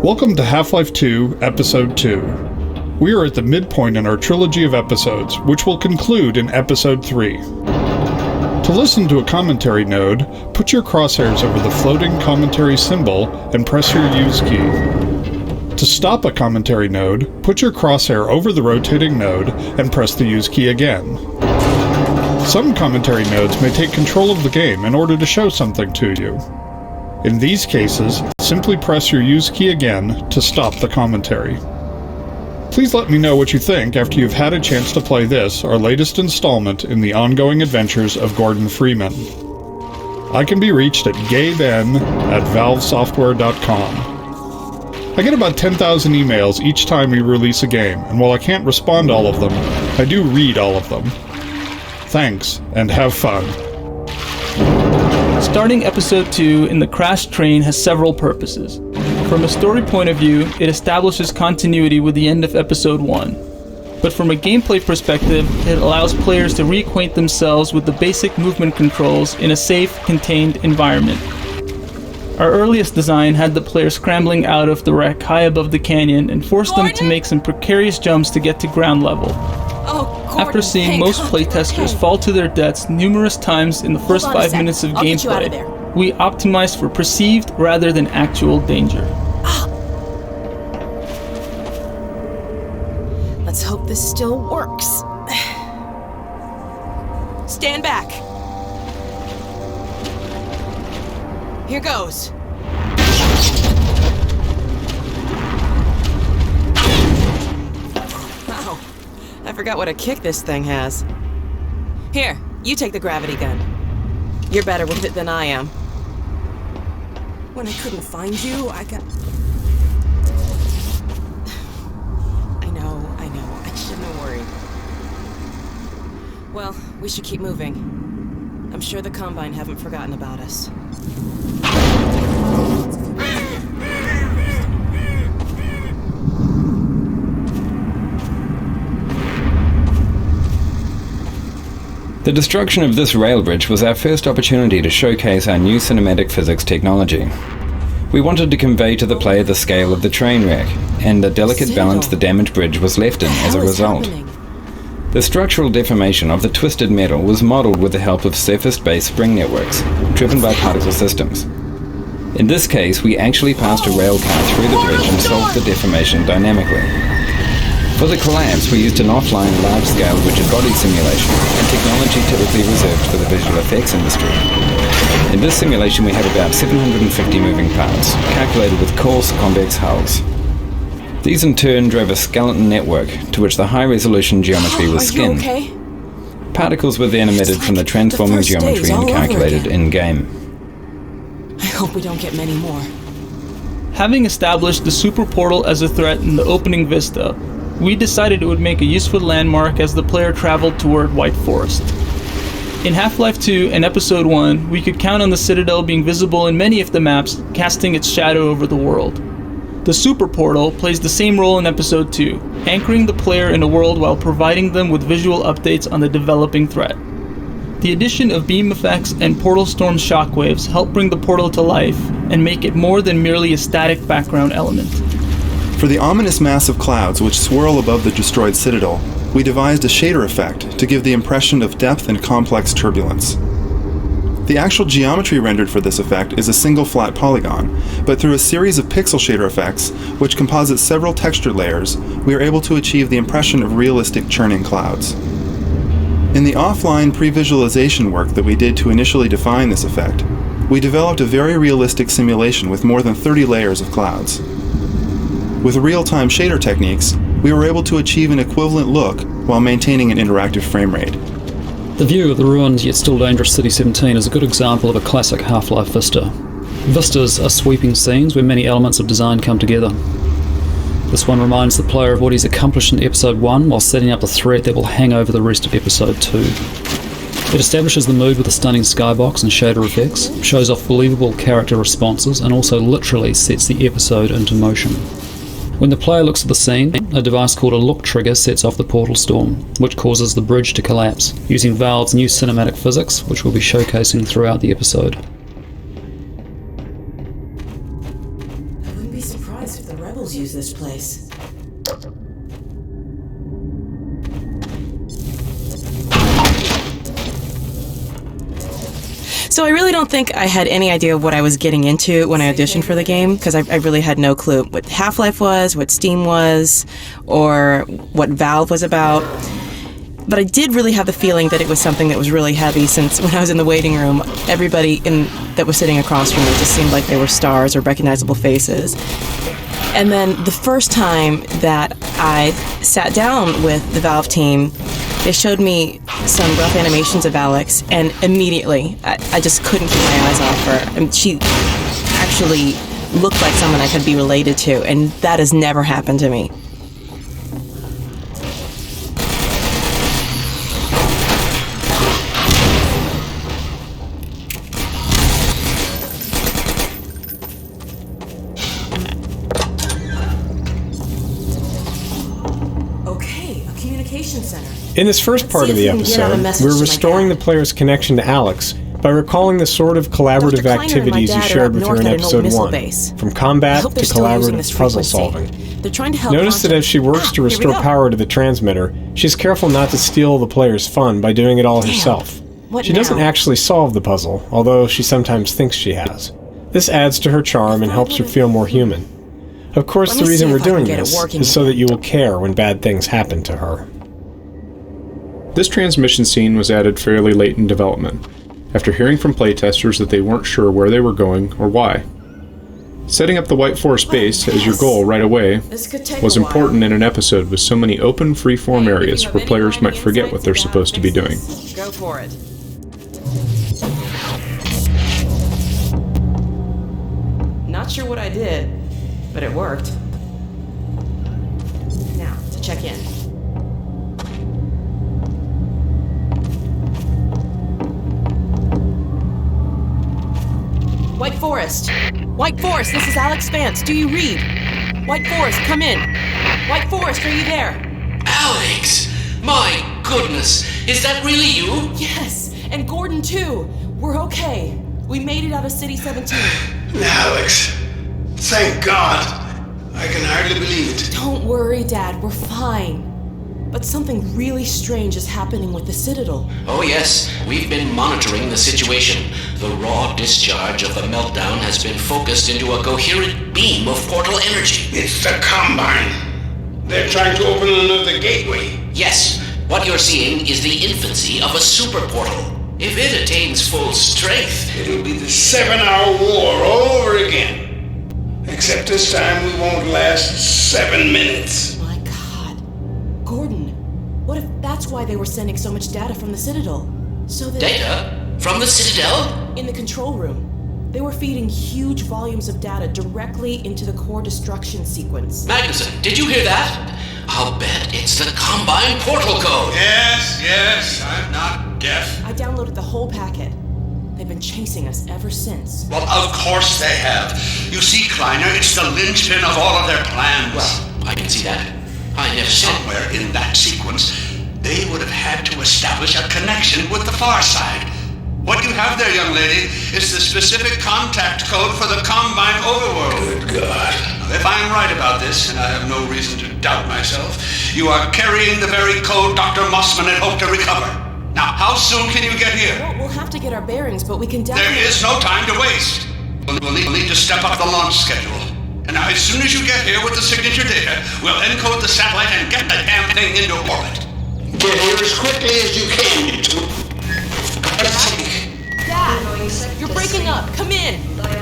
Welcome to Half-Life 2, Episode 2. We are at the midpoint in our trilogy of episodes, which will conclude in Episode 3. To listen to a commentary node, put your crosshairs over the floating commentary symbol and press your use key. To stop a commentary node, put your crosshair over the rotating node and press the use key again. Some commentary nodes may take control of the game in order to show something to you. In these cases, simply press your use key again to stop the commentary. Please let me know what you think after you've had a chance to play this, our latest installment in the ongoing adventures of Gordon Freeman. I can be reached at gaben@valvesoftware.com. I get about 10,000 emails each time we release a game, and while I can't respond to all of them, I do read all of them. Thanks, and have fun. Starting Episode 2 in the crashed train has several purposes. From a story point of view, it establishes continuity with the end of Episode 1. But from a gameplay perspective, it allows players to reacquaint themselves with the basic movement controls in a safe, contained environment. Our earliest design had the player scrambling out of the wreck high above the canyon and forced them to make some precarious jumps to get to ground level. After seeing most playtesters fall to their deaths numerous times in the first 5 minutes of gameplay, we optimized for perceived rather than actual danger. Let's hope this still works. Stand back. Here goes. Wow, I forgot what a kick this thing has. Here, you take the gravity gun. You're better with it than I am. When I couldn't find you, I know. I shouldn't have worried. Well, we should keep moving. I'm sure the Combine haven't forgotten about us. The destruction of this rail bridge was our first opportunity to showcase our new cinematic physics technology. We wanted to convey to the player the scale of the train wreck, and the delicate balance the damaged bridge was left in as a result. The structural deformation of the twisted metal was modeled with the help of surface-based spring networks, driven by particle systems. In this case, we actually passed a rail car through the bridge and solved the deformation dynamically. For the collapse, we used an offline large-scale rigid body simulation, a technology typically reserved for the visual effects industry. In this simulation, we have about 750 moving parts, calculated with coarse, convex hulls. These in turn drove a skeleton network to which the high-resolution geometry was skinned. Okay? Particles were then emitted from the transforming geometry and calculated in-game. I hope we don't get many more. Having established the super portal as a threat in the opening vista, we decided it would make a useful landmark as the player traveled toward White Forest. In Half-Life 2 and Episode 1, we could count on the Citadel being visible in many of the maps, casting its shadow over the world. The super portal plays the same role in Episode 2, anchoring the player in a world while providing them with visual updates on the developing threat. The addition of beam effects and portal storm shockwaves help bring the portal to life and make it more than merely a static background element. For the ominous mass of clouds which swirl above the destroyed Citadel, we devised a shader effect to give the impression of depth and complex turbulence. The actual geometry rendered for this effect is a single flat polygon, but through a series of pixel shader effects, which composite several texture layers, we are able to achieve the impression of realistic churning clouds. In the offline pre-visualization work that we did to initially define this effect, we developed a very realistic simulation with more than 30 layers of clouds. With real-time shader techniques, we were able to achieve an equivalent look while maintaining an interactive frame rate. The view of the ruined yet still dangerous City 17 is a good example of a classic Half-Life vista. Vistas are sweeping scenes where many elements of design come together. This one reminds the player of what he's accomplished in Episode 1 while setting up the threat that will hang over the rest of Episode 2. It establishes the mood with a stunning skybox and shader effects, shows off believable character responses, and also literally sets the episode into motion. When the player looks at the scene, a device called a look trigger sets off the portal storm, which causes the bridge to collapse, using Valve's new cinematic physics, which we'll be showcasing throughout the episode. I wouldn't be surprised if the this place? So I really don't think I had any idea of what I was getting into when I auditioned for the game, because I really had no clue what Half-Life was, what Steam was, or what Valve was about. But I did really have the feeling that it was something that was really heavy, since when I was in the waiting room, everybody that was sitting across from me just seemed like they were stars or recognizable faces. And then the first time that I sat down with the Valve team, they showed me some rough animations of Alex, and immediately I just couldn't keep my eyes off her. I mean, she actually looked like someone I could be related to, and that has never happened to me. In this first part of the episode, we're restoring the player's connection to Alex by recalling the sort of collaborative activities you shared with her in Episode 1, from combat to collaborative puzzle solving. Notice that as she works to restore power to the transmitter, she's careful not to steal the player's fun by doing it all herself. She doesn't actually solve the puzzle, although she sometimes thinks she has. This adds to her charm and helps her feel more human. Of course, the reason we're doing this is so that you will care when bad things happen to her. This transmission scene was added fairly late in development, after hearing from playtesters that they weren't sure where they were going or why. Setting up the White Forest base as your goal right away was important in an episode with so many open, free-form areas where players might forget what they're supposed to be doing. Go for it. Not sure what I did, but it worked. Now, to check in. White Forest! White Forest, this is Alex Vance. Do you read? White Forest, come in. White Forest, are you there? Alex! My goodness! Is that really you? Yes, and Gordon too. We're okay. We made it out of City 17. Alex, thank God. I can hardly believe it. Don't worry, Dad. We're fine. But something really strange is happening with the Citadel. Oh yes, we've been monitoring the situation. The raw discharge of the meltdown has been focused into a coherent beam of portal energy. It's the Combine. They're trying to open another gateway. Yes, what you're seeing is the infancy of a super portal. If it attains full strength, it'll be the 7-hour war all over again. Except this time we won't last 7 minutes. My God. Gordon, what if that's why they were sending so much data from the Citadel? So that... Data? From the Citadel? In the control room. They were feeding huge volumes of data directly into the core destruction sequence. Magnuson, did you hear that? I'll bet it's the Combine portal code. Yes, I'm not deaf. I downloaded the whole packet. They've been chasing us ever since. Well, of course they have. You see, Kleiner, it's the linchpin of all of their plans. Well, I can see that. I never said... Somewhere in that sequence, they would have had to establish a connection with the far side. What you have there, young lady, is the specific contact code for the Combine overworld. Good God. Now, if I'm right about this, and I have no reason to doubt myself, you are carrying the very code Dr. Mossman had hoped to recover. Now, how soon can you get here? Well, we'll have to get our bearings, but we can definitely... There is no time to waste. We'll need to step up the launch schedule. And now, as soon as you get here with the signature data, we'll encode the satellite and get the damn thing into orbit. Get here as quickly as you can, you two. Dad! You're breaking up! Come in!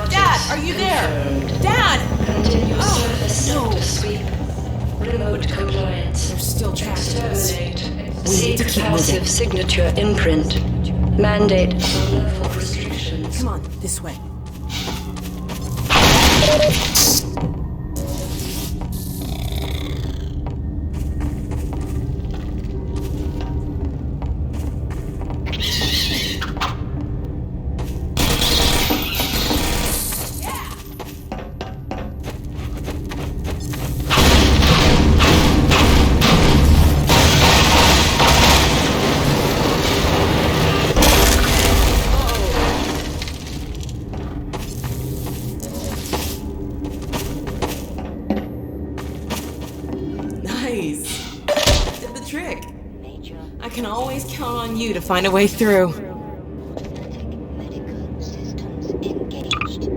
Dad, are you there? Dad! No! Remote compliance. They're still tracked us. We need to keep passive moving. signature imprint. Mandate level restrictions. Come on, this way. Nice! Did the trick. I can always count on you to find a way through. Medical systems engaged.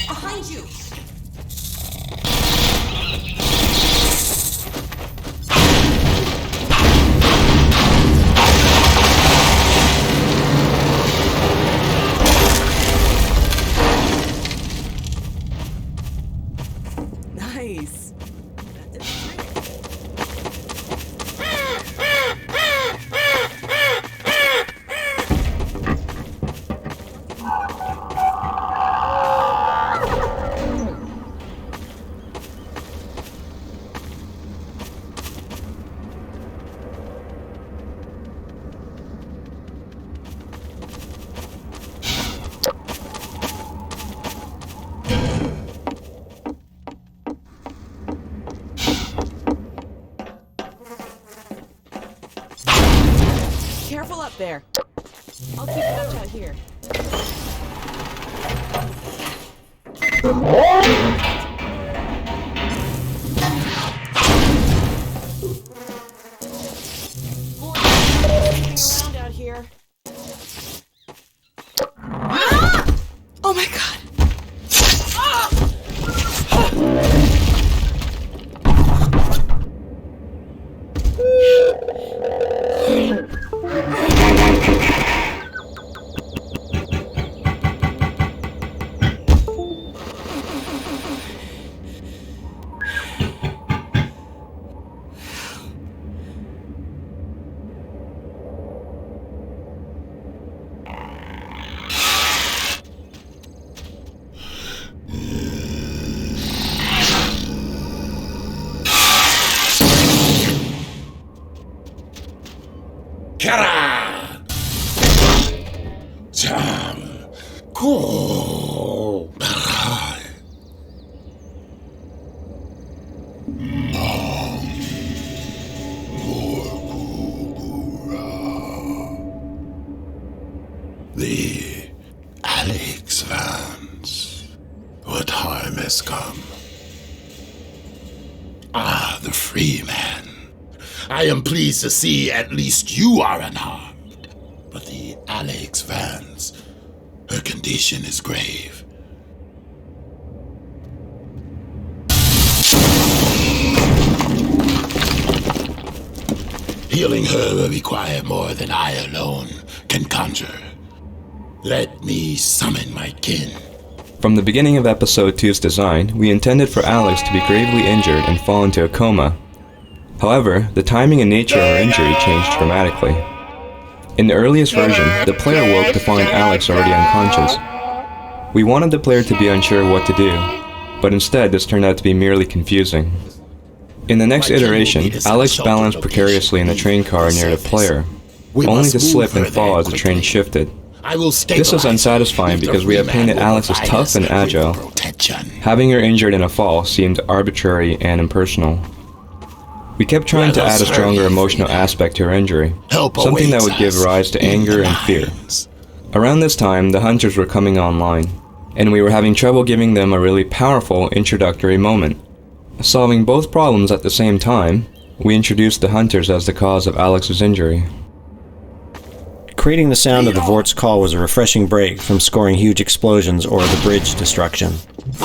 Behind you! Nice! Careful up there. I'll keep watch out here. Around out here. Oh my god! Kara! Jam! Coil! The Alex Vance. What harm has come? Ah, the Freeman. I am pleased to see at least you are unharmed. But the Alex Vance, her condition is grave. Healing her will require more than I alone can conjure. Let me summon my kin. From the beginning of Episode 2's design, we intended for Alex to be gravely injured and fall into a coma. However, the timing and nature of her injury changed dramatically. In the earliest version, the player woke to find Alex already unconscious. We wanted the player to be unsure what to do, but instead this turned out to be merely confusing. In the next iteration, Alex balanced precariously in the train car near the player, only to slip and fall as the train shifted. This was unsatisfying because we had painted Alex as tough and agile. Having her injured in a fall seemed arbitrary and impersonal. We kept trying to add a stronger emotional aspect to her injury, something that would give rise to anger and fear. Around this time, the Hunters were coming online, and we were having trouble giving them a really powerful introductory moment. Solving both problems at the same time, we introduced the Hunters as the cause of Alex's injury. Creating the sound of the Vort's call was a refreshing break from scoring huge explosions or the bridge destruction.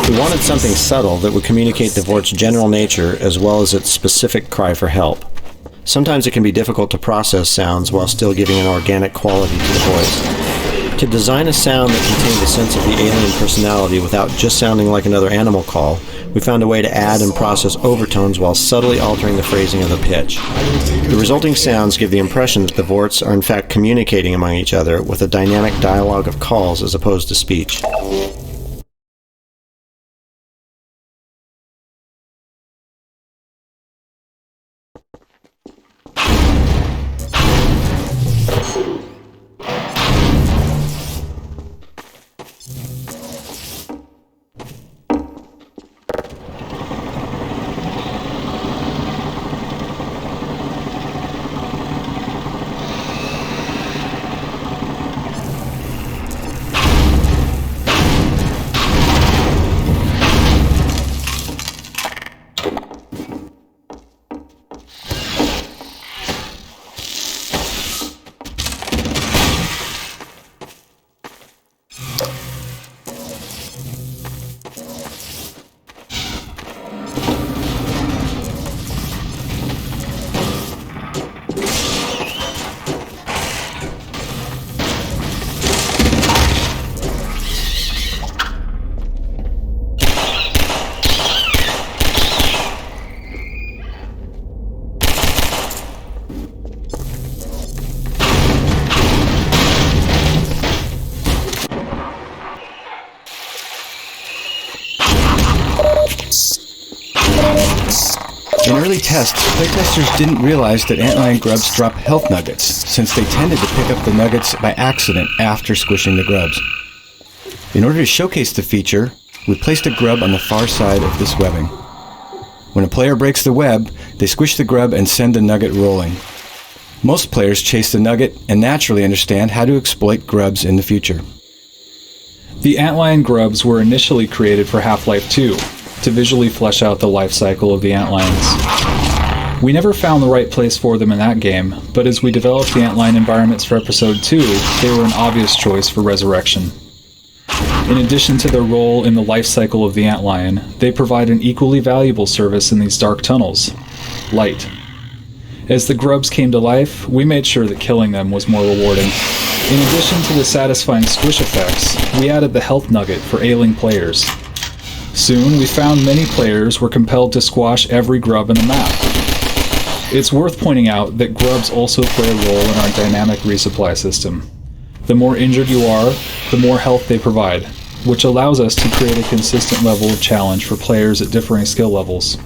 We wanted something subtle that would communicate the Vort's general nature as well as its specific cry for help. Sometimes it can be difficult to process sounds while still giving an organic quality to the voice. To design a sound that contained a sense of the alien personality without just sounding like another animal call, we found a way to add and process overtones while subtly altering the phrasing of the pitch. The resulting sounds give the impression that the Vorts are in fact communicating among each other with a dynamic dialogue of calls as opposed to speech. In early tests, playtesters didn't realize that Antlion grubs drop health nuggets, since they tended to pick up the nuggets by accident after squishing the grubs. In order to showcase the feature, we placed a grub on the far side of this webbing. When a player breaks the web, they squish the grub and send the nugget rolling. Most players chase the nugget and naturally understand how to exploit grubs in the future. The Antlion grubs were initially created for Half-Life 2, to visually flesh out the life cycle of the Antlions. We never found the right place for them in that game, but as we developed the Antlion environments for Episode 2, they were an obvious choice for Resurrection. In addition to their role in the life cycle of the Antlion, they provide an equally valuable service in these dark tunnels: light. As the grubs came to life, we made sure that killing them was more rewarding. In addition to the satisfying squish effects, we added the health nugget for ailing players. Soon, we found many players were compelled to squash every grub in the map. It's worth pointing out that grubs also play a role in our dynamic resupply system. The more injured you are, the more health they provide, which allows us to create a consistent level of challenge for players at differing skill levels.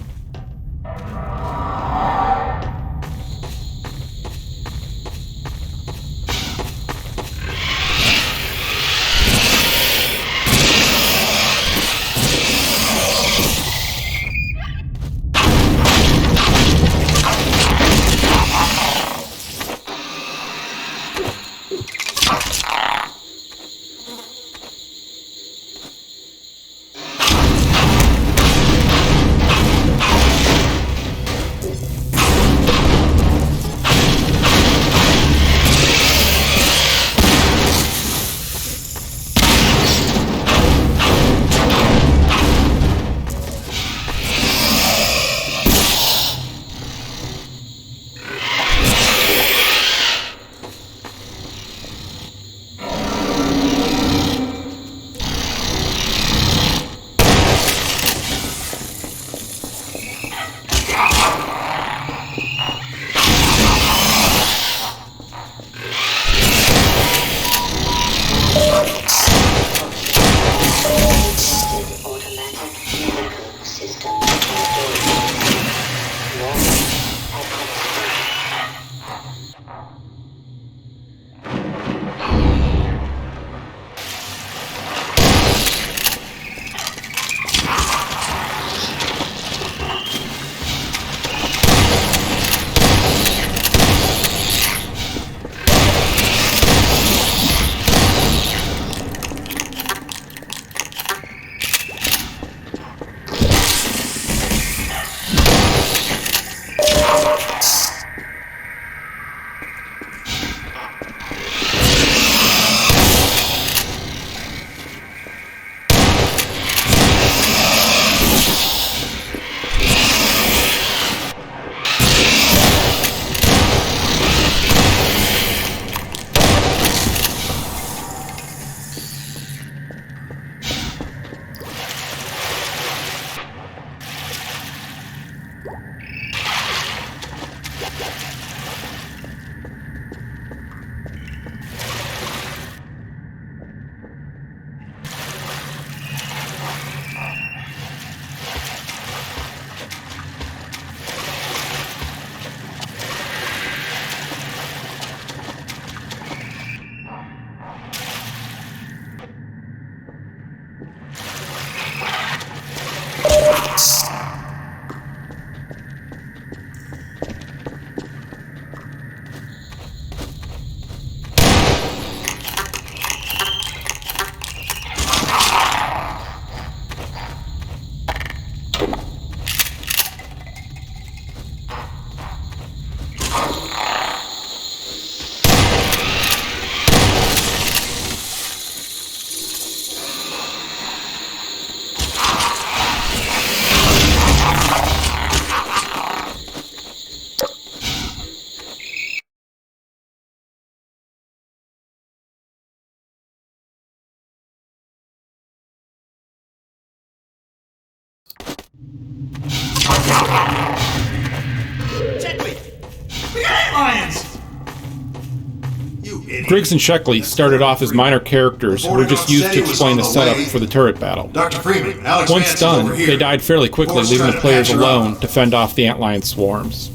Griggs and Sheckley started off as minor characters who were just used to explain the setup for the turret battle. Dr. Freeman, Alex Once Vance is done, over here. they died fairly quickly, leaving the players alone to fend off the Antlion swarms.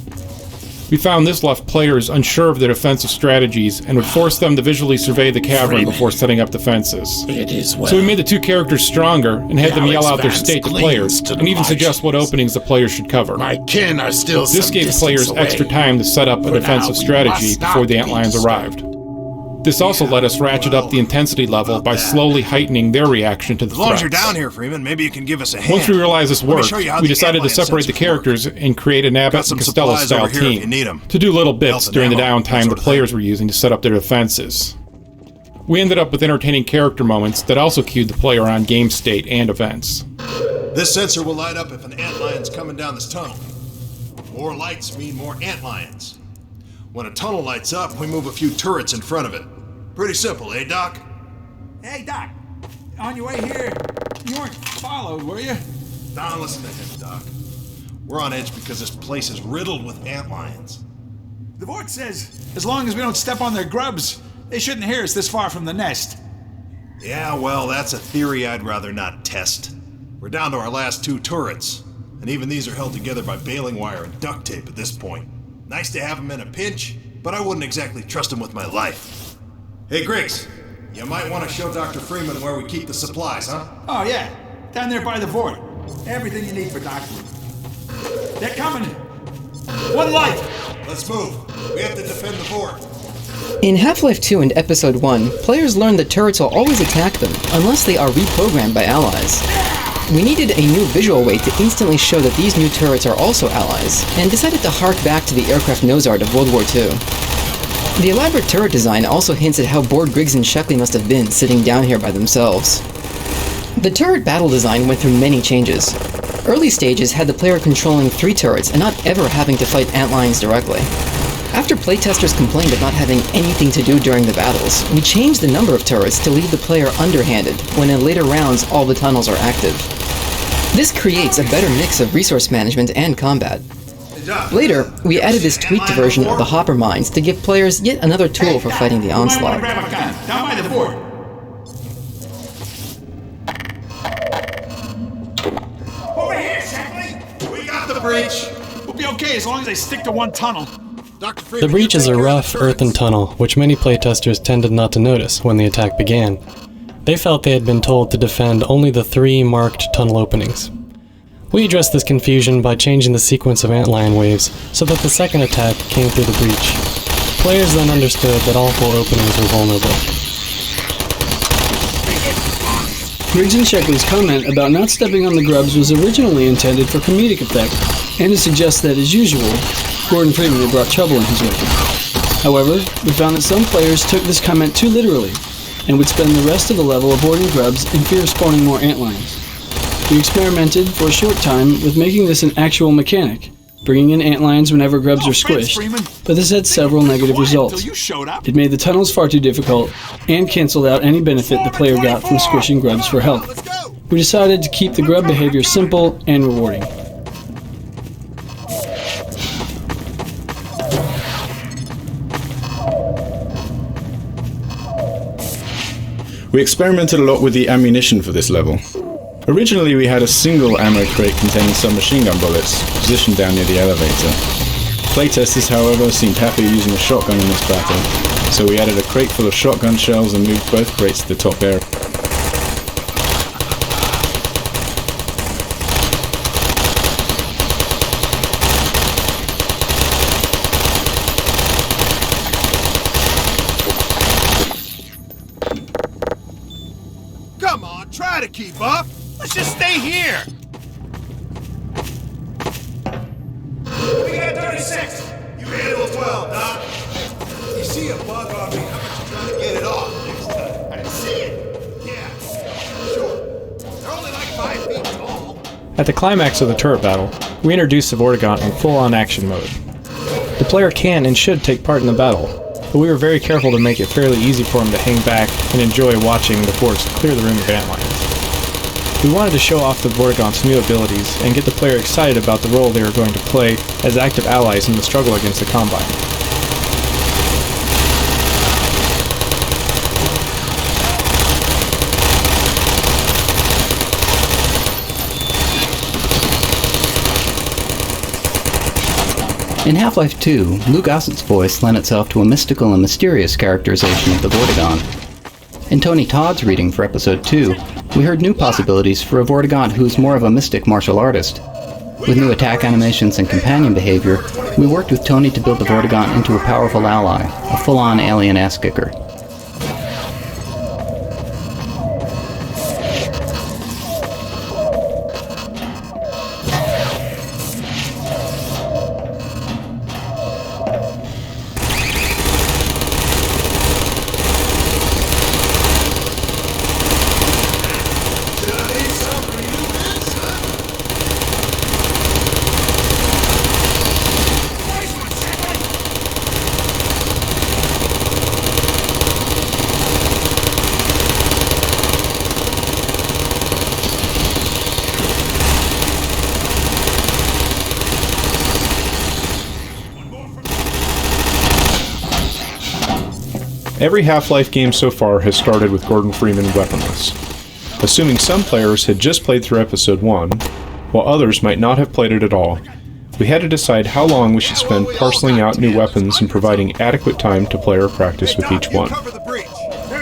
We found this left players unsure of their defensive strategies and would force them to visually survey the cavern before setting up defenses. It is well. So we made the two characters stronger and had them yell out their state to players, and even suggest what openings the players should cover. My kin are still This some gave distance players away. extra time to set up a For defensive now, we strategy must before the not Antlions be arrived. This also let us ratchet up the intensity level by slowly heightening their reaction to the As long as threats. you're down here, Freeman, maybe you can give us a hand. Once we realized this Let me worked, show you how we the decided to Antlion separate the sensors characters and create an Abbott some and Costello supplies style over here if you team need 'em. to do little bits Health and during the ammo, that downtime sort the of players were using to set up their defenses. We ended up with entertaining character moments that also cued the player on game state and events. This sensor will light up if an antlion's coming down this tunnel. More lights mean more antlions. When a tunnel lights up, we move a few turrets in front of it. Pretty simple, eh, Doc? Hey, Doc. On your way here, you weren't followed, were you? Don't listen to him, Doc. We're on edge because this place is riddled with antlions. The Vort says as long as we don't step on their grubs, they shouldn't hear us this far from the nest. Yeah, well, that's a theory I'd rather not test. We're down to our last two turrets, and even these are held together by baling wire and duct tape at this point. Nice to have them in a pinch, but I wouldn't exactly trust them with my life. Hey, Griggs, you might want to show Dr. Freeman where we keep the supplies, huh? Oh, yeah. Down there by the Vort. Everything you need for doctoring. They're coming. One light. Let's move. We have to defend the Vort. In Half-Life 2 and Episode 1, players learned that turrets will always attack them, unless they are reprogrammed by allies. We needed a new visual way to instantly show that these new turrets are also allies, and decided to hark back to the aircraft nose art of World War II. The elaborate turret design also hints at how bored Griggs and Sheckley must have been sitting down here by themselves. The turret battle design went through many changes. Early stages had the player controlling 3 turrets and not ever having to fight antlions directly. After playtesters complained of not having anything to do during the battles, we changed the number of turrets to leave the player underhanded when in later rounds all the tunnels are active. This creates a better mix of resource management and combat. Later, we added this tweaked version of the hopper mines to give players yet another tool for fighting the onslaught. Grab a gun. Down by the Vort. Over here, Shackley. We got the breach. We'll be okay as long as they stick to one tunnel. The breach is a rough earthen tunnel, which many playtesters tended not to notice when the attack began. They felt they had been told to defend only the 3 marked tunnel openings. We addressed this confusion by changing the sequence of antlion waves so that the second attack came through the breach. Players then understood that all 4 openings were vulnerable. Griggs and Sheckley's comment about not stepping on the grubs was originally intended for comedic effect, and to suggest that, as usual, Gordon Freeman had brought trouble in his way. However, we found that some players took this comment too literally, and would spend the rest of the level avoiding grubs in fear of spawning more antlions. We experimented for a short time with making this an actual mechanic, bringing in antlions whenever grubs are squished, but this had several negative results. It made the tunnels far too difficult, and cancelled out any benefit the player got from squishing grubs for health. We decided to keep the grub behavior simple and rewarding. We experimented a lot with the ammunition for this level. Originally we had a single ammo crate containing some machine gun bullets, positioned down near the elevator. Playtesters, however, seemed happier using a shotgun in this battle, so we added a crate full of shotgun shells and moved both crates to the top area. Come on, try to keep up. Let's just stay here. We got 36. You handle it well, Doc. You see a bug on me, how about you try to get it off next time? I see it. Yeah, sure. They're only like 5 feet tall. At the climax of the turret battle, we introduced the Vortigaunt in full-on action mode. The player can and should take part in the battle, but we were very careful to make it fairly easy for him to hang back and enjoy watching the force clear the room of antlions. We wanted to show off the Vortigaunt's new abilities and get the player excited about the role they were going to play as active allies in the struggle against the Combine. In Half-Life 2, Lou Gossett's voice lent itself to a mystical and mysterious characterization of the Vortigaunt. In Tony Todd's reading for Episode 2, we heard new possibilities for a Vortigaunt who is more of a mystic martial artist. With new attack animations and companion behavior, we worked with Tony to build the Vortigaunt into a powerful ally, a full-on alien ass-kicker. Every Half-Life game so far has started with Gordon Freeman weaponless. Assuming some players had just played through Episode 1, while others might not have played it at all, we had to decide how long we should spend parceling out new weapons and providing adequate time to player practice with each one.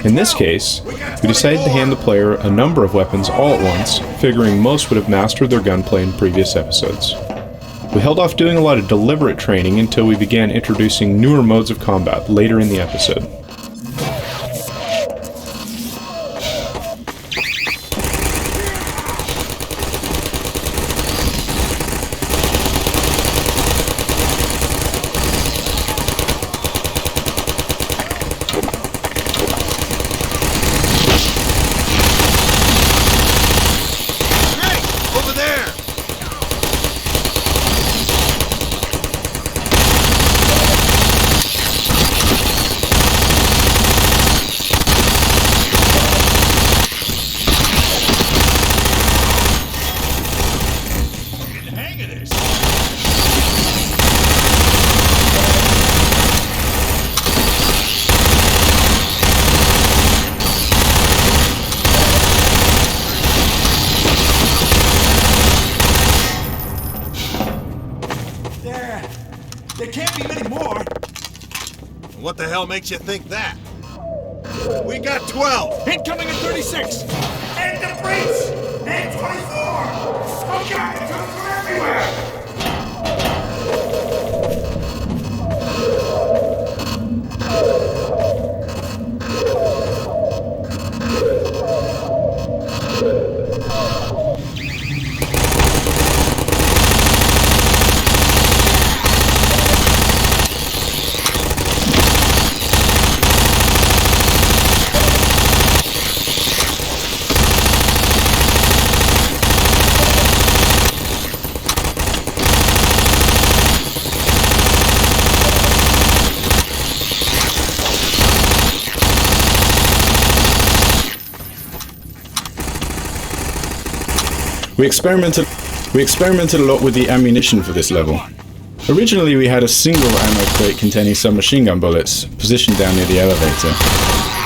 In this case, we decided to hand the player a number of weapons all at once, figuring most would have mastered their gunplay in previous episodes. We held off doing a lot of deliberate training until we began introducing newer modes of combat later in the episode. There can't be many more. What the hell makes you think that? We got 12. Incoming at 36. And the breach. And 24. Oh God, it's coming from everywhere. We experimented a lot with the ammunition for this level. Originally we had a single ammo crate containing submachine gun bullets, positioned down near the elevator.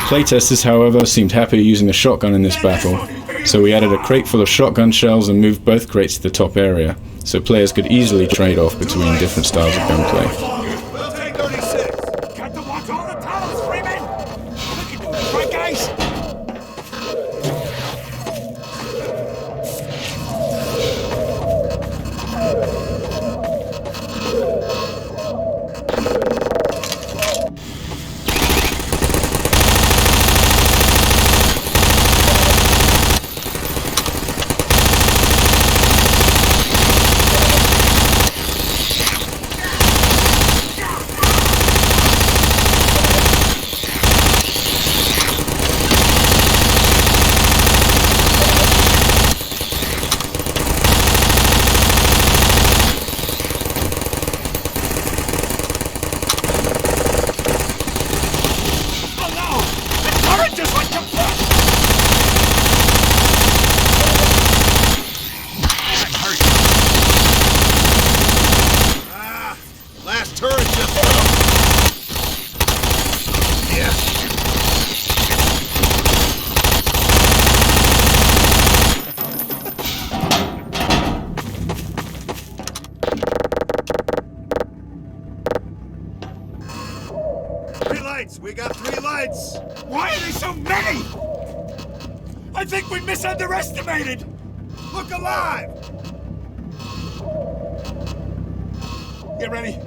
Playtesters, however, seemed happier using a shotgun in this battle, so we added a crate full of shotgun shells and moved both crates to the top area, so players could easily trade off between different styles of gunplay. We'll take 36. Got to watch all the tunnels, Freeman. We can do this, right, guys? we got 3 lights! Why are they so many? I think we misunderestimated! Look alive! Get ready.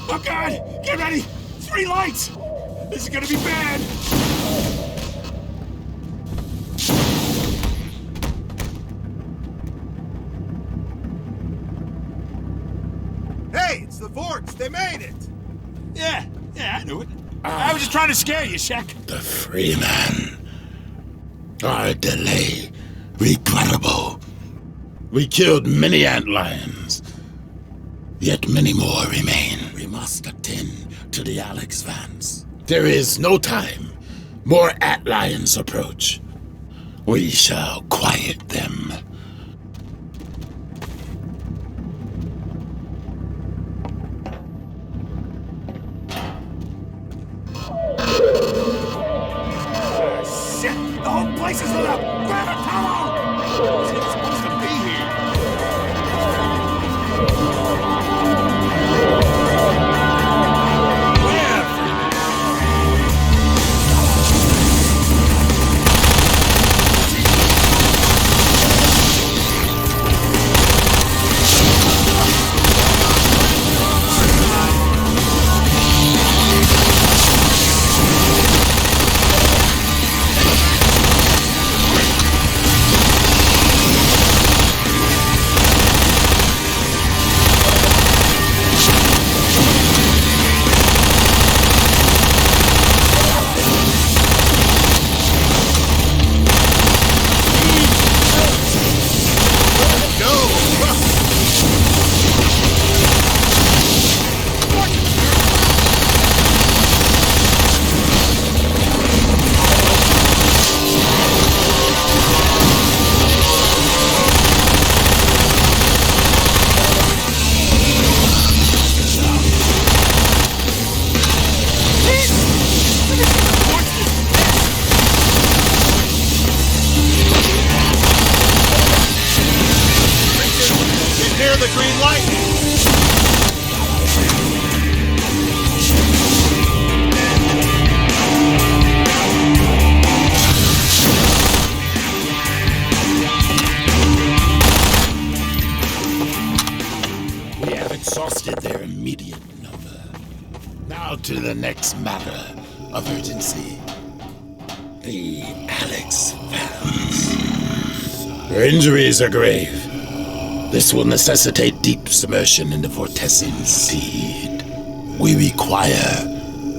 Oh God! Get ready! 3 lights! This is gonna be bad! Hey, it's the Vorts! They made it! Yeah, I knew it. I was just trying to scare you, Shek. The Freeman. Our delay, regrettable. We killed many antlions, yet many more remain. We must attend to the Alex Vance. There is no time. More antlions approach. We shall quiet them. Shit! The whole place is lit up! Grab a towel! It's supposed to be here. Where, Freeman? Near the green light! We have exhausted their immediate number. Now to the next matter of urgency. The Alex Vance. Her injuries are grave. This will necessitate deep submersion in the vortexine seed. We require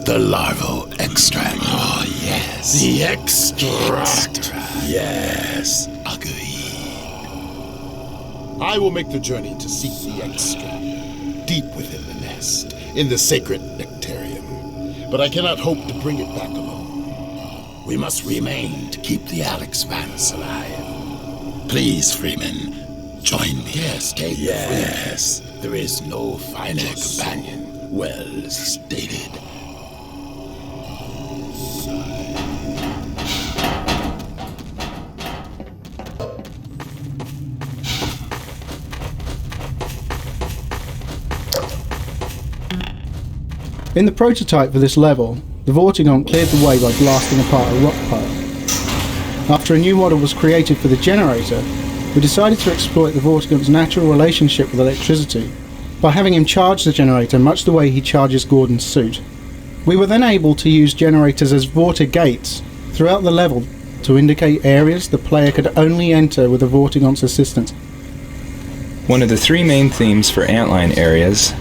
the larval extract. Oh, yes. The extract. Yes. Agreed. I will make the journey to seek the extract deep within the nest, in the sacred nectarium. But I cannot hope to bring it back alone. We must remain to keep the Alex Vance alive. Please, Freeman. Join me. Yes, take yes. There is no finer companion. Well stated. In the prototype for this level, the Vortigaunt cleared the way by blasting apart a rock pile. After a new model was created for the generator, we decided to exploit the Vortigaunt's natural relationship with electricity by having him charge the generator much the way he charges Gordon's suit. We were then able to use generators as Vorta gates throughout the level to indicate areas the player could only enter with the Vortigaunt's assistance. One of the 3 main themes for Antlion areas,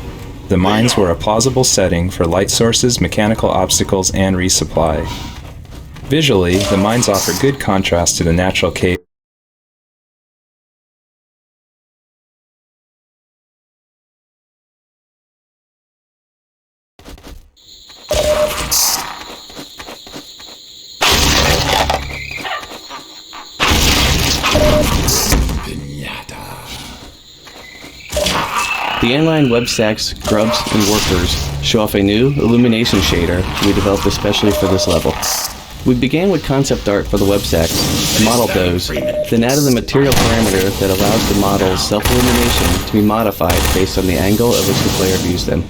the mines were a plausible setting for light sources, mechanical obstacles, and resupply. Visually, the mines offer good contrast to the natural cave. The Antlion web stacks, grubs, and workers show off a new illumination shader we developed especially for this level. We began with concept art for the web stacks, modeled those, then added the material parameter that allows the model's self-illumination to be modified based on the angle at which the player views them.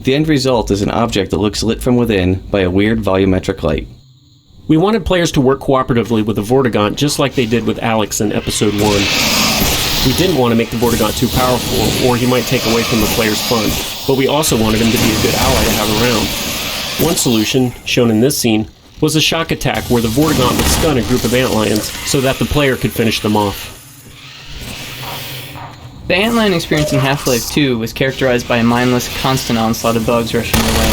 The end result is an object that looks lit from within by a weird volumetric light. We wanted players to work cooperatively with the Vortigaunt just like they did with Alex in Episode 1. We didn't want to make the Vortigaunt too powerful, or he might take away from the player's fun, but we also wanted him to be a good ally to have around. One solution, shown in this scene, was a shock attack where the Vortigaunt would stun a group of Antlions so that the player could finish them off. The Antlion experience in Half-Life 2 was characterized by a mindless, constant onslaught of bugs rushing your way.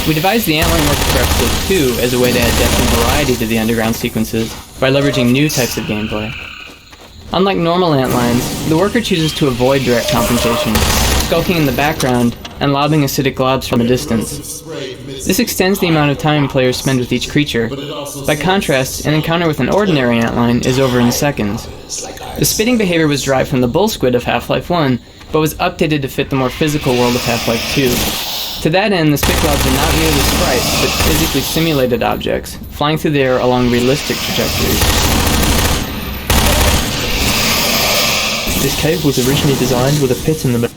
We devised the Antlion work for Episode 2 as a way to add depth and variety to the underground sequences by leveraging new types of gameplay. Unlike normal Antlions, the worker chooses to avoid direct confrontation, skulking in the background and lobbing acidic globs from a distance. This extends the amount of time players spend with each creature. By contrast, an encounter with an ordinary Antlion is over in seconds. The spitting behavior was derived from the bull squid of Half-Life 1, but was updated to fit the more physical world of Half-Life 2. To that end, the spit globs are not merely sprites, but physically simulated objects, flying through the air along realistic trajectories. This cave was originally designed with a pit in the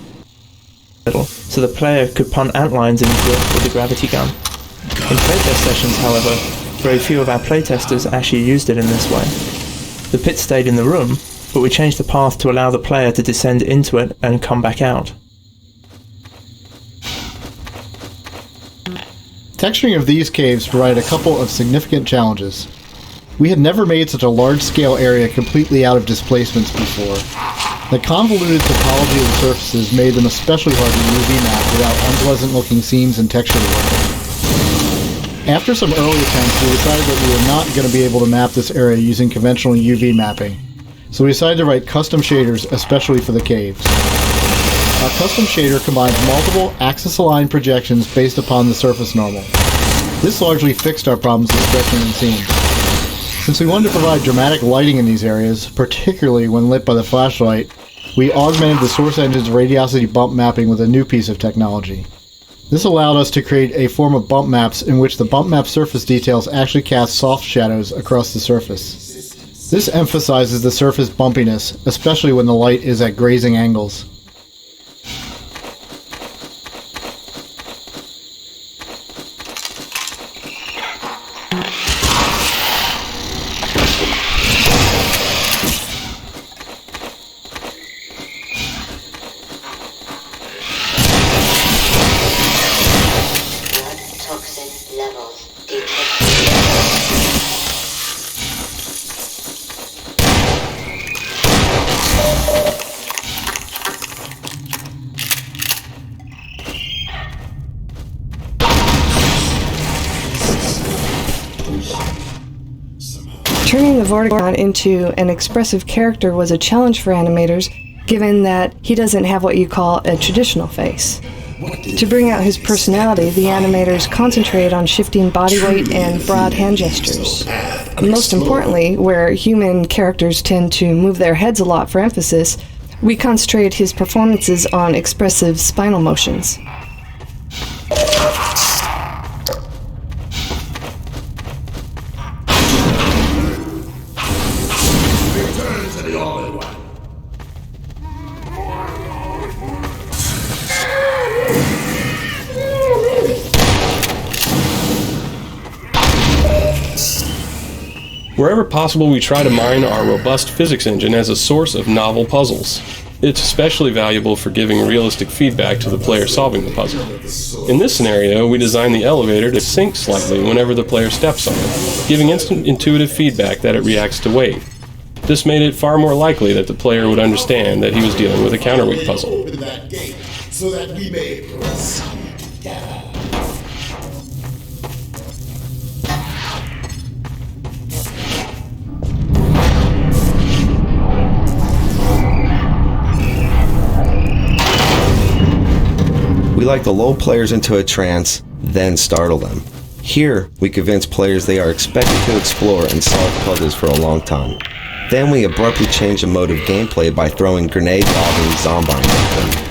middle, so the player could punt antlions into it with a gravity gun. In playtest sessions, however, very few of our playtesters actually used it in this way. The pit stayed in the room, but we changed the path to allow the player to descend into it and come back out. Texturing of these caves provided a couple of significant challenges. We had never made such a large-scale area completely out of displacements before. The convoluted topology of the surfaces made them especially hard to UV map without unpleasant-looking seams and texture work. After some early attempts, we decided that we were not going to be able to map this area using conventional UV mapping, so we decided to write custom shaders especially for the caves. Our custom shader combines multiple axis-aligned projections based upon the surface normal. This largely fixed our problems with stretching and seams. Since we wanted to provide dramatic lighting in these areas, particularly when lit by the flashlight, we augmented the source engine's radiosity bump mapping with a new piece of technology. This allowed us to create a form of bump maps in which the bump map surface details actually cast soft shadows across the surface. This emphasizes the surface bumpiness, especially when the light is at grazing angles. Turning the Vortigaunt into an expressive character was a challenge for animators, given that he doesn't have what you call a traditional face. To bring out his personality, the animators concentrated on shifting body weight and broad hand gestures. Most importantly, where human characters tend to move their heads a lot for emphasis, we concentrated his performances on expressive spinal motions. Wherever possible, we try to mine our robust physics engine as a source of novel puzzles. It's especially valuable for giving realistic feedback to the player solving the puzzle. In this scenario, we designed the elevator to sink slightly whenever the player steps on it, giving instant intuitive feedback that it reacts to weight. This made it far more likely that the player would understand that he was dealing with a counterweight puzzle. So that we may proceed together. We like to lull players into a trance, then startle them. Here, we convince players they are expected to explore and solve puzzles for a long time. Then we abruptly change the mode of gameplay by throwing grenade-lobbing zombies at them.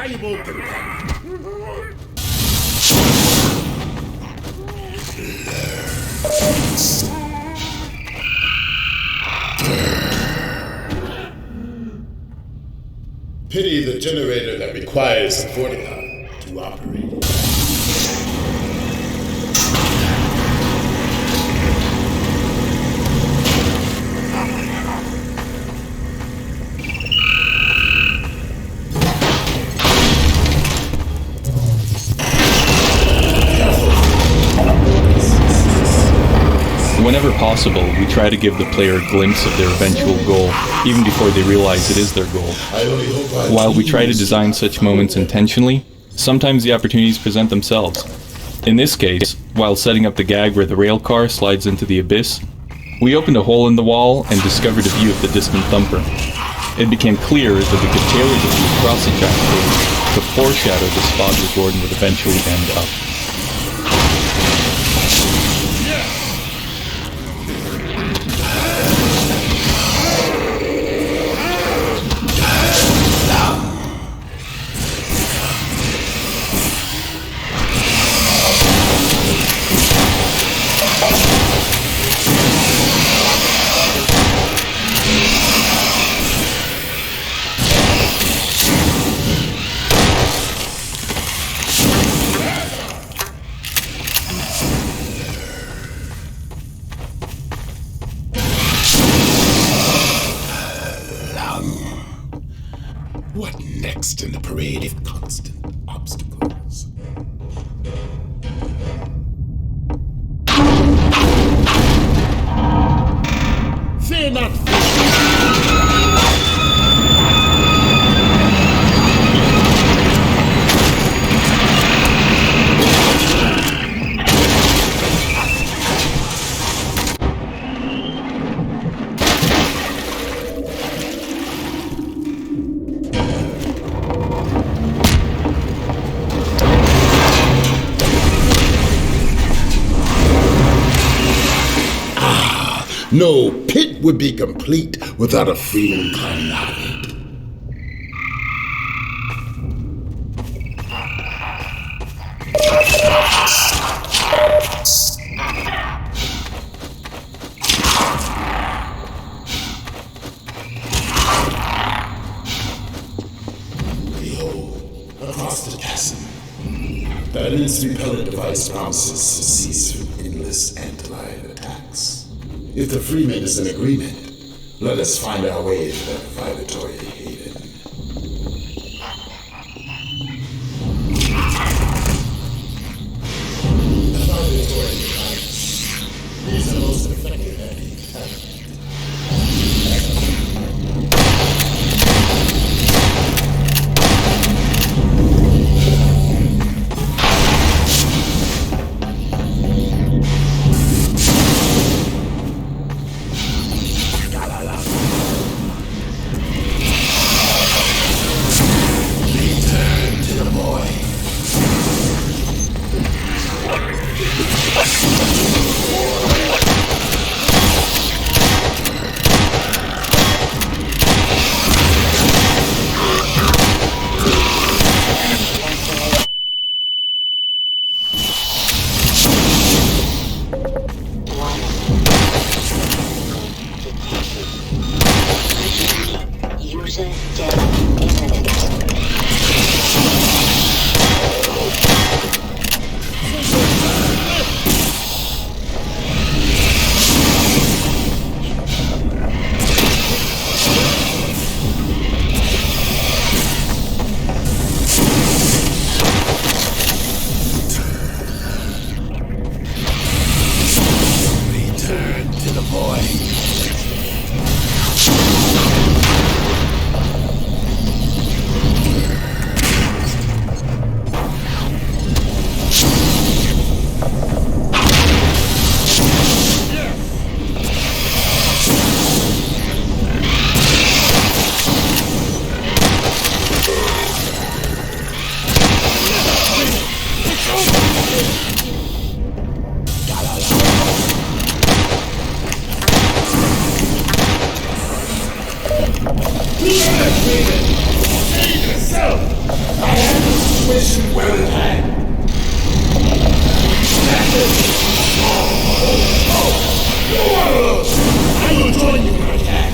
valuable companion. Pity the generator that requires a Vortal to operate. Whenever possible, we try to give the player a glimpse of their eventual goal, even before they realize it is their goal. While we try to design such moments intentionally, sometimes the opportunities present themselves. In this case, while setting up the gag where the rail car slides into the abyss, we opened a hole in the wall and discovered a view of the distant thumper. It became clear that we could tailor the view across the track page to foreshadow the spot where Gordon would eventually end up. What next in the parade of constant obstacles? Fear not. No pit would be complete without a Freeman climbing out of it. Behold, across the chasm, that immense repellent device promises to cease from endless Antlion attacks. If the Freeman is in agreement, let us find our way to that vibratory haven. The vibratory device is the most effective anti-attack. Formation well in hand. I will join you in attack.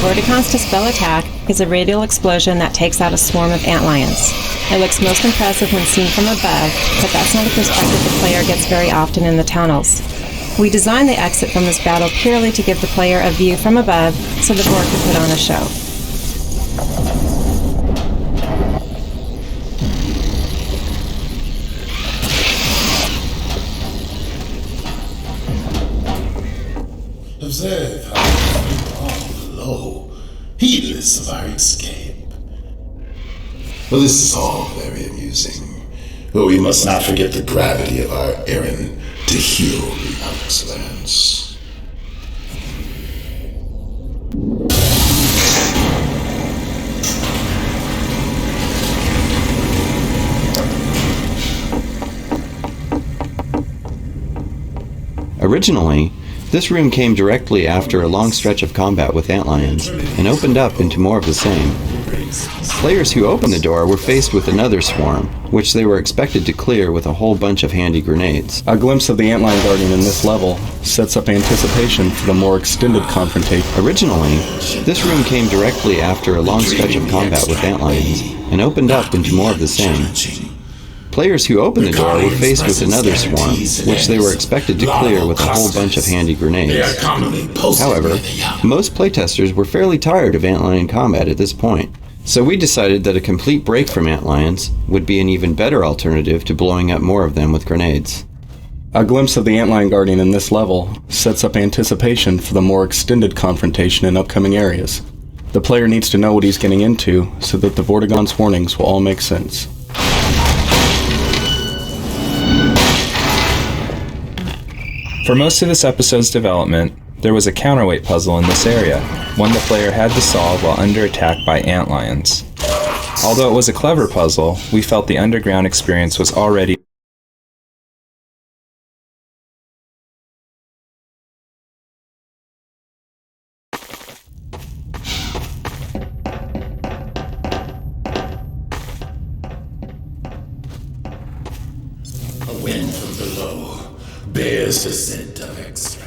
Vortigon's Dispel Attack is a radial explosion that takes out a swarm of antlions. It looks most impressive when seen from above, but that's not a perspective the player gets very often in the tunnels. We designed the exit from this battle purely to give the player a view from above so the board could put on a show. Observe how all below, heedless of our escape. Well, this is all very amusing, but we must not forget the gravity of our errand to heal the Alex lands. Originally, this room came directly after a long stretch of combat with antlions, and opened up into more of the same. Players who opened the door were faced with another swarm, which they were expected to clear with a whole bunch of handy grenades. A glimpse of the Antlion Guardian in this level sets up anticipation for the more extended confrontation. Originally, this room came directly after a long stretch of combat with antlions, and opened up into more of the same. Players who opened the door were faced with another swarm, which they were expected to clear with a whole bunch of handy grenades. However, most playtesters were fairly tired of antlion combat at this point, so we decided that a complete break from antlions would be an even better alternative to blowing up more of them with grenades. A glimpse of the Antlion Guardian in this level sets up anticipation for the more extended confrontation in upcoming areas. The player needs to know what he's getting into so that the Vortigon's warnings will all make sense. For most of this episode's development, there was a counterweight puzzle in this area, one the player had to solve while under attack by antlions. Although it was a clever puzzle, we felt the underground experience was already A wind from below bears the scent of extract.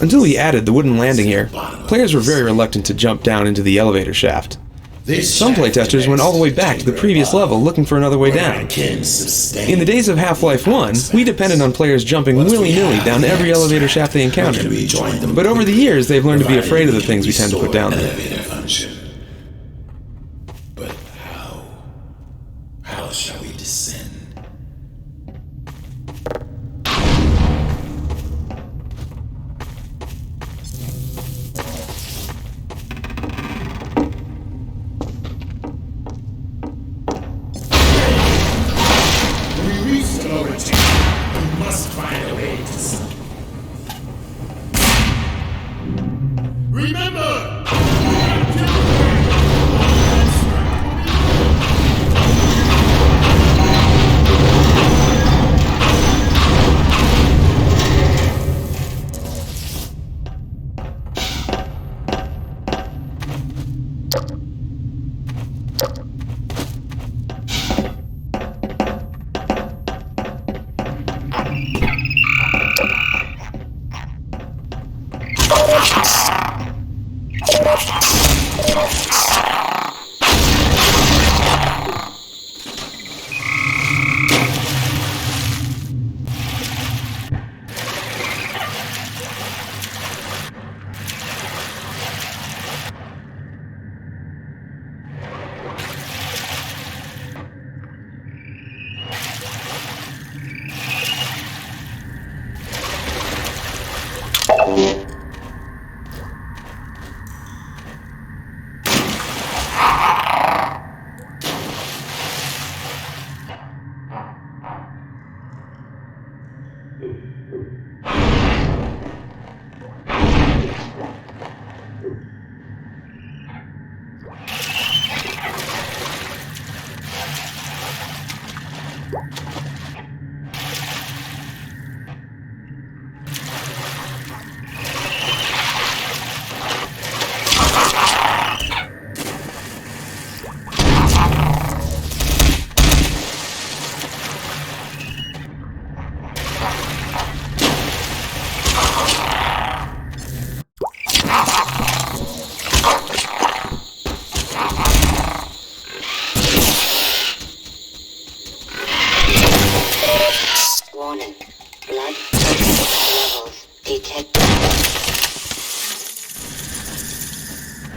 Until we added the wooden landing here, players were very reluctant to jump down into the elevator shaft. Some playtesters went all the way back to the previous level looking for another way down. In the days of Half-Life 1, we depended on players jumping willy-nilly down every elevator shaft they encountered. But over the years, they've learned to be afraid of the things we tend to put down there. But how? How shall we descend? We must find a way to stop. Remember!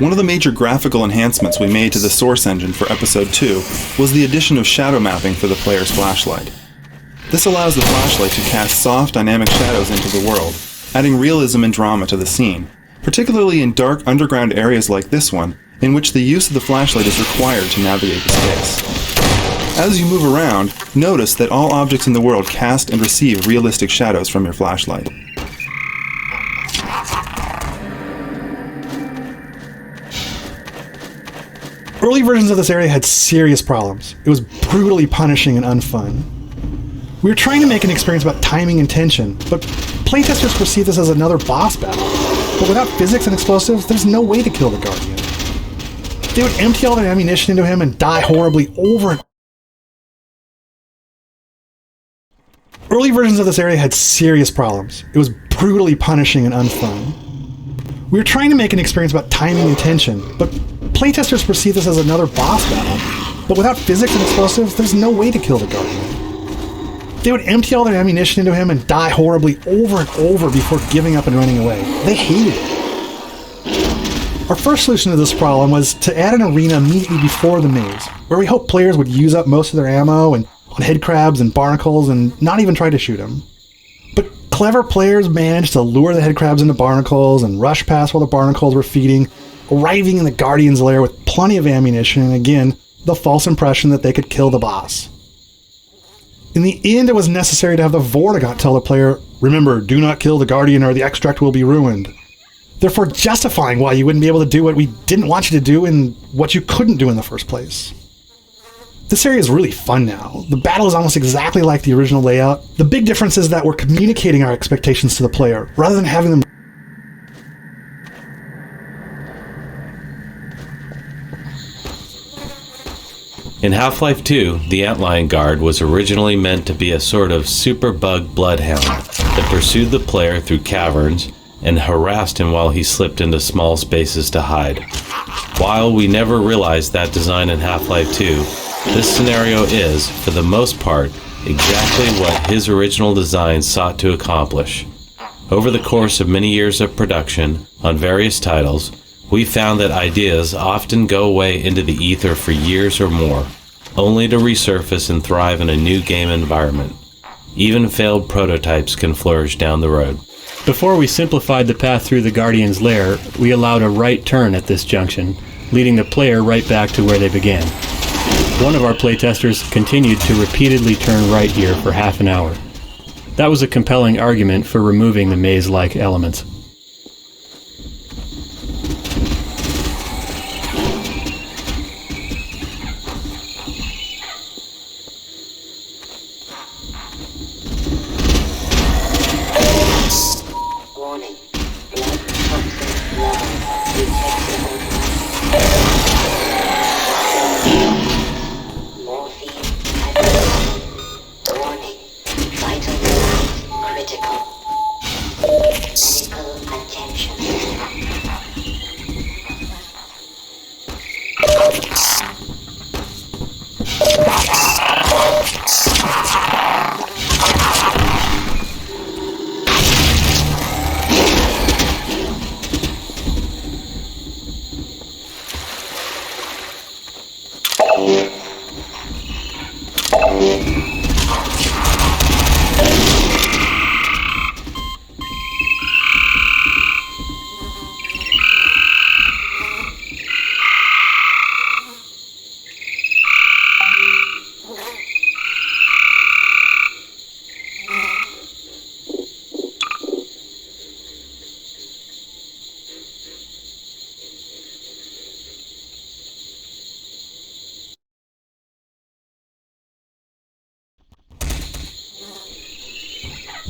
One of the major graphical enhancements we made to the source engine for Episode 2 was the addition of shadow mapping for the player's flashlight. This allows the flashlight to cast soft, dynamic shadows into the world, adding realism and drama to the scene, particularly in dark underground areas like this one, in which the use of the flashlight is required to navigate the space. As you move around, notice that all objects in the world cast and receive realistic shadows from your flashlight. Early versions of this area had serious problems. It was brutally punishing and unfun. We were trying to make an experience about timing and tension, but playtesters perceive this as another boss battle. But without physics and explosives, there's no way to kill the Guardian. They would empty all their ammunition into him and die horribly over and over. Early versions of this area had serious problems. It was brutally punishing and unfun. We were trying to make an experience about timing and tension, but playtesters perceive this as another boss battle. But without physics and explosives, there's no way to kill the Guardian. They would empty all their ammunition into him and die horribly over and over before giving up and running away. They hated it. Our first solution to this problem was to add an arena immediately before the maze, where we hoped players would use up most of their ammo and on head crabs and barnacles and not even try to shoot them. But clever players managed to lure the head crabs into barnacles and rush past while the barnacles were feeding, arriving in the Guardian's lair with plenty of ammunition and again, the false impression that they could kill the boss. In the end, it was necessary to have the Vortigaunt tell the player, "Remember, do not kill the Guardian or the extract will be ruined," therefore justifying why you wouldn't be able to do what we didn't want you to do and what you couldn't do in the first place. This area is really fun now. The battle is almost exactly like the original layout. The big difference is that we're communicating our expectations to the player, rather than having them. In Half-Life 2, the Antlion Guard was originally meant to be a sort of super-bug bloodhound that pursued the player through caverns and harassed him while he slipped into small spaces to hide. While we never realized that design in Half-Life 2, this scenario is, for the most part, exactly what his original design sought to accomplish. Over the course of many years of production on various titles, we found that ideas often go away into the ether for years or more, only to resurface and thrive in a new game environment. Even failed prototypes can flourish down the road. Before we simplified the path through the Guardian's lair, we allowed a right turn at this junction, leading the player right back to where they began. One of our playtesters continued to repeatedly turn right here for half an hour. That was a compelling argument for removing the maze-like elements.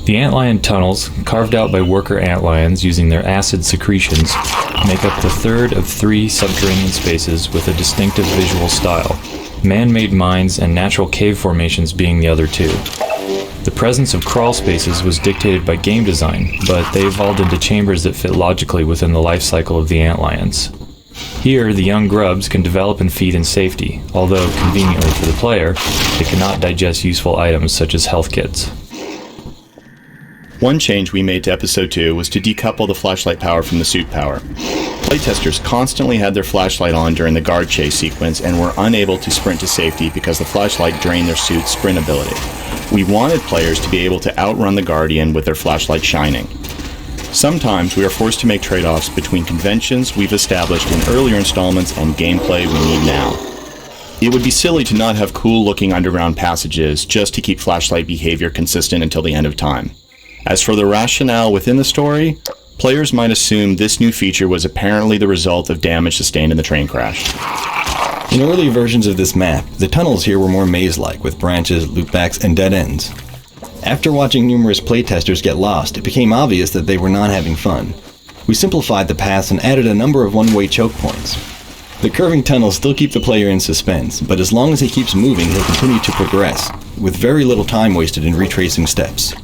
The Antlion tunnels, carved out by worker Antlions using their acid secretions, make up the third of 3 subterranean spaces with a distinctive visual style, man-made mines and natural cave formations being the other 2. The presence of crawl spaces was dictated by game design, but they evolved into chambers that fit logically within the life cycle of the Antlions. Here, the young grubs can develop and feed in safety, although, conveniently for the player, they cannot digest useful items such as health kits. One change we made to Episode 2 was to decouple the flashlight power from the suit power. Playtesters constantly had their flashlight on during the guard chase sequence and were unable to sprint to safety because the flashlight drained their suit's sprint ability. We wanted players to be able to outrun the Guardian with their flashlight shining. Sometimes we are forced to make trade-offs between conventions we've established in earlier installments and gameplay we need now. It would be silly to not have cool-looking underground passages just to keep flashlight behavior consistent until the end of time. As for the rationale within the story, players might assume this new feature was apparently the result of damage sustained in the train crash. In early versions of this map, the tunnels here were more maze-like, with branches, loopbacks, and dead ends. After watching numerous playtesters get lost, it became obvious that they were not having fun. We simplified the paths and added a number of one-way choke points. The curving tunnels still keep the player in suspense, but as long as he keeps moving, he'll continue to progress, with very little time wasted in retracing steps.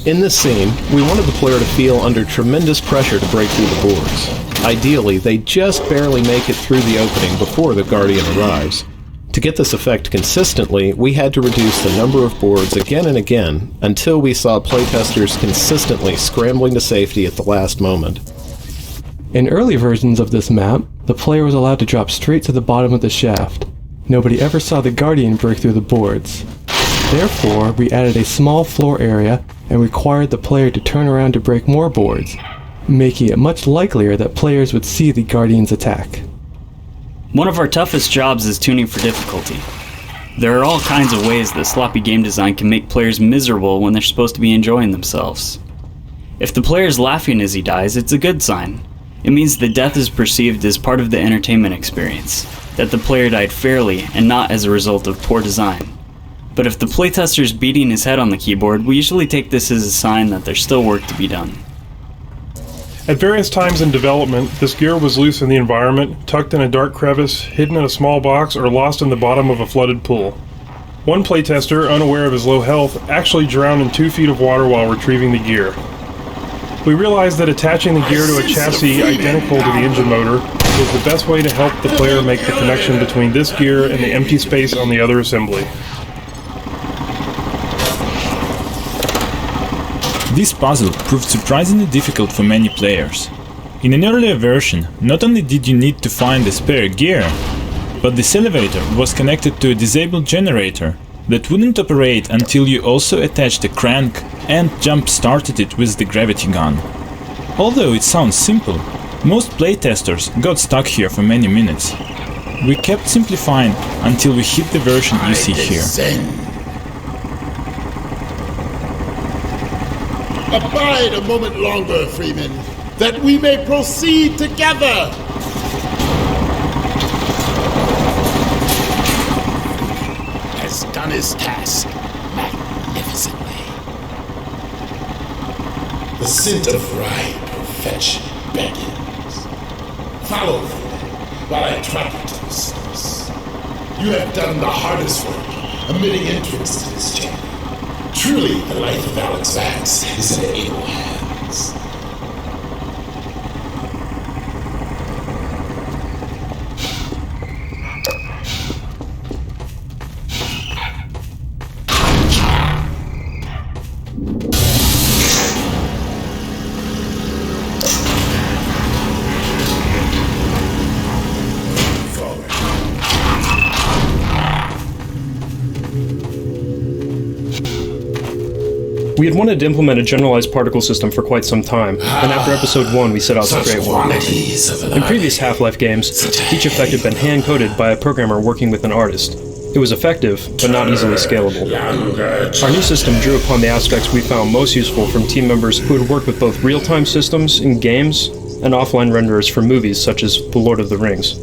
In this scene, we wanted the player to feel under tremendous pressure to break through the boards. Ideally, they just barely make it through the opening before the Guardian arrives. To get this effect consistently, we had to reduce the number of boards again and again until we saw playtesters consistently scrambling to safety at the last moment. In early versions of this map, the player was allowed to drop straight to the bottom of the shaft. Nobody ever saw the Guardian break through the boards. Therefore, we added a small floor area and required the player to turn around to break more boards, making it much likelier that players would see the Guardian's attack. One of our toughest jobs is tuning for difficulty. There are all kinds of ways that sloppy game design can make players miserable when they're supposed to be enjoying themselves. If the player's laughing as he dies, it's a good sign. It means the death is perceived as part of the entertainment experience, that the player died fairly and not as a result of poor design. But if the playtester's beating his head on the keyboard, we usually take this as a sign that there's still work to be done. At various times in development, this gear was loose in the environment, tucked in a dark crevice, hidden in a small box, or lost in the bottom of a flooded pool. One playtester, unaware of his low health, actually drowned in 2 feet of water while retrieving the gear. We realized that attaching the gear to a chassis identical to the engine motor was the best way to help the player make the connection between this gear and the empty space on the other assembly. This puzzle proved surprisingly difficult for many players. In an earlier version, not only did you need to find the spare gear, but this elevator was connected to a disabled generator that wouldn't operate until you also attached a crank and jump-started it with the gravity gun. Although it sounds simple, most playtesters got stuck here for many minutes. We kept simplifying until we hit the version you see here. Abide a moment longer, Freeman, that we may proceed together! Has done his task magnificently. The scent of rye perfection beckons. Follow me while I track you to the source. You have done the hardest work, admitting entrance to this chamber. Truly, the life of Alex Vance is in able hands. We had wanted to implement a generalized particle system for quite some time, and after episode 1 we set out to create one. In previous Half-Life games, each effect had been hand-coded by a programmer working with an artist. It was effective, but not easily scalable. Our new system drew upon the aspects we found most useful from team members who had worked with both real-time systems in games and offline renderers for movies such as The Lord of the Rings.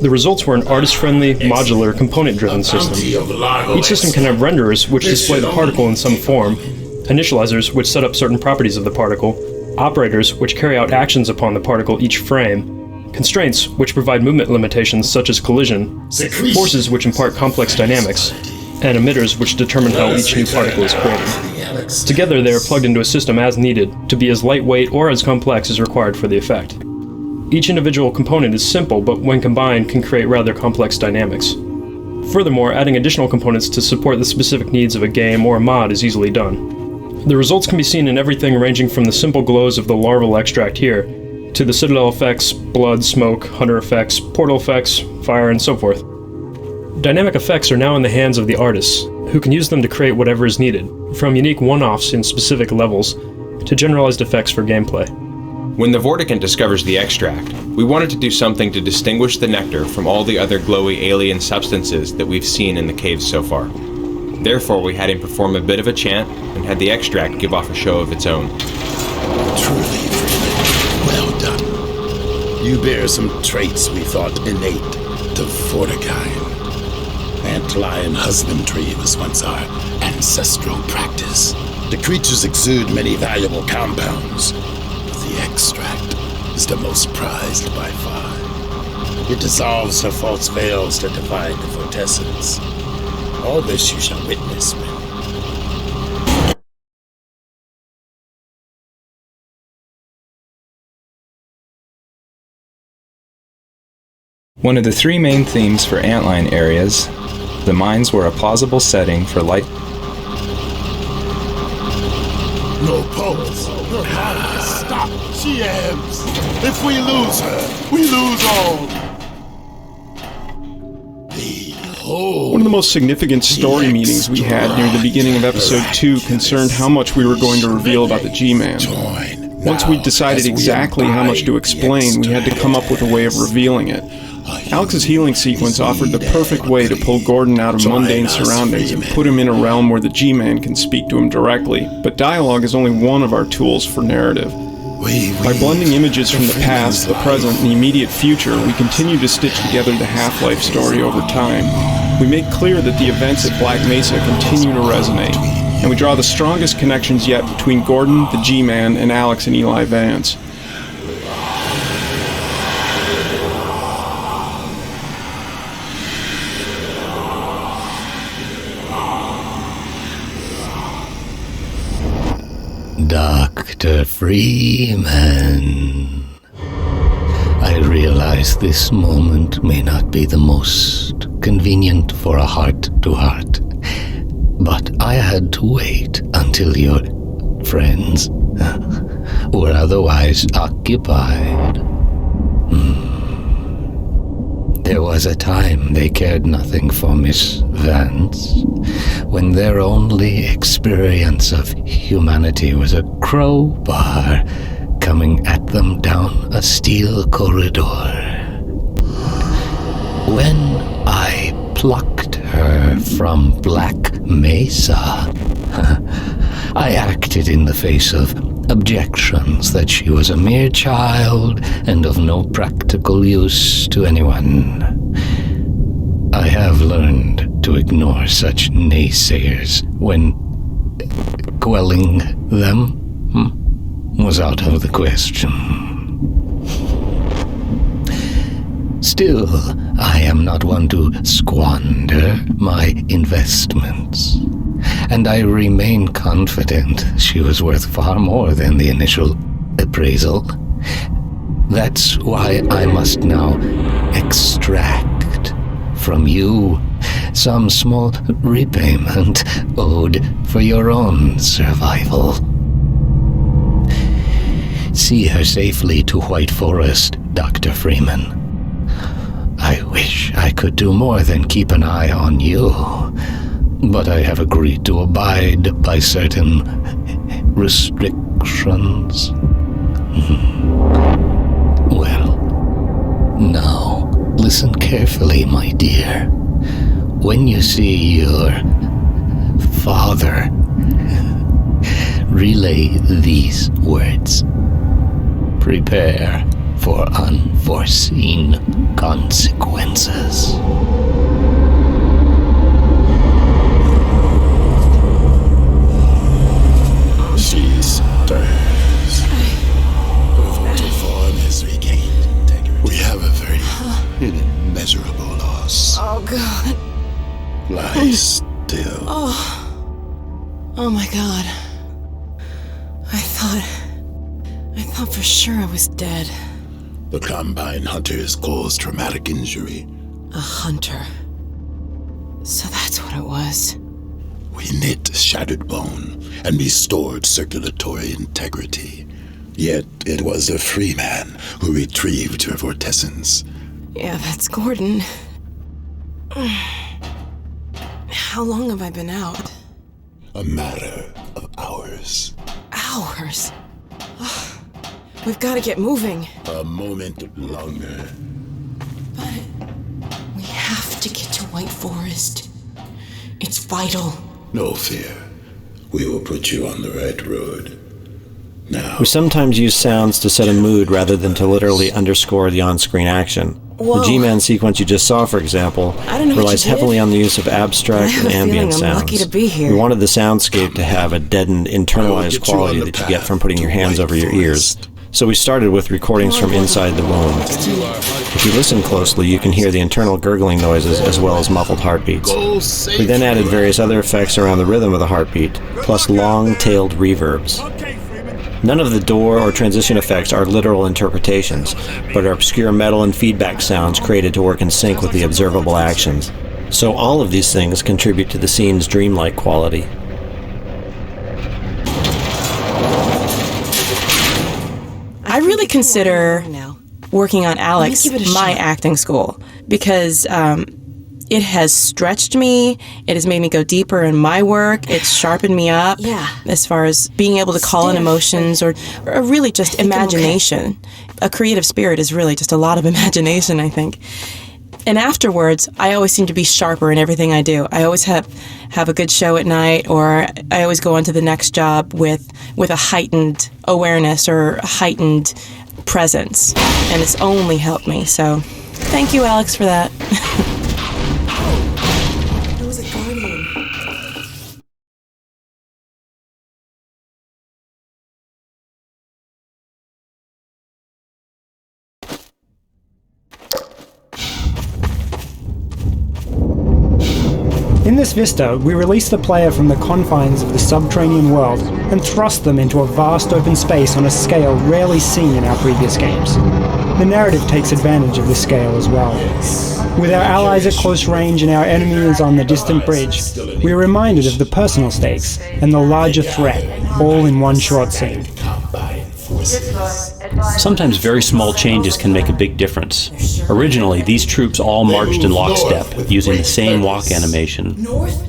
The results were an artist-friendly, modular, component-driven system. Each system can have renderers which display the particle in some form, initializers which set up certain properties of the particle, operators which carry out actions upon the particle each frame, constraints, which provide movement limitations such as collision, forces which impart complex dynamics, and emitters which determine how each new particle is created. Together, they are plugged into a system as needed to be as lightweight or as complex as required for the effect. Each individual component is simple, but when combined can create rather complex dynamics. Furthermore, adding additional components to support the specific needs of a game or a mod is easily done. The results can be seen in everything ranging from the simple glows of the larval extract here, to the Citadel effects, blood, smoke, hunter effects, portal effects, fire, and so forth. Dynamic effects are now in the hands of the artists, who can use them to create whatever is needed, from unique one-offs in specific levels, to generalized effects for gameplay. When the Vortigant discovers the extract, we wanted to do something to distinguish the nectar from all the other glowy alien substances that we've seen in the caves so far. Therefore, we had him perform a bit of a chant and had the extract give off a show of its own. Truly, well done. You bear some traits we thought innate to Vortigine. Antlion husbandry was once our ancestral practice. The creatures exude many valuable compounds. The extract is the most prized by far. It dissolves her false veils to divide the vortessence. All this you shall witness when... One of the three main themes for Antlion areas, the mines were a plausible setting for light. No pulse. Stop. She ebbs. If we lose her, we lose all. One of the most significant story meetings we had near the beginning of episode 2 concerned how much we were going to reveal about the G-Man. Once we decided exactly how much to explain, we had to come up with a way of revealing it. Alex's healing sequence offered the perfect way to pull Gordon out of mundane surroundings and put him in a realm where the G-Man can speak to him directly, but dialogue is only one of our tools for narrative. By blending images from the past, the present, and the immediate future, we continue to stitch together the Half-Life story over time. We make clear that the events at Black Mesa continue to resonate, and we draw the strongest connections yet between Gordon, the G-Man, and Alex and Eli Vance. Dr. Freeman. I realize this moment may not be the most convenient for a heart-to-heart, but I had to wait until your friends were otherwise occupied. There was a time they cared nothing for Miss Vance, when their only experience of humanity was a crowbar coming at them down a steel corridor. When I plucked her from Black Mesa, I acted in the face of objections that she was a mere child and of no practical use to anyone. I have learned to ignore such naysayers when quelling them was out of the question. Still, I am not one to squander my investments, and I remain confident she was worth far more than the initial appraisal. That's why I must now extract from you some small repayment owed for your own survival. See her safely to White Forest, Dr. Freeman. I wish I could do more than keep an eye on you, but I have agreed to abide by certain restrictions. Well, now, listen carefully, my dear. When you see your father, relay these words. Prepare for unforeseen consequences. She stirs. Her form has regained integrity. We have Lie still. Oh my god. I thought for sure I was dead. The Combine hunters caused traumatic injury. A hunter. So that's what it was. We knit shattered bone and restored circulatory integrity. Yet it was a Freeman who retrieved her vortessence. Yeah, that's Gordon. How long have I been out? A matter of hours. Hours? We've got to get moving. A moment longer. But we have to get to White Forest. It's vital. No fear. We will put you on the right road. Now. We sometimes use sounds to set a mood rather than to literally underscore the on-screen action. Whoa. The G-Man sequence you just saw, for example, relies heavily on the use of abstract and ambient sounds. Lucky to be here. We wanted the soundscape to have a deadened, internalized quality that you get from putting your hands over your ears. So we started with recordings from inside the womb. If you listen closely, you can hear the internal gurgling noises as well as muffled heartbeats. We then added various other effects around the rhythm of the heartbeat, plus long-tailed reverbs. None of the door or transition effects are literal interpretations, but are obscure metal and feedback sounds created to work in sync with the observable actions. So all of these things contribute to the scene's dreamlike quality. I really consider working on Alex my acting school because it has stretched me. It has made me go deeper in my work. It's sharpened me up as far as being able to call in emotions or really just imagination. A creative spirit is really just a lot of imagination, I think. And afterwards, I always seem to be sharper in everything I do. I always have a good show at night, or I always go on to the next job with a heightened awareness or a heightened presence. And it's only helped me. So thank you, Alex, for that. It was a guardian. In this vista, we release the player from the confines of the subterranean world and thrust them into a vast open space on a scale rarely seen in our previous games. The narrative takes advantage of this scale as well. With our allies at close range and our enemies on the distant bridge, we are reminded of the personal stakes and the larger threat, all in one short scene. Sometimes very small changes can make a big difference. Originally, these troops all marched in lockstep, using the same walk animation.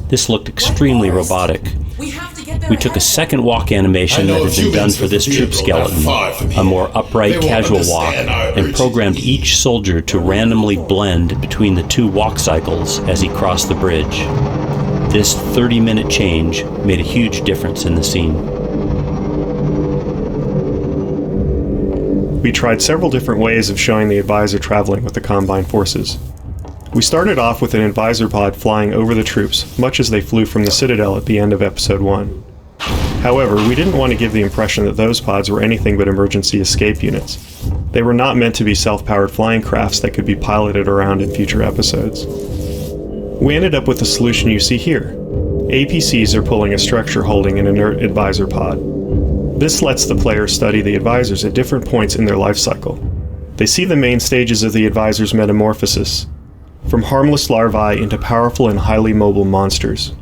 This looked extremely robotic. We took a second walk animation that had been done for this troop skeleton, a more upright, casual walk, and programmed each soldier to randomly blend between the two walk cycles as he crossed the bridge. This 30-minute change made a huge difference in the scene. We tried several different ways of showing the advisor traveling with the Combine forces. We started off with an advisor pod flying over the troops, much as they flew from the Citadel at the end of Episode 1. However, we didn't want to give the impression that those pods were anything but emergency escape units. They were not meant to be self-powered flying crafts that could be piloted around in future episodes. We ended up with the solution you see here. APCs are pulling a structure holding an inert advisor pod. This lets the player study the advisors at different points in their life cycle. They see the main stages of the advisor's metamorphosis, from harmless larvae into powerful and highly mobile monsters.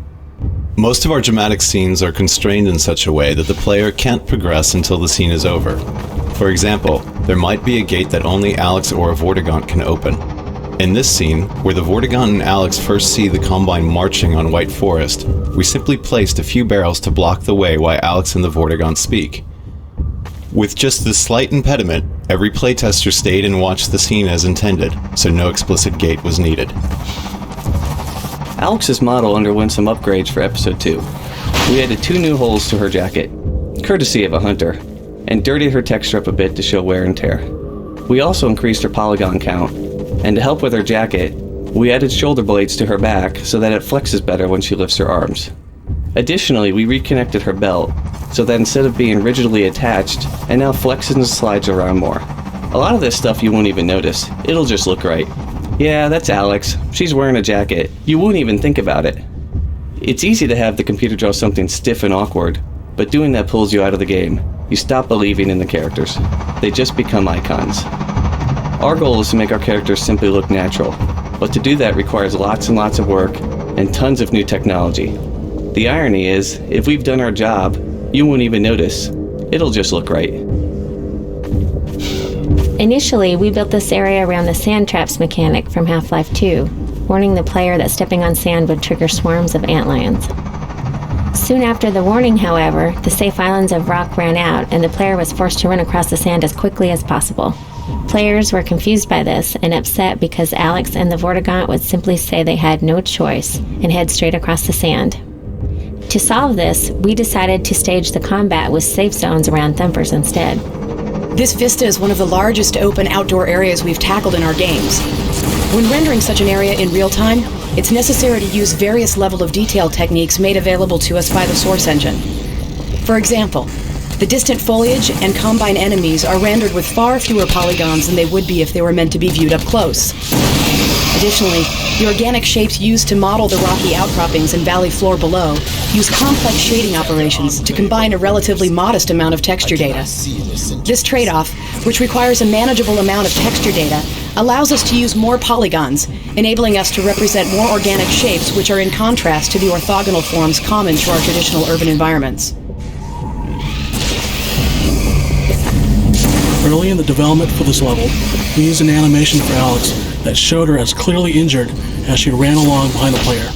Most of our dramatic scenes are constrained in such a way that the player can't progress until the scene is over. For example, there might be a gate that only Alex or a Vortigaunt can open. In this scene, where the Vortigaunt and Alex first see the Combine marching on White Forest, we simply placed a few barrels to block the way while Alex and the Vortigaunt speak. With just this slight impediment, every playtester stayed and watched the scene as intended, so no explicit gate was needed. Alex's model underwent some upgrades for Episode 2. We added 2 new holes to her jacket, courtesy of a hunter, and dirtied her texture up a bit to show wear and tear. We also increased her polygon count, and to help with her jacket, we added shoulder blades to her back so that it flexes better when she lifts her arms. Additionally, we reconnected her belt, so that instead of being rigidly attached, it now flexes and slides around more. A lot of this stuff you won't even notice, it'll just look right. Yeah, that's Alex. She's wearing a jacket. You won't even think about it. It's easy to have the computer draw something stiff and awkward, but doing that pulls you out of the game. You stop believing in the characters. They just become icons. Our goal is to make our characters simply look natural, but to do that requires lots and lots of work and tons of new technology. The irony is, if we've done our job, you won't even notice. It'll just look right. Initially, we built this area around the sand traps mechanic from Half-Life 2, warning the player that stepping on sand would trigger swarms of antlions. Soon after the warning, however, the safe islands of rock ran out and the player was forced to run across the sand as quickly as possible. Players were confused by this and upset because Alex and the Vortigaunt would simply say they had no choice and head straight across the sand. To solve this, we decided to stage the combat with safe zones around Thumpers instead. This vista is one of the largest open outdoor areas we've tackled in our games. When rendering such an area in real time, it's necessary to use various level of detail techniques made available to us by the source engine. For example, the distant foliage and combine enemies are rendered with far fewer polygons than they would be if they were meant to be viewed up close. Additionally, the organic shapes used to model the rocky outcroppings and valley floor below use complex shading operations to combine a relatively modest amount of texture data. This trade-off, which requires a manageable amount of texture data, allows us to use more polygons, enabling us to represent more organic shapes which are in contrast to the orthogonal forms common to our traditional urban environments. Early in the development for this level, we used an animation for Alex that showed her as clearly injured as she ran along behind the player.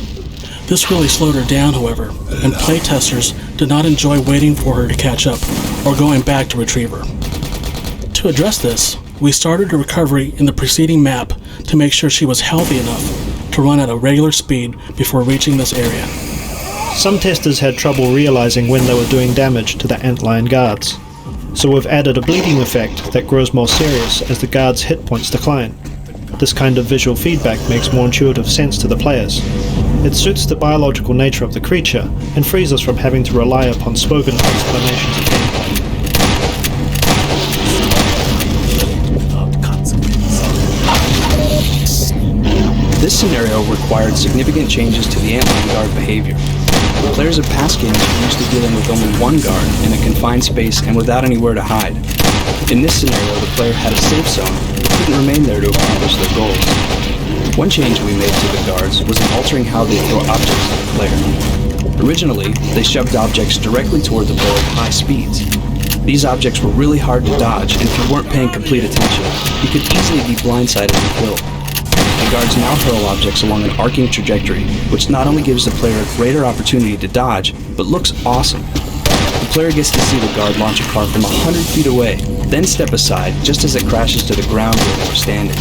This really slowed her down, however, and playtesters did not enjoy waiting for her to catch up or going back to retrieve her. To address this, we started a recovery in the preceding map to make sure she was healthy enough to run at a regular speed before reaching this area. Some testers had trouble realizing when they were doing damage to the Antlion guards, so we've added a bleeding effect that grows more serious as the guards' hit points decline. This kind of visual feedback makes more intuitive sense to the players. It suits the biological nature of the creature and frees us from having to rely upon spoken explanations of gameplay. This scenario required significant changes to the Antlion guard behavior. Players of past games were used to dealing with only one guard in a confined space and without anywhere to hide. In this scenario, the player had a safe zone, but couldn't remain there to accomplish their goals. One change we made to the guards was in altering how they throw objects at the player. Originally, they shoved objects directly toward the player at high speeds. These objects were really hard to dodge, and if you weren't paying complete attention, you could easily be blindsided and killed. The guards now hurl objects along an arcing trajectory, which not only gives the player a greater opportunity to dodge, but looks awesome. The player gets to see the guard launch a car from 100 feet away, then step aside just as it crashes to the ground where they were standing.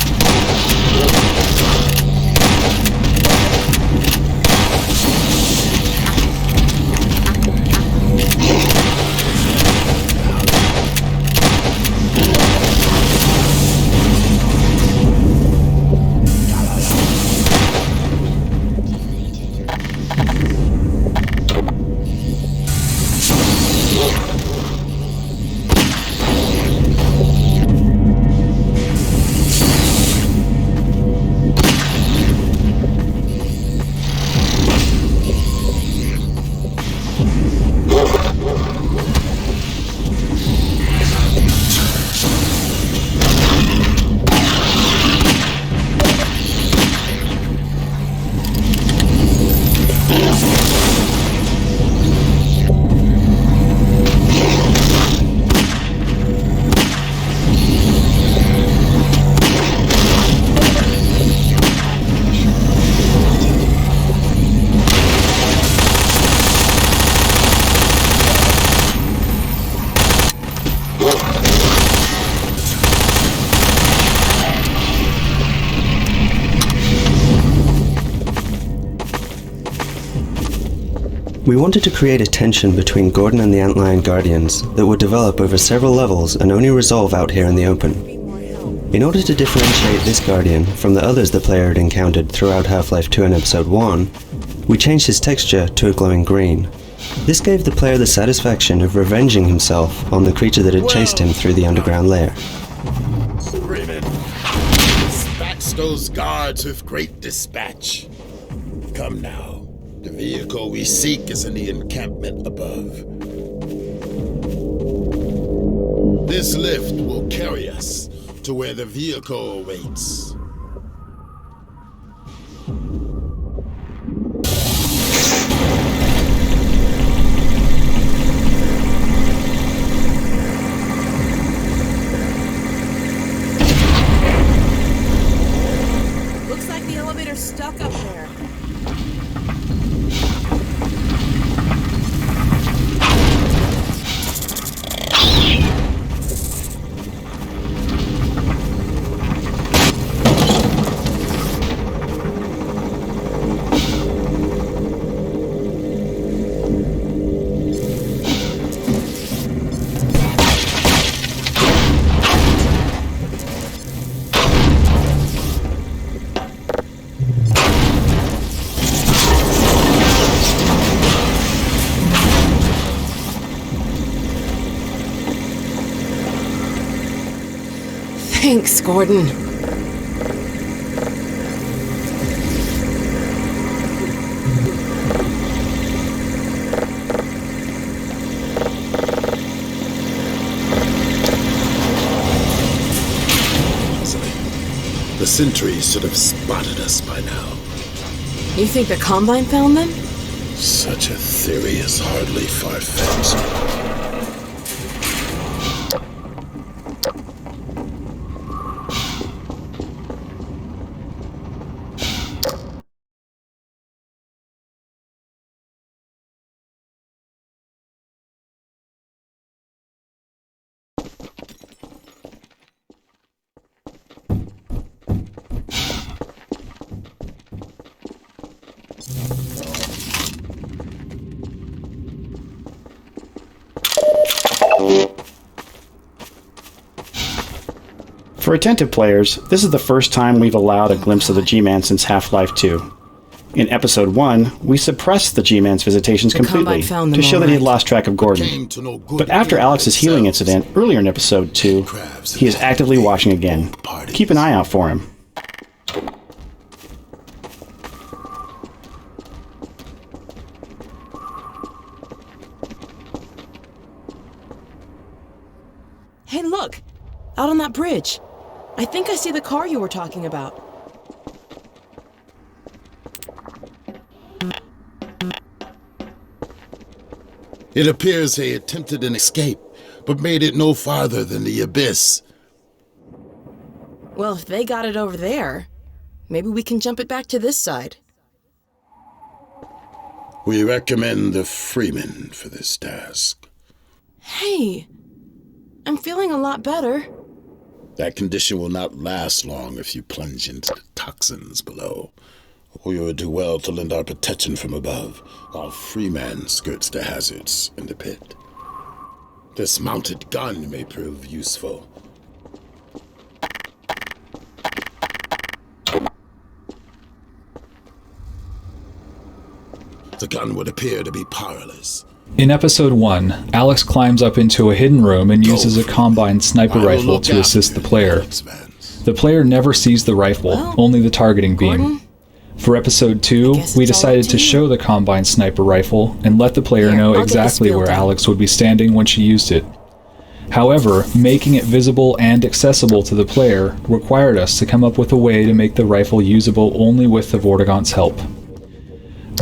We wanted to create a tension between Gordon and the Antlion Guardians that would develop over several levels and only resolve out here in the open. In order to differentiate this Guardian from the others the player had encountered throughout Half-Life 2 and Episode 1, we changed his texture to a glowing green. This gave the player the satisfaction of revenging himself on the creature that had chased him through the underground lair. Freeman, this back past those guards with great dispatch. Come now. The vehicle we seek is in the encampment above. This lift will carry us to where the vehicle awaits. Looks like the elevator's stuck up there. Thanks, Gordon. The sentries should have spotted us by now. You think the Combine found them? Such a theory is hardly far-fetched. For attentive players, this is the first time we've allowed a glimpse of the G-Man since Half-Life 2. In Episode 1, we suppressed the G-Man's visitations completely to show that he had lost track of Gordon. But after Alex's healing incident earlier in Episode 2, he is actively watching again. Keep an eye out for him. Hey, look! Out on that bridge. I think I see the car you were talking about. It appears they attempted an escape, but made it no farther than the abyss. Well, if they got it over there, maybe we can jump it back to this side. We recommend the Freeman for this task. Hey, I'm feeling a lot better. That condition will not last long if you plunge into the toxins below. We would do well to lend our protection from above, while Freeman skirts the hazards in the pit. This mounted gun may prove useful. The gun would appear to be powerless. In Episode 1, Alex climbs up into a hidden room and uses a Combine sniper rifle to assist the player. The player never sees the rifle, only the targeting beam. For Episode 2, we decided to show the Combine sniper rifle and let the player know exactly where Alex would be standing when she used it. However, making it visible and accessible to the player required us to come up with a way to make the rifle usable only with the Vortigaunt's help.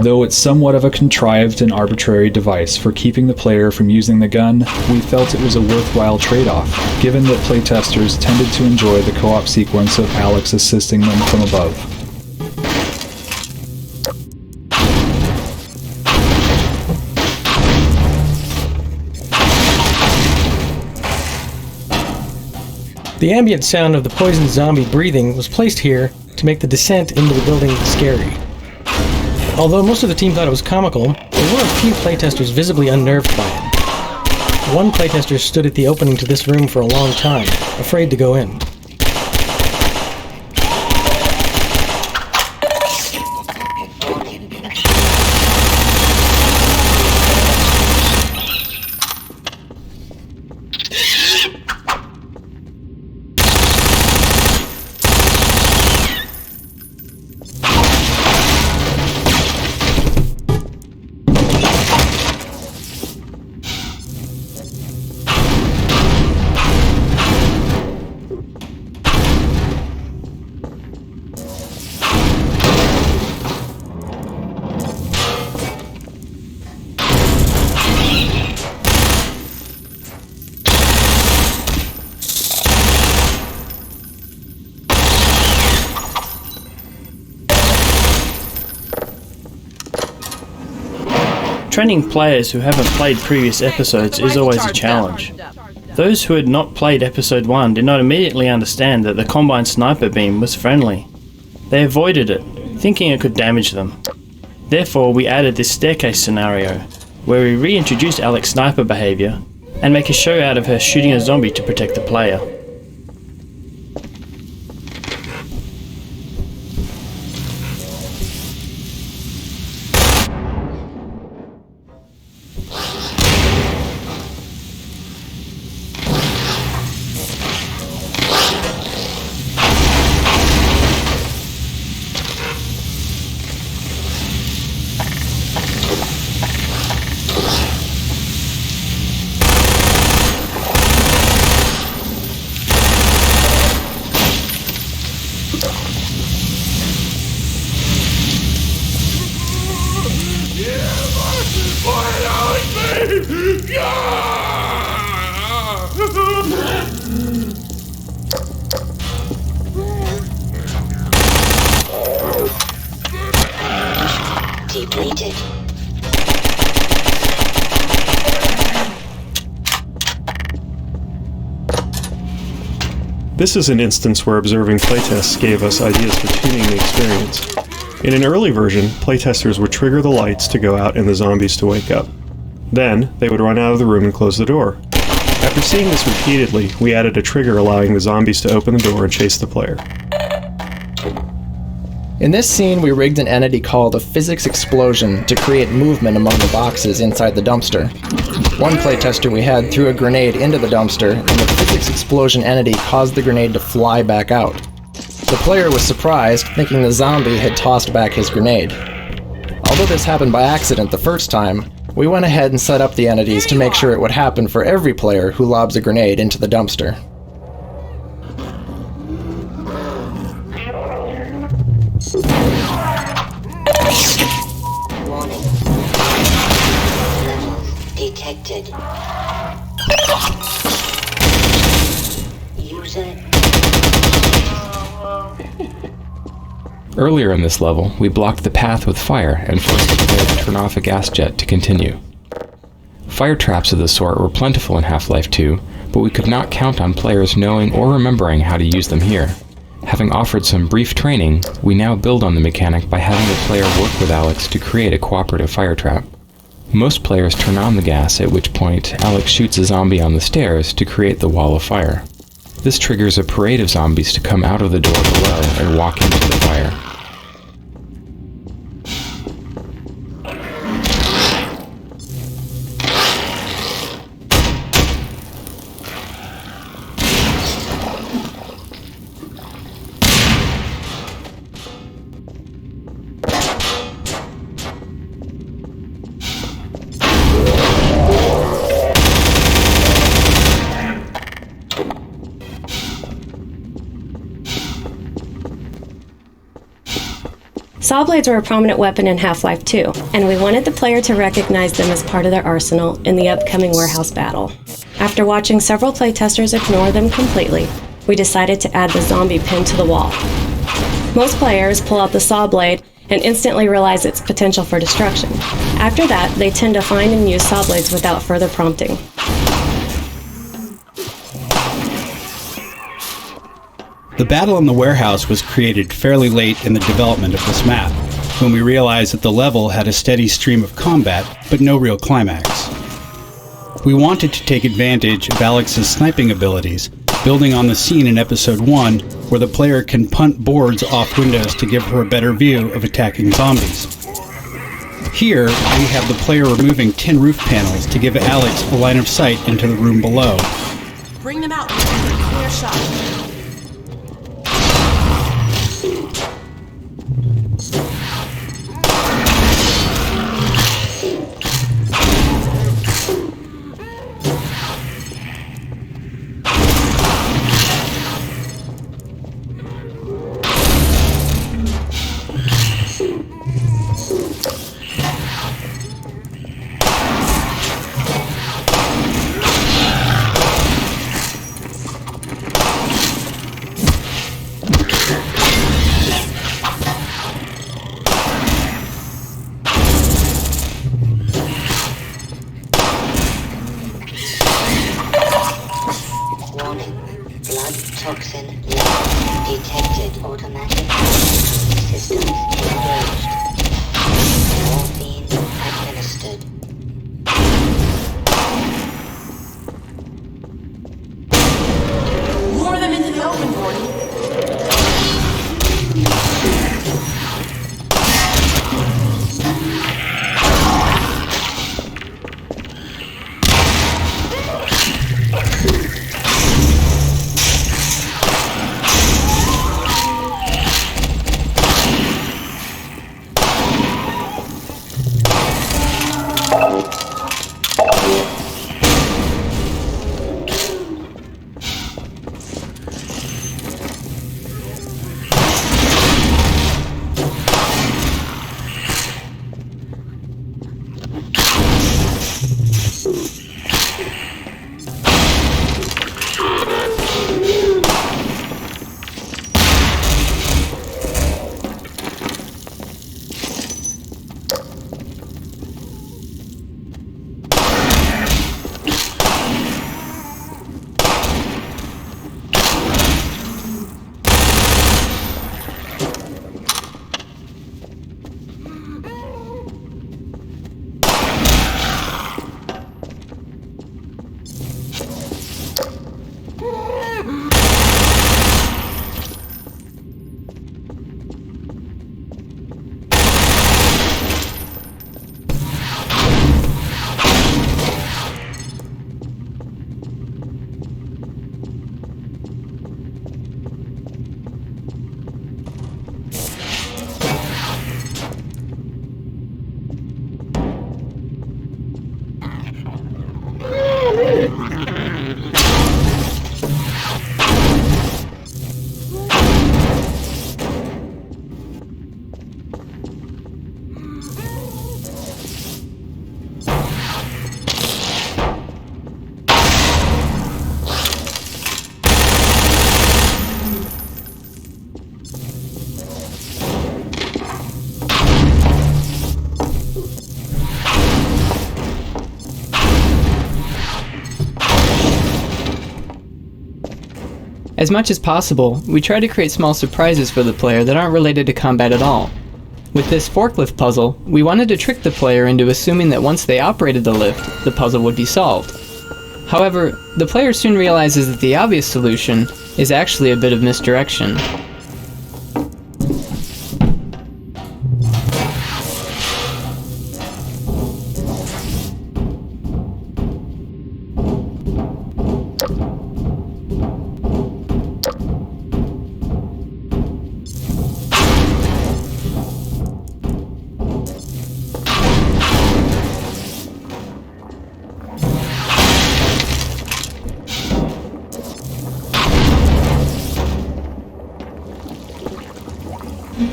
Though it's somewhat of a contrived and arbitrary device for keeping the player from using the gun, we felt it was a worthwhile trade-off, given that playtesters tended to enjoy the co-op sequence of Alex assisting them from above. The ambient sound of the poisoned zombie breathing was placed here to make the descent into the building scary. Although most of the team thought it was comical, there were a few playtesters visibly unnerved by it. One playtester stood at the opening to this room for a long time, afraid to go in. Training players who haven't played previous episodes is always a challenge. Those who had not played episode 1 did not immediately understand that the Combine sniper beam was friendly. They avoided it, thinking it could damage them. Therefore, we added this staircase scenario, where we reintroduce Alex's sniper behavior and make a show out of her shooting a zombie to protect the player. Depleted. This is an instance where observing playtests gave us ideas for tuning the experience. In an early version, playtesters would trigger the lights to go out and the zombies to wake up. Then, they would run out of the room and close the door. After seeing this repeatedly, we added a trigger allowing the zombies to open the door and chase the player. In this scene, we rigged an entity called a physics explosion to create movement among the boxes inside the dumpster. One playtester we had threw a grenade into the dumpster, and the physics explosion entity caused the grenade to fly back out. The player was surprised, thinking the zombie had tossed back his grenade. Although this happened by accident the first time, we went ahead and set up the entities to make sure it would happen for every player who lobs a grenade into the dumpster. Warning. Detected. User. Earlier in this level, we blocked the path with fire and forced the player to turn off a gas jet to continue. Fire traps of this sort were plentiful in Half-Life 2, but we could not count on players knowing or remembering how to use them here. Having offered some brief training, we now build on the mechanic by having the player work with Alex to create a cooperative fire trap. Most players turn on the gas, at which point Alex shoots a zombie on the stairs to create the wall of fire. This triggers a parade of zombies to come out of the door below and walk into the fire. Saw blades were a prominent weapon in Half-Life 2, and we wanted the player to recognize them as part of their arsenal in the upcoming warehouse battle. After watching several playtesters ignore them completely, we decided to add the zombie pin to the wall. Most players pull out the saw blade and instantly realize its potential for destruction. After that, they tend to find and use saw blades without further prompting. The battle in the warehouse was created fairly late in the development of this map, when we realized that the level had a steady stream of combat, but no real climax. We wanted to take advantage of Alex's sniping abilities, building on the scene in Episode 1 where the player can punt boards off windows to give her a better view of attacking zombies. Here, we have the player removing 10 roof panels to give Alex a line of sight into the room below. Bring them out. Clear shot. Toxin level detected. Automatic systems engaged. Morphine administered. Lure them into the open, Gordon. As much as possible, we try to create small surprises for the player that aren't related to combat at all. With this forklift puzzle, we wanted to trick the player into assuming that once they operated the lift, the puzzle would be solved. However, the player soon realizes that the obvious solution is actually a bit of misdirection.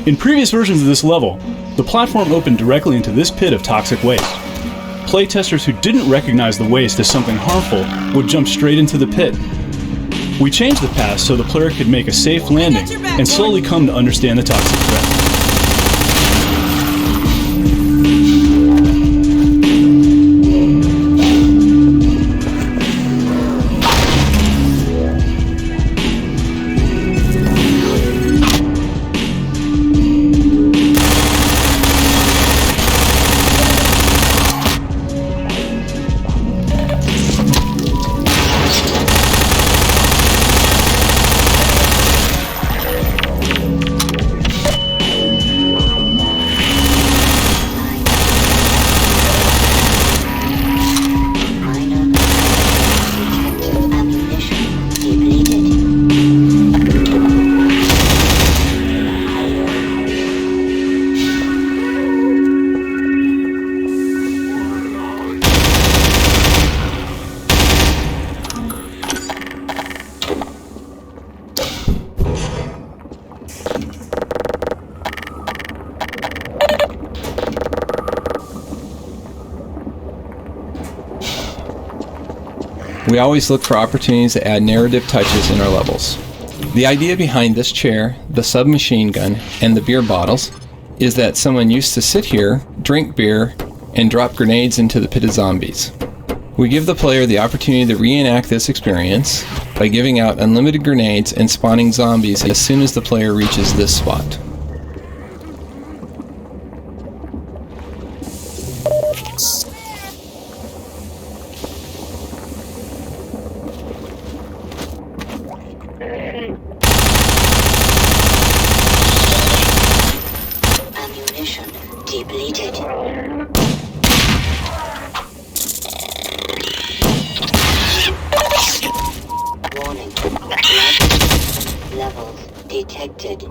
In previous versions of this level, the platform opened directly into this pit of toxic waste. Playtesters who didn't recognize the waste as something harmful would jump straight into the pit. We changed the path so the player could make a safe landing and slowly come to understand the toxic threat. We always look for opportunities to add narrative touches in our levels. The idea behind this chair, the submachine gun, and the beer bottles is that someone used to sit here, drink beer, and drop grenades into the pit of zombies. We give the player the opportunity to reenact this experience by giving out unlimited grenades and spawning zombies as soon as the player reaches this spot. Ammunition depleted. Warning. Levels detected.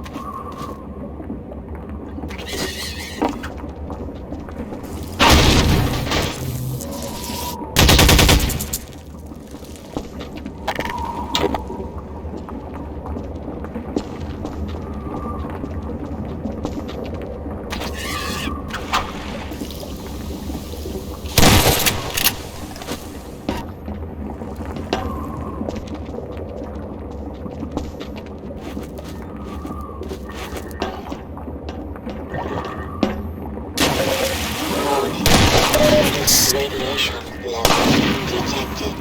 Radiation level detected.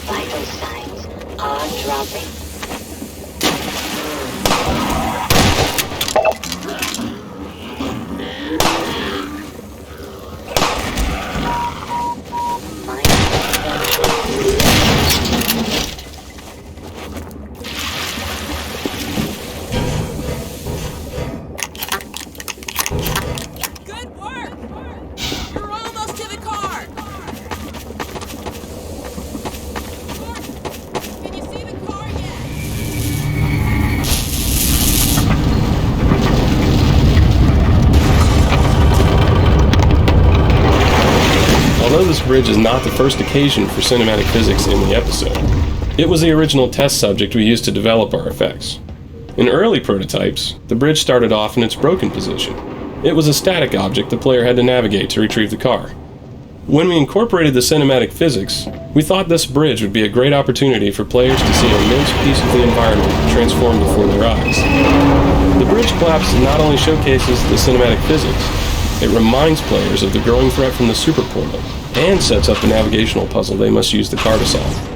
Vital signs are dropping. Although this bridge is not the first occasion for cinematic physics in the episode, it was the original test subject we used to develop our effects. In early prototypes, the bridge started off in its broken position. It was a static object the player had to navigate to retrieve the car. When we incorporated the cinematic physics, we thought this bridge would be a great opportunity for players to see an immense piece of the environment transform before their eyes. The bridge collapse not only showcases the cinematic physics, it reminds players of the growing threat from the super portal, and sets up the navigational puzzle they must use the car to solve.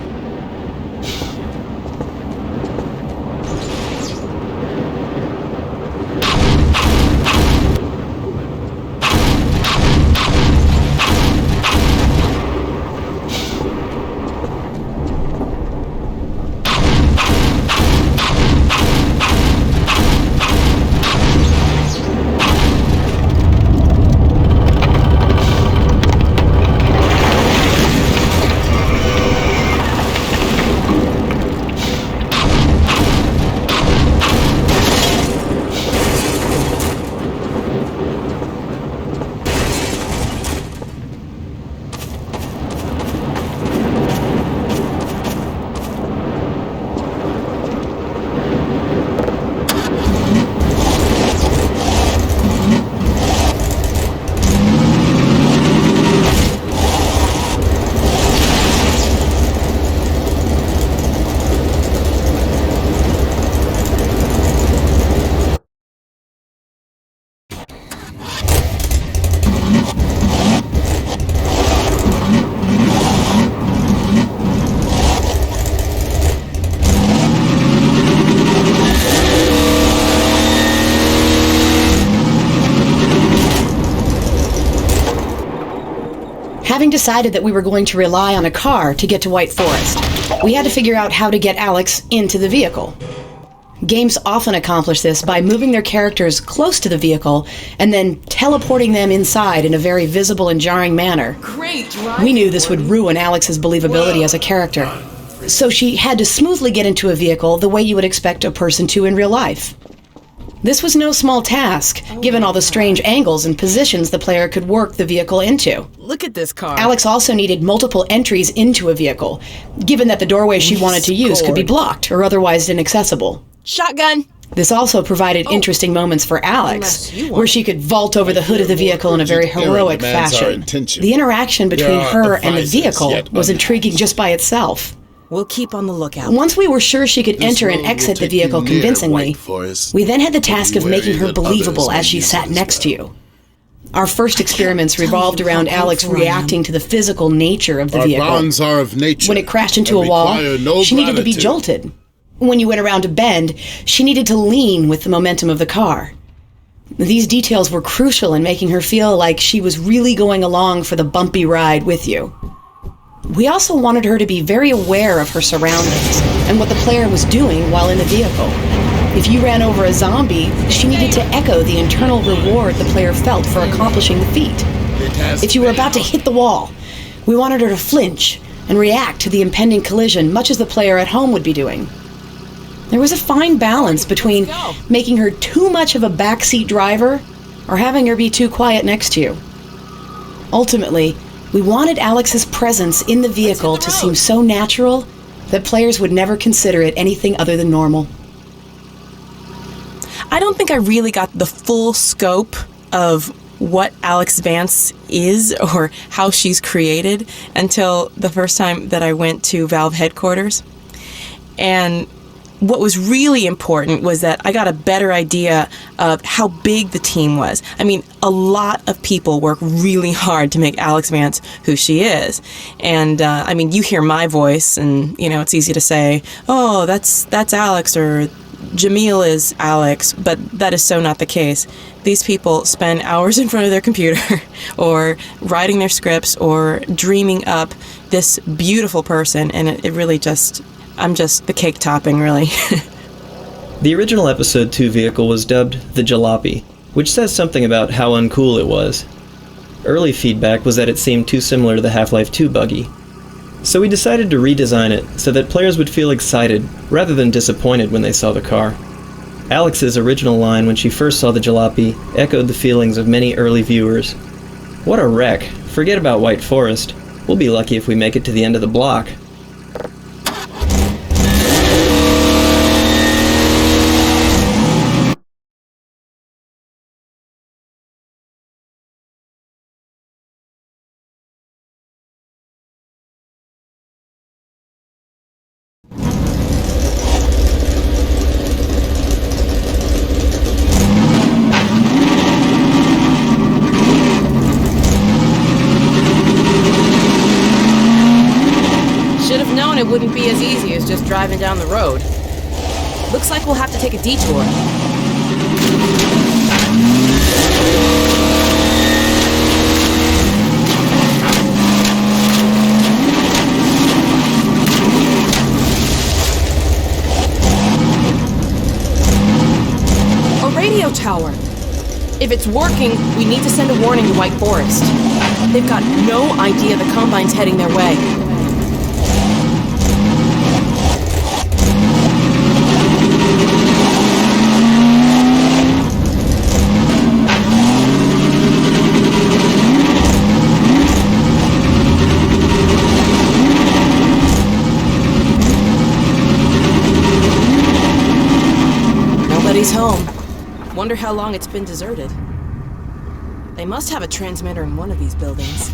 Having decided that we were going to rely on a car to get to White Forest, we had to figure out how to get Alex into the vehicle. Games often accomplish this by moving their characters close to the vehicle and then teleporting them inside in a very visible and jarring manner. Great, We knew this would ruin Alex's believability as a character, so she had to smoothly get into a vehicle the way you would expect a person to in real life. This was no small task, given all the strange angles and positions the player could work the vehicle into. Look at this car. Alex also needed multiple entries into a vehicle, given that the doorway she wanted to use could be blocked or otherwise inaccessible. Shotgun. The This also provided interesting moments for Alex, where she could vault over the hood of the vehicle in a very heroic fashion. The interaction between her and the vehicle was intriguing just by itself. We'll keep on the lookout. Once we were sure she could enter and exit the vehicle convincingly, we then had the task of making her believable as she sat next to you. Our first experiments revolved around Alex reacting to the physical nature of the vehicle. Our bonds are of nature. When it crashed into a wall, she needed to be jolted. When you went around a bend, she needed to lean with the momentum of the car. These details were crucial in making her feel like she was really going along for the bumpy ride with you. We also wanted her to be very aware of her surroundings and what the player was doing while in the vehicle. If you ran over a zombie, she needed to echo the internal reward the player felt for accomplishing the feat. If you were about to hit the wall, we wanted her to flinch and react to the impending collision, much as the player at home would be doing. There was a fine balance between making her too much of a backseat driver or having her be too quiet next to you. Ultimately, we wanted Alex's presence in the vehicle to seem so natural that players would never consider it anything other than normal. I don't think I really got the full scope of what Alex Vance is or how she's created until the first time that I went to Valve headquarters. And what was really important was that I got a better idea of how big the team was. I mean, a lot of people work really hard to make Alex Vance who she is. And, I mean, you hear my voice and, you know, it's easy to say, oh, that's Alex, or Jamil is Alex, but that is so not the case. These people spend hours in front of their computer or writing their scripts or dreaming up this beautiful person, and it really just... I'm just the cake topping, really. The original Episode 2 vehicle was dubbed the Jalopy, which says something about how uncool it was. Early feedback was that it seemed too similar to the Half-Life 2 buggy. So we decided to redesign it so that players would feel excited rather than disappointed when they saw the car. Alex's original line when she first saw the Jalopy echoed the feelings of many early viewers. What a wreck. Forget about White Forest. We'll be lucky if we make it to the end of the block. It wouldn't be as easy as just driving down the road. Looks like we'll have to take a detour. A radio tower. If it's working, we need to send a warning to White Forest. They've got no idea the Combine's heading their way. Nobody's home. Wonder how long it's been deserted. They must have a transmitter in one of these buildings.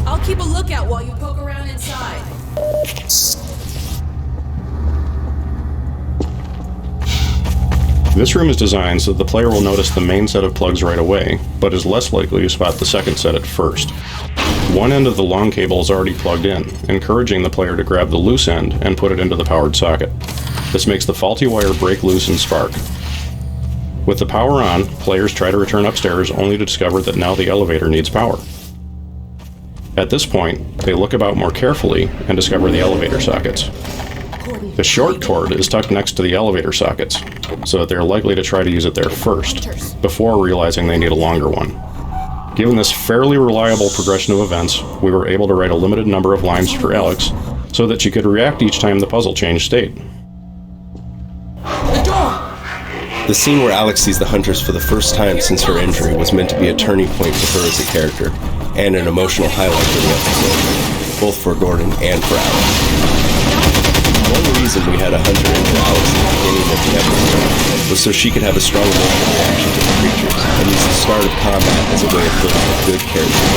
I'll keep a lookout while you poke around inside. This room is designed so that the player will notice the main set of plugs right away, but is less likely to spot the second set at first. One end of the long cable is already plugged in, encouraging the player to grab the loose end and put it into the powered socket. This makes the faulty wire break loose and spark. With the power on, players try to return upstairs only to discover that now the elevator needs power. At this point, they look about more carefully and discover the elevator sockets. The short cord is tucked next to the elevator sockets, so that they're likely to try to use it there first, before realizing they need a longer one. Given this fairly reliable progression of events, we were able to write a limited number of lines for Alex, so that she could react each time the puzzle changed state. The scene where Alex sees the hunters for the first time since her injury was meant to be a turning point for her as a character, and an emotional highlight for the episode, both for Gordon and for Alex. One reason we had a hunter into Alex at the beginning of the episode was so she could have a strong emotional reaction to the creatures, and use the start of combat as a way of building a good character.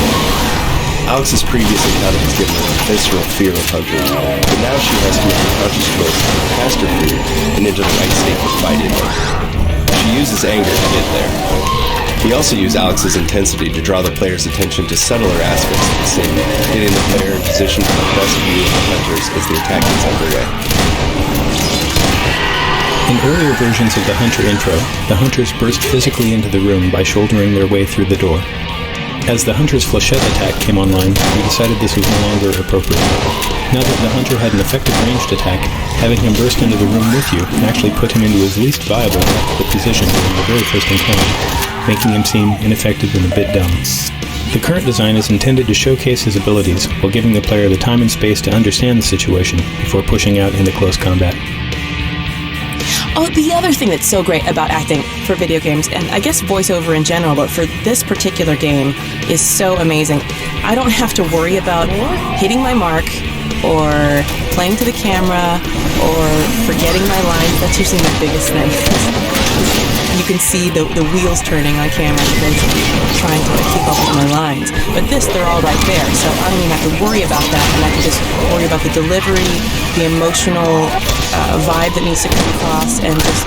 Alex's previous encounter has given her a visceral fear of hunters, but now she has to make a conscious choice to move past her fear and into the right state to fight in them. She uses anger to get there. We also use Alex's intensity to draw the player's attention to subtler aspects of the scene, getting the player in position for the best view of the hunters as the attack gets underway. In earlier versions of the Hunter intro, the hunters burst physically into the room by shouldering their way through the door. As the Hunter's flechette attack came online, we decided this was no longer appropriate. Now that the Hunter had an effective ranged attack, having him burst into the room with you actually put him into his least viable position during the very first encounter, making him seem ineffective and a bit dumb. The current design is intended to showcase his abilities while giving the player the time and space to understand the situation before pushing out into close combat. Oh, the other thing that's so great about acting for video games, and I guess voiceover in general, but for this particular game, is so amazing. I don't have to worry about hitting my mark, or playing to the camera, or forgetting my lines. That's usually my biggest thing. You can see the wheels turning on camera because I'm trying to keep up with my lines. But this, they're all right there, so I don't even have to worry about that, and I can just worry about the delivery, the emotional vibe that needs to come across, and just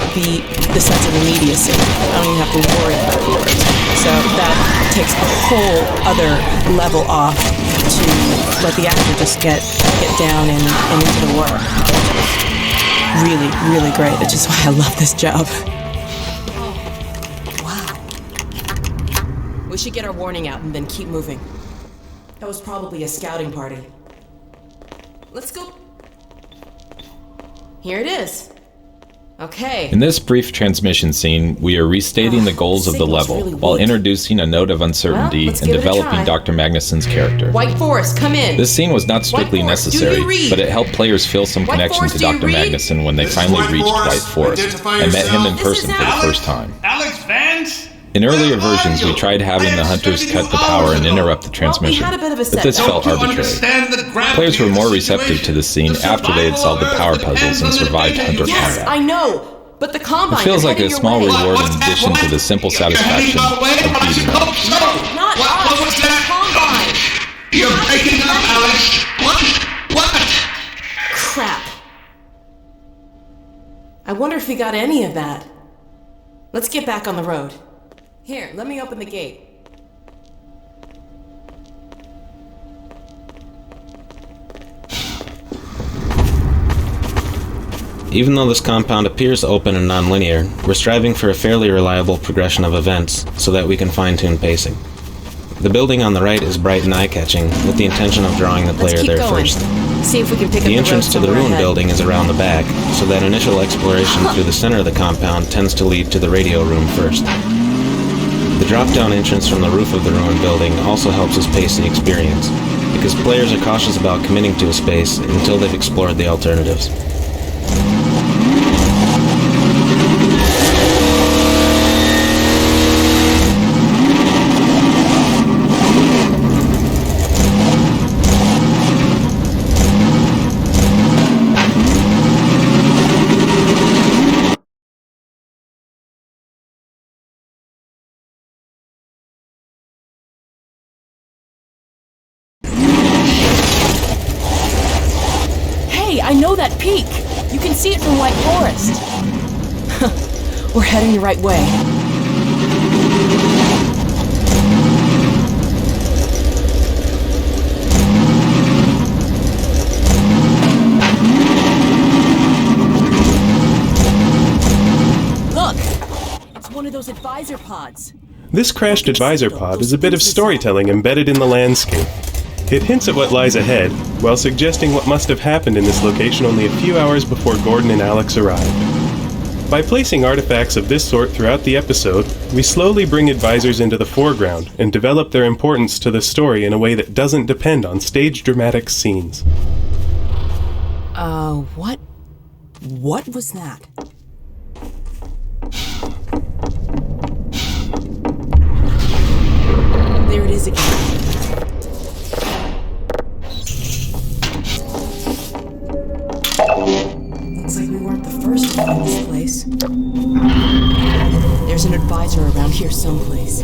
the sense of immediacy. I don't even have to worry about the words. So that takes a whole other level off to let the actor just get down and into the work. Really, really great. That's just why I love this job. We should get our warning out and then keep moving. That was probably a scouting party. Let's go. Here it is. Okay. In this brief transmission scene, we are restating the goals of the level, while introducing a note of uncertainty and developing Dr. Magnuson's character. White Forest, come in! This scene was not strictly necessary, but it helped players feel some connection to Dr. Magnuson when they finally reached White Forest, and met him in person for the first time. Alex Vance? In earlier versions, we tried having the hunters cut the power and interrupt the transmission, but this felt arbitrary. Players were more receptive to this scene after they had solved the power puzzles and survived hunter combat. I know, but the Combine. It feels like a small reward in addition to the simple satisfaction of beating them. Not us. What was that? Combine. You're breaking up, Alex. What? Crap. I wonder if we got any of that. Let's get back on the road. Here, let me open the gate. Even though this compound appears open and non-linear, we're striving for a fairly reliable progression of events so that we can fine-tune pacing. The building on the right is bright and eye-catching, with the intention of drawing the player there first. See if we can pick The up entrance to the ruin building is around the back, so that initial exploration through the center of the compound tends to lead to the radio room first. The drop-down entrance from the roof of the ruined building also helps us pace the experience, because players are cautious about committing to a space until they've explored the alternatives. I know that peak. You can see it from White Forest. We're heading the right way. Look! It's one of those advisor pods. This crashed advisor pod is a bit of storytelling embedded in the landscape. It hints at what lies ahead, while suggesting what must have happened in this location only a few hours before Gordon and Alex arrived. By placing artifacts of this sort throughout the episode, we slowly bring advisors into the foreground and develop their importance to the story in a way that doesn't depend on stage dramatic scenes. What was that? There it is again. Looks like we weren't the first to find this place. There's an advisor around here someplace.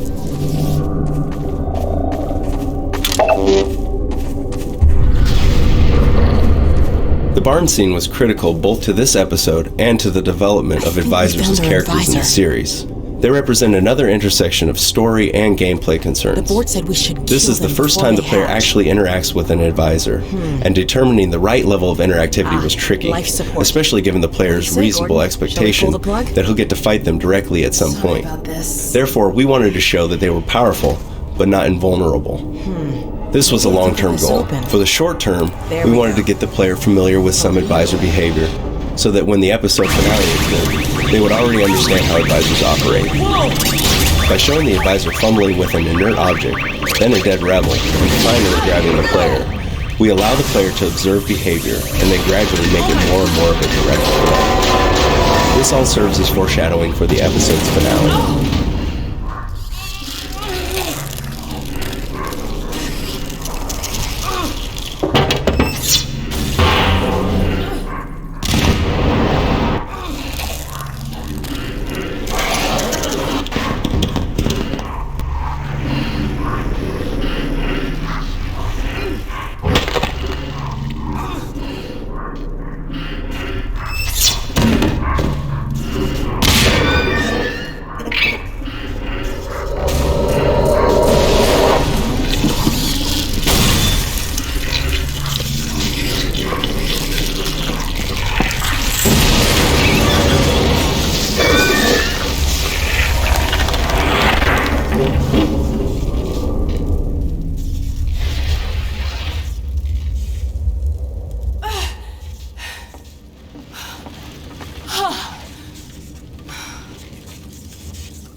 The barn scene was critical both to this episode and to the development of advisors as characters in the series. They represent another intersection of story and gameplay concerns. The board said we should This is the first time the player actually interacts with an advisor, and determining the right level of interactivity was tricky, especially given the player's reasonable expectation that he'll get to fight them directly at some point. Therefore, we wanted to show that they were powerful, but not invulnerable. This was a long-term goal. For the short term, we wanted to get the player familiar with some advisor behavior, so that when the episode finale occurred, they would already understand how advisors operate. By showing the advisor fumbling with an inert object, then a dead rebel, and finally grabbing the player, we allow the player to observe behavior, and then gradually make it more and more of a direct threat. This all serves as foreshadowing for the episode's finale.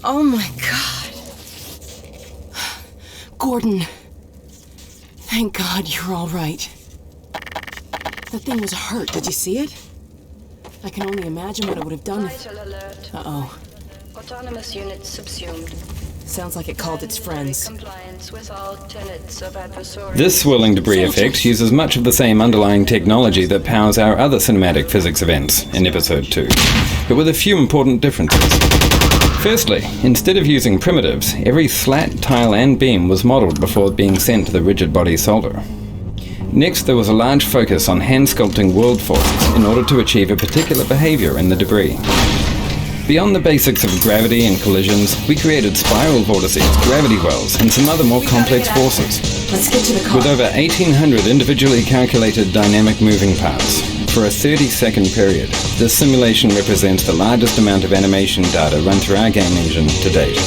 Oh my God. Gordon. Thank God you're all right. That thing was hurt. Did you see it? I can only imagine what it would have done if... Uh-oh. Autonomous units subsumed. Sounds like it called its friends. This swirling debris effect uses much of the same underlying technology that powers our other cinematic physics events in Episode 2, but with a few important differences. Firstly, instead of using primitives, every slat, tile and beam was modelled before being sent to the rigid body solder. Next, there was a large focus on hand-sculpting world forces in order to achieve a particular behaviour in the debris. Beyond the basics of gravity and collisions, we created spiral vortices, gravity wells, and some other more complex forces. Let's get to the car. With over 1,800 individually calculated dynamic moving parts. For a 30-second period, this simulation represents the largest amount of animation data run through our game engine to date.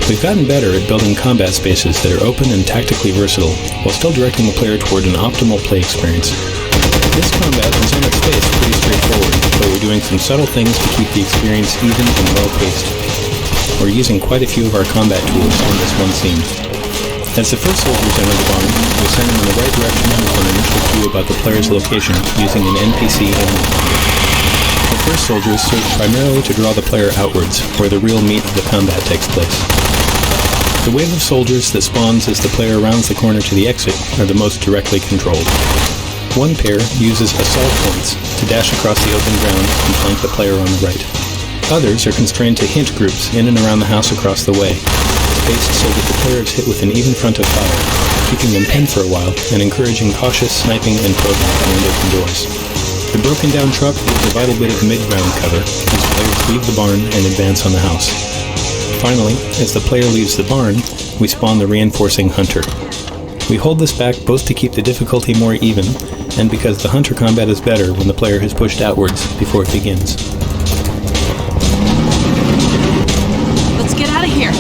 We've gotten better at building combat spaces that are open and tactically versatile, while still directing the player toward an optimal play experience. This combat is in its face pretty straightforward, but we're doing some subtle things to keep the experience even and well-paced. We're using quite a few of our combat tools in this one scene. As the first soldiers enter the barn, we send them in the right direction with an initial clue about the player's location using an NPC aiming object. The first soldiers serve primarily to draw the player outwards, where the real meat of the combat takes place. The wave of soldiers that spawns as the player rounds the corner to the exit are the most directly controlled. One pair uses assault points to dash across the open ground and flank the player on the right. Others are constrained to hint groups in and around the house across the way, spaced so that the player is hit with an even front of fire, keeping them pinned for a while and encouraging cautious sniping and probing from windows and doors. The broken down truck gives a vital bit of mid-ground cover as players leave the barn and advance on the house. Finally, as the player leaves the barn, we spawn the reinforcing hunter. We hold this back both to keep the difficulty more even, and because the hunter combat is better when the player has pushed outwards before it begins. Let's get out of here.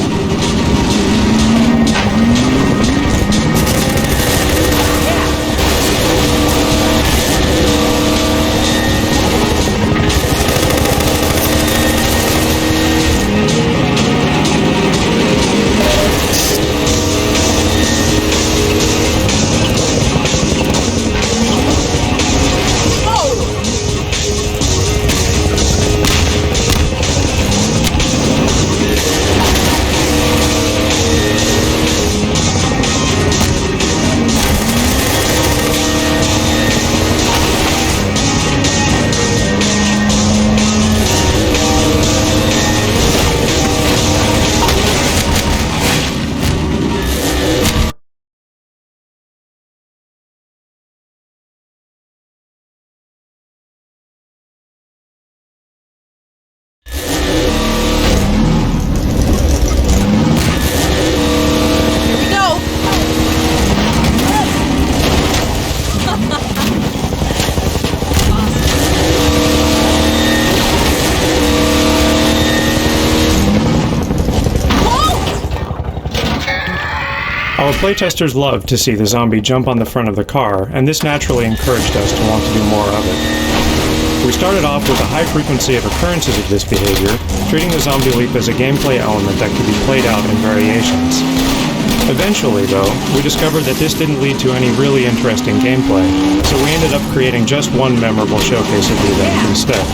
Our playtesters loved to see the zombie jump on the front of the car, and this naturally encouraged us to want to do more of it. We started off with a high frequency of occurrences of this behavior, treating the zombie leap as a gameplay element that could be played out in variations. Eventually, though, we discovered that this didn't lead to any really interesting gameplay, so we ended up creating just one memorable showcase of the event instead.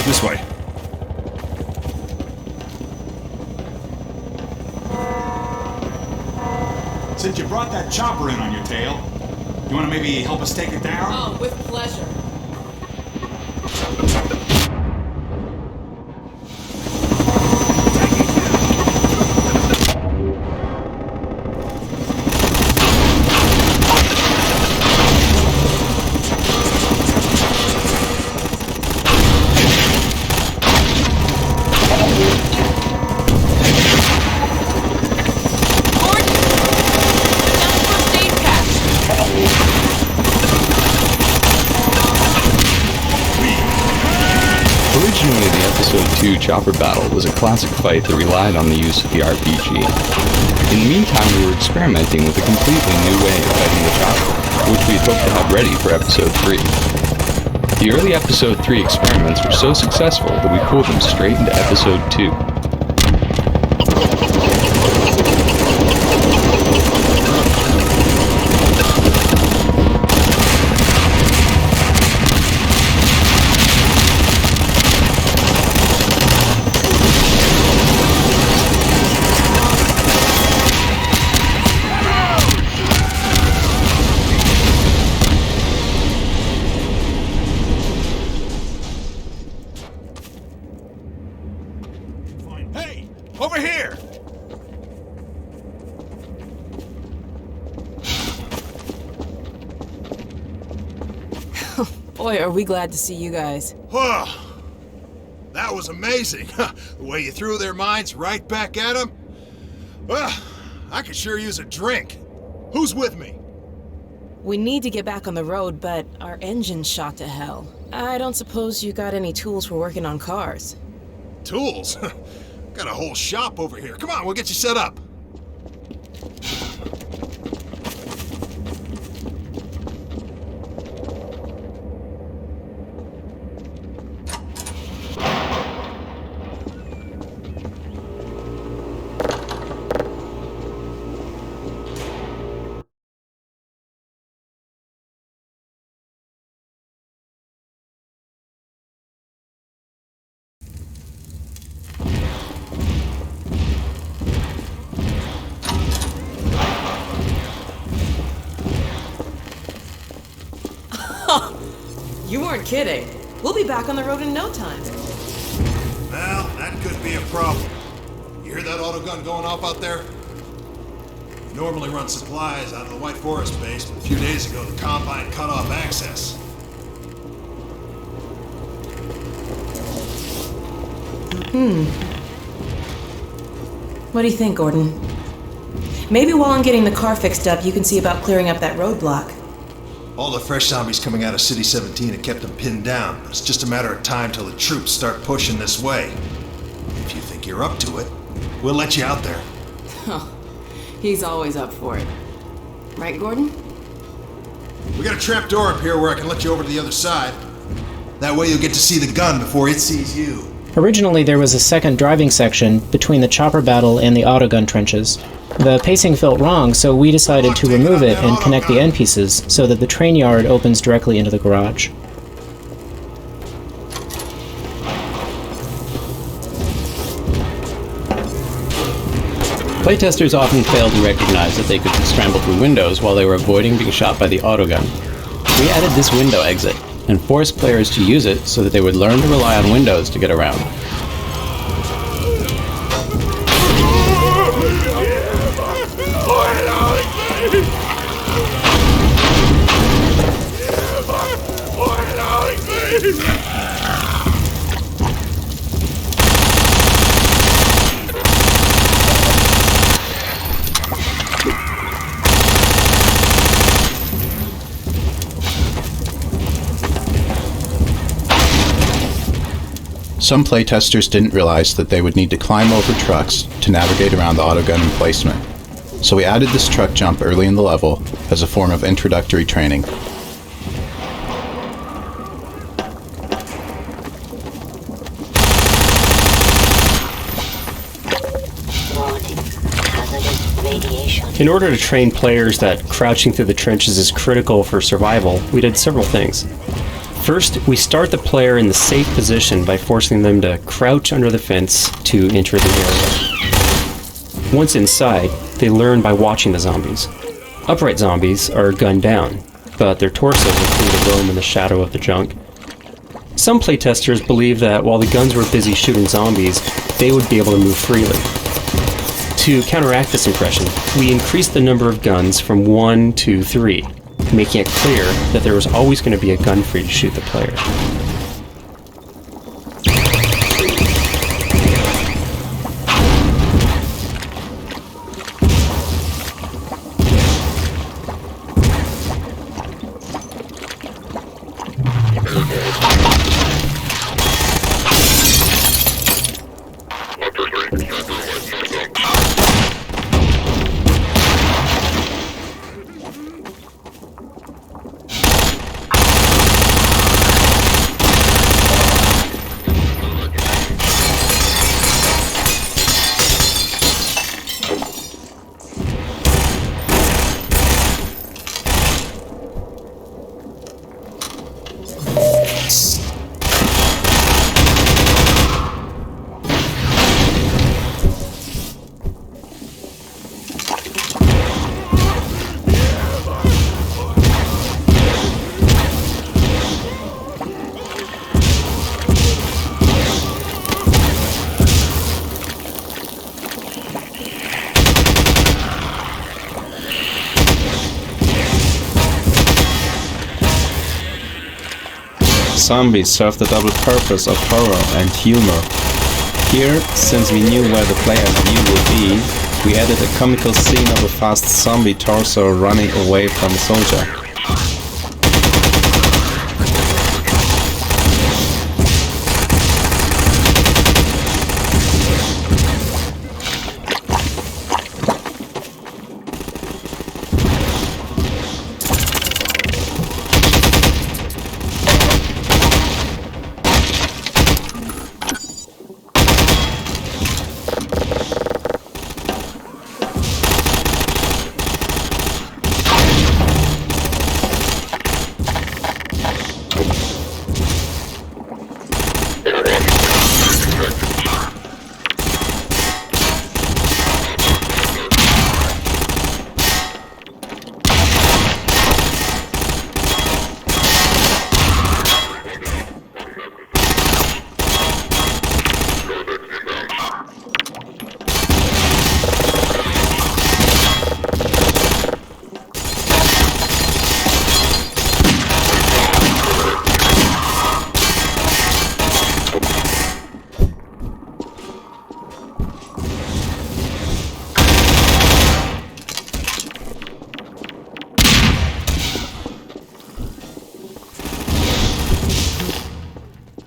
This way. Since you brought that chopper in on your tail, you want to maybe help us take it down? Oh, with pleasure. Originally, the Episode 2 chopper battle was a classic fight that relied on the use of the RPG. In the meantime, we were experimenting with a completely new way of fighting the chopper, which we had hoped to have ready for Episode 3. The early Episode 3 experiments were so successful that we pulled them straight into Episode 2. Over here! Boy, are we glad to see you guys. Whoa! That was amazing. The way you threw their minds right back at them. Well, I could sure use a drink. Who's with me? We need to get back on the road, but our engine's shot to hell. I don't suppose you got any tools for working on cars. Tools? Got a whole shop over here. Come on, we'll get you set up. You weren't kidding. We'll be back on the road in no time. Well, that could be a problem. You hear that autogun going off out there? We normally run supplies out of the White Forest base, but a few days ago the Combine cut off access. What do you think, Gordon? Maybe while I'm getting the car fixed up, you can see about clearing up that roadblock. All the fresh zombies coming out of City 17 have kept them pinned down, but it's just a matter of time till the troops start pushing this way. If you think you're up to it, we'll let you out there. He's always up for it. Right, Gordon? We got a trap door up here where I can let you over to the other side. That way you'll get to see the gun before it sees you. Originally, there was a second driving section between the chopper battle and the autogun trenches. The pacing felt wrong, so we decided to remove it and connect the end pieces so that the train yard opens directly into the garage. Playtesters often failed to recognize that they could scramble through windows while they were avoiding being shot by the autogun. We added this window exit, and forced players to use it so that they would learn to rely on windows to get around. Some playtesters didn't realize that they would need to climb over trucks to navigate around the autogun emplacement, so we added this truck jump early in the level as a form of introductory training. In order to train players that crouching through the trenches is critical for survival, we did several things. First, we start the player in the safe position by forcing them to crouch under the fence to enter the area. Once inside, they learn by watching the zombies. Upright zombies are gunned down, but their torsos are free to roam in the shadow of the junk. Some playtesters believe that while the guns were busy shooting zombies, they would be able to move freely. To counteract this impression, we increased the number of guns from 1 to 3, making it clear that there was always going to be a gun free to shoot the player. Zombies serve the double purpose of horror and humor. Here, since we knew where the player's view would be, we added a comical scene of a fast zombie torso running away from a soldier.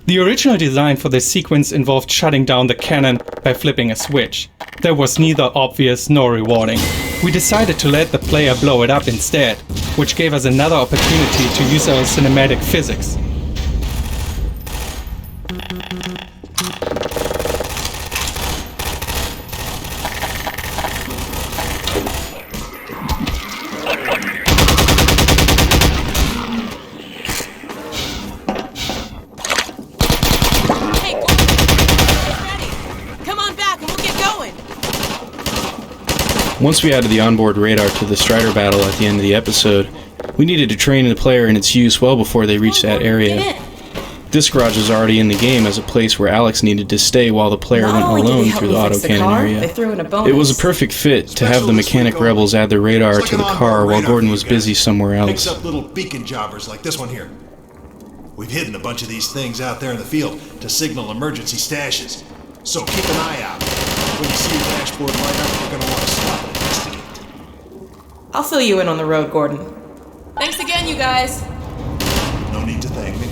The original design for this sequence involved shutting down the cannon by flipping a switch. That was neither obvious nor rewarding. We decided to let the player blow it up instead, which gave us another opportunity to use our cinematic physics. Once we added the onboard radar to the Strider battle at the end of the episode, we needed to train the player in its use well before they reached that area. This garage was already in the game as a place where Alex needed to stay while the player went alone through the autocannon area. It was a perfect fit to have the mechanic rebels add the radar to the car while Gordon was busy somewhere else. Picks up little beacon jobbers like this one here. We've hidden a bunch of these things out there in the field to signal emergency stashes. So keep an eye out. When you see your dashboard light up, you're going to want to stop and investigate. I'll fill you in on the road, Gordon. Thanks again, you guys. No need to thank me.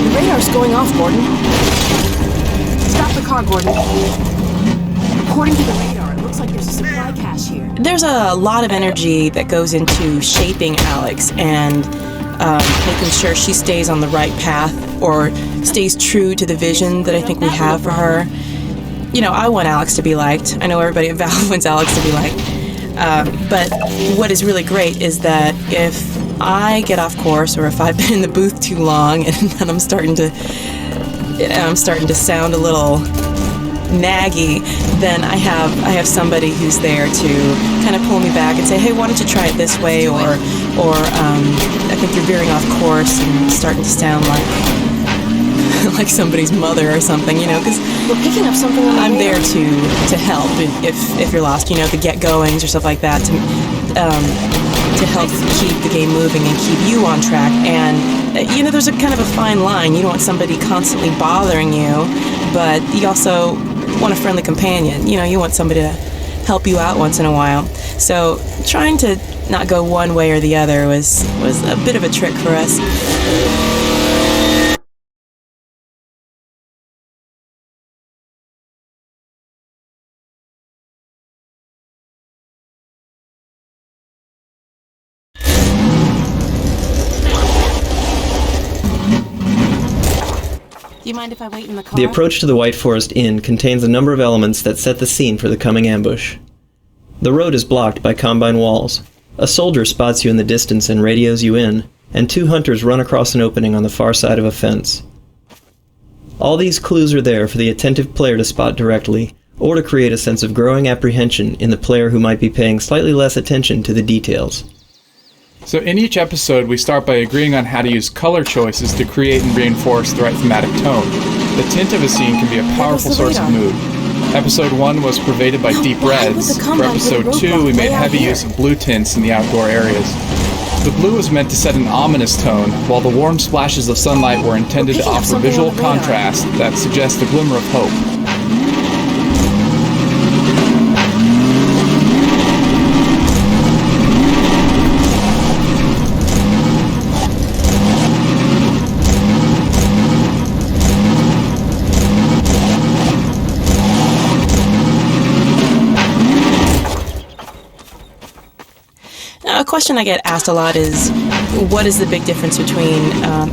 The radar's going off, Gordon. Stop the car, Gordon. According to the radar, it looks like there's a supply cache here. There's a lot of energy that goes into shaping Alex and making sure she stays on the right path or stays true to the vision that I think we have for her. You know, I want Alex to be liked. I know everybody at Valve wants Alex to be liked. But what is really great is that if I get off course or if I've been in the booth too long and then I'm starting to sound a little naggy, then I have somebody who's there to kind of pull me back and say, hey, why don't you try it this way, or I think you're veering off course and starting to sound like somebody's mother or something, you know, because we're picking up something on the I'm there to help if you're lost, you know, the get-goings or stuff like that, to help keep the game moving and keep you on track. And you know, there's a kind of a fine line. You don't want somebody constantly bothering you, but you also want a friendly companion. You know, you want somebody to help you out once in a while. So trying to not go one way or the other was a bit of a trick for us. Do you mind if I wait in the car? The approach to the White Forest Inn contains a number of elements that set the scene for the coming ambush. The road is blocked by Combine walls. A soldier spots you in the distance and radios you in, and 2 hunters run across an opening on the far side of a fence. All these clues are there for the attentive player to spot directly, or to create a sense of growing apprehension in the player who might be paying slightly less attention to the details. So in each episode, we start by agreeing on how to use color choices to create and reinforce the right thematic tone. The tint of a scene can be a powerful source of mood. Episode 1 was pervaded by deep reds. For episode 2, we made heavy use of blue tints in the outdoor areas. The blue was meant to set an ominous tone, while the warm splashes of sunlight were intended to offer visual contrast that suggests a glimmer of hope. A question I get asked a lot is, what is the big difference between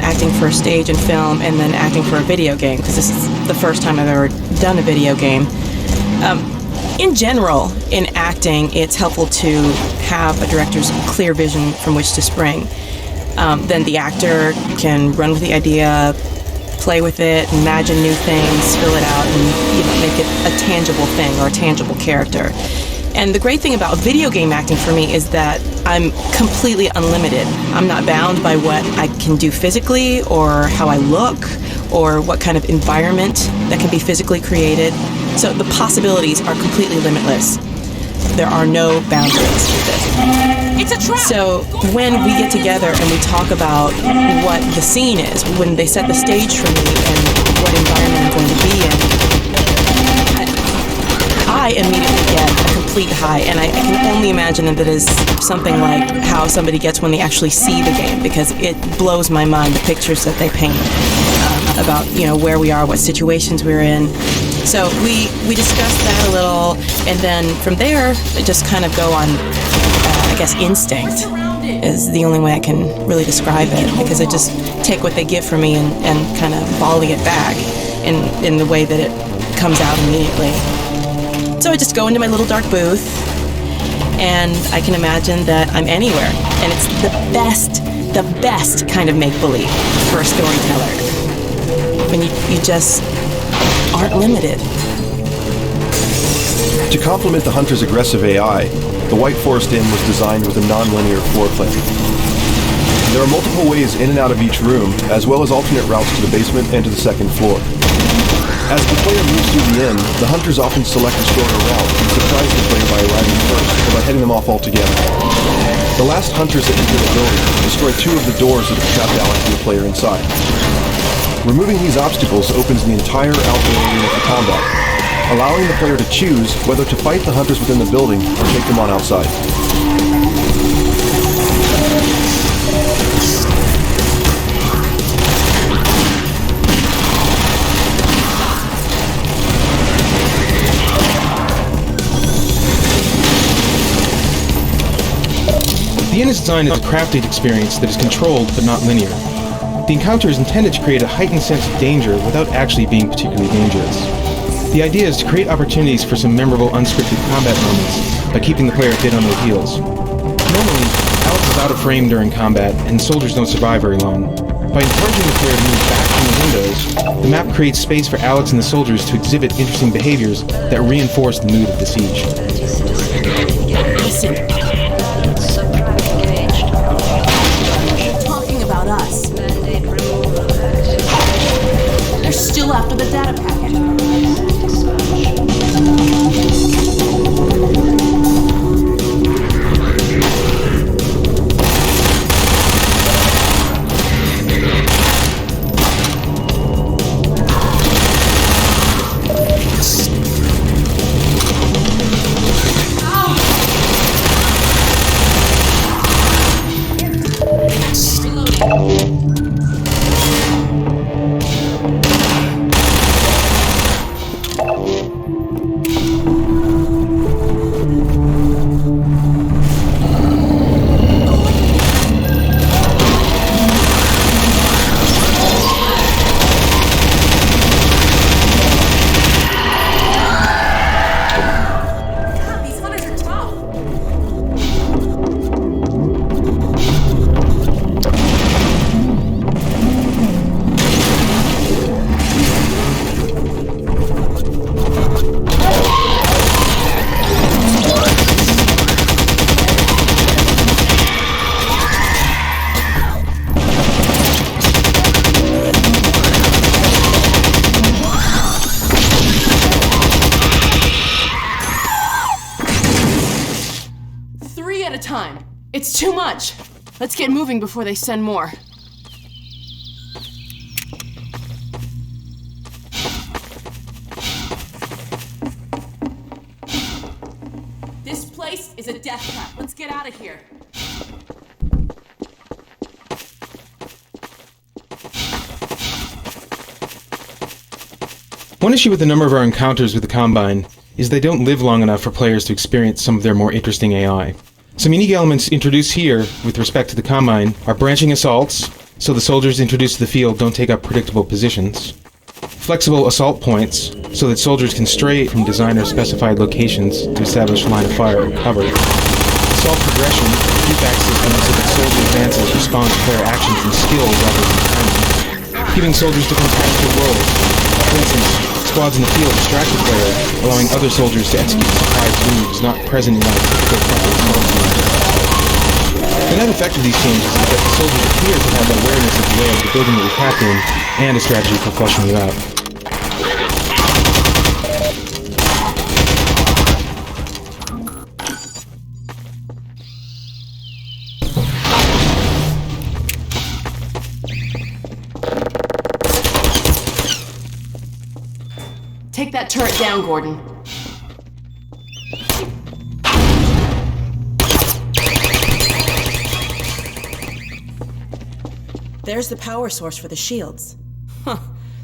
acting for a stage and film and then acting for a video game? Because this is the first time I've ever done a video game. In general, in acting, it's helpful to have a director's clear vision from which to spring. Then the actor can run with the idea, play with it, imagine new things, fill it out, and make it a tangible thing or a tangible character. And the great thing about video game acting for me is that I'm completely unlimited. I'm not bound by what I can do physically or how I look or what kind of environment that can be physically created. So the possibilities are completely limitless. There are no boundaries with this. It's a trap! So when we get together and we talk about what the scene is, when they set the stage for me and what environment I'm going to be in, I immediately get a complete high, and I can only imagine that it is something like how somebody gets when they actually see the game, because it blows my mind, the pictures that they paint about, where we are, what situations we're in. So we discussed that a little, and then from there, just kind of go on, I guess, instinct is the only way I can really describe it, because I just take what they give for me and kind of volley it back in the way that it comes out immediately. So I just go into my little dark booth, and I can imagine that I'm anywhere, and it's the best kind of make-believe for a storyteller, when you just aren't limited. To complement the Hunter's aggressive AI, the White Forest Inn was designed with a non-linear floor plan. There are multiple ways in and out of each room, as well as alternate routes to the basement and to the second floor. As the player moves through the inn, the hunters often select a shorter route and surprise the player by arriving first, or by heading them off altogether. The last hunters that enter the building destroy 2 of the doors that have trapped Alex and the player inside. Removing these obstacles opens the entire outdoor arena for combat, allowing the player to choose whether to fight the hunters within the building or take them on outside. The inn is designed as a crafted experience that is controlled but not linear. The encounter is intended to create a heightened sense of danger without actually being particularly dangerous. The idea is to create opportunities for some memorable unscripted combat moments by keeping the player a bit on their heels. Normally, Alex is out of frame during combat, and soldiers don't survive very long. By encouraging the player to move back from the windows, the map creates space for Alex and the soldiers to exhibit interesting behaviors that reinforce the mood of the siege. Listen. Talking about us. They're still after the data packet. It's too much. Let's get moving before they send more. This place is a death trap. Let's get out of here. One issue with a number of our encounters with the Combine is they don't live long enough for players to experience some of their more interesting AI. Some unique elements introduced here with respect to the Combine are branching assaults, so the soldiers introduced to the field don't take up predictable positions. Flexible assault points, so that soldiers can stray from designer-specified locations to establish line of fire and cover. Assault progression, feedback systems so that soldier advances respond to player actions and skills rather than timing. Giving soldiers different tactical roles. For instance, squads in the field distract the player, allowing other soldiers to execute surprise moves not present in a typical frontal assault scene. The net effect of these changes is that the soldiers appear to have awareness of the layout of the building that we're trapped in, and a strategy for flushing it out. Take that turret down, Gordon. There's the power source for the shields. Huh,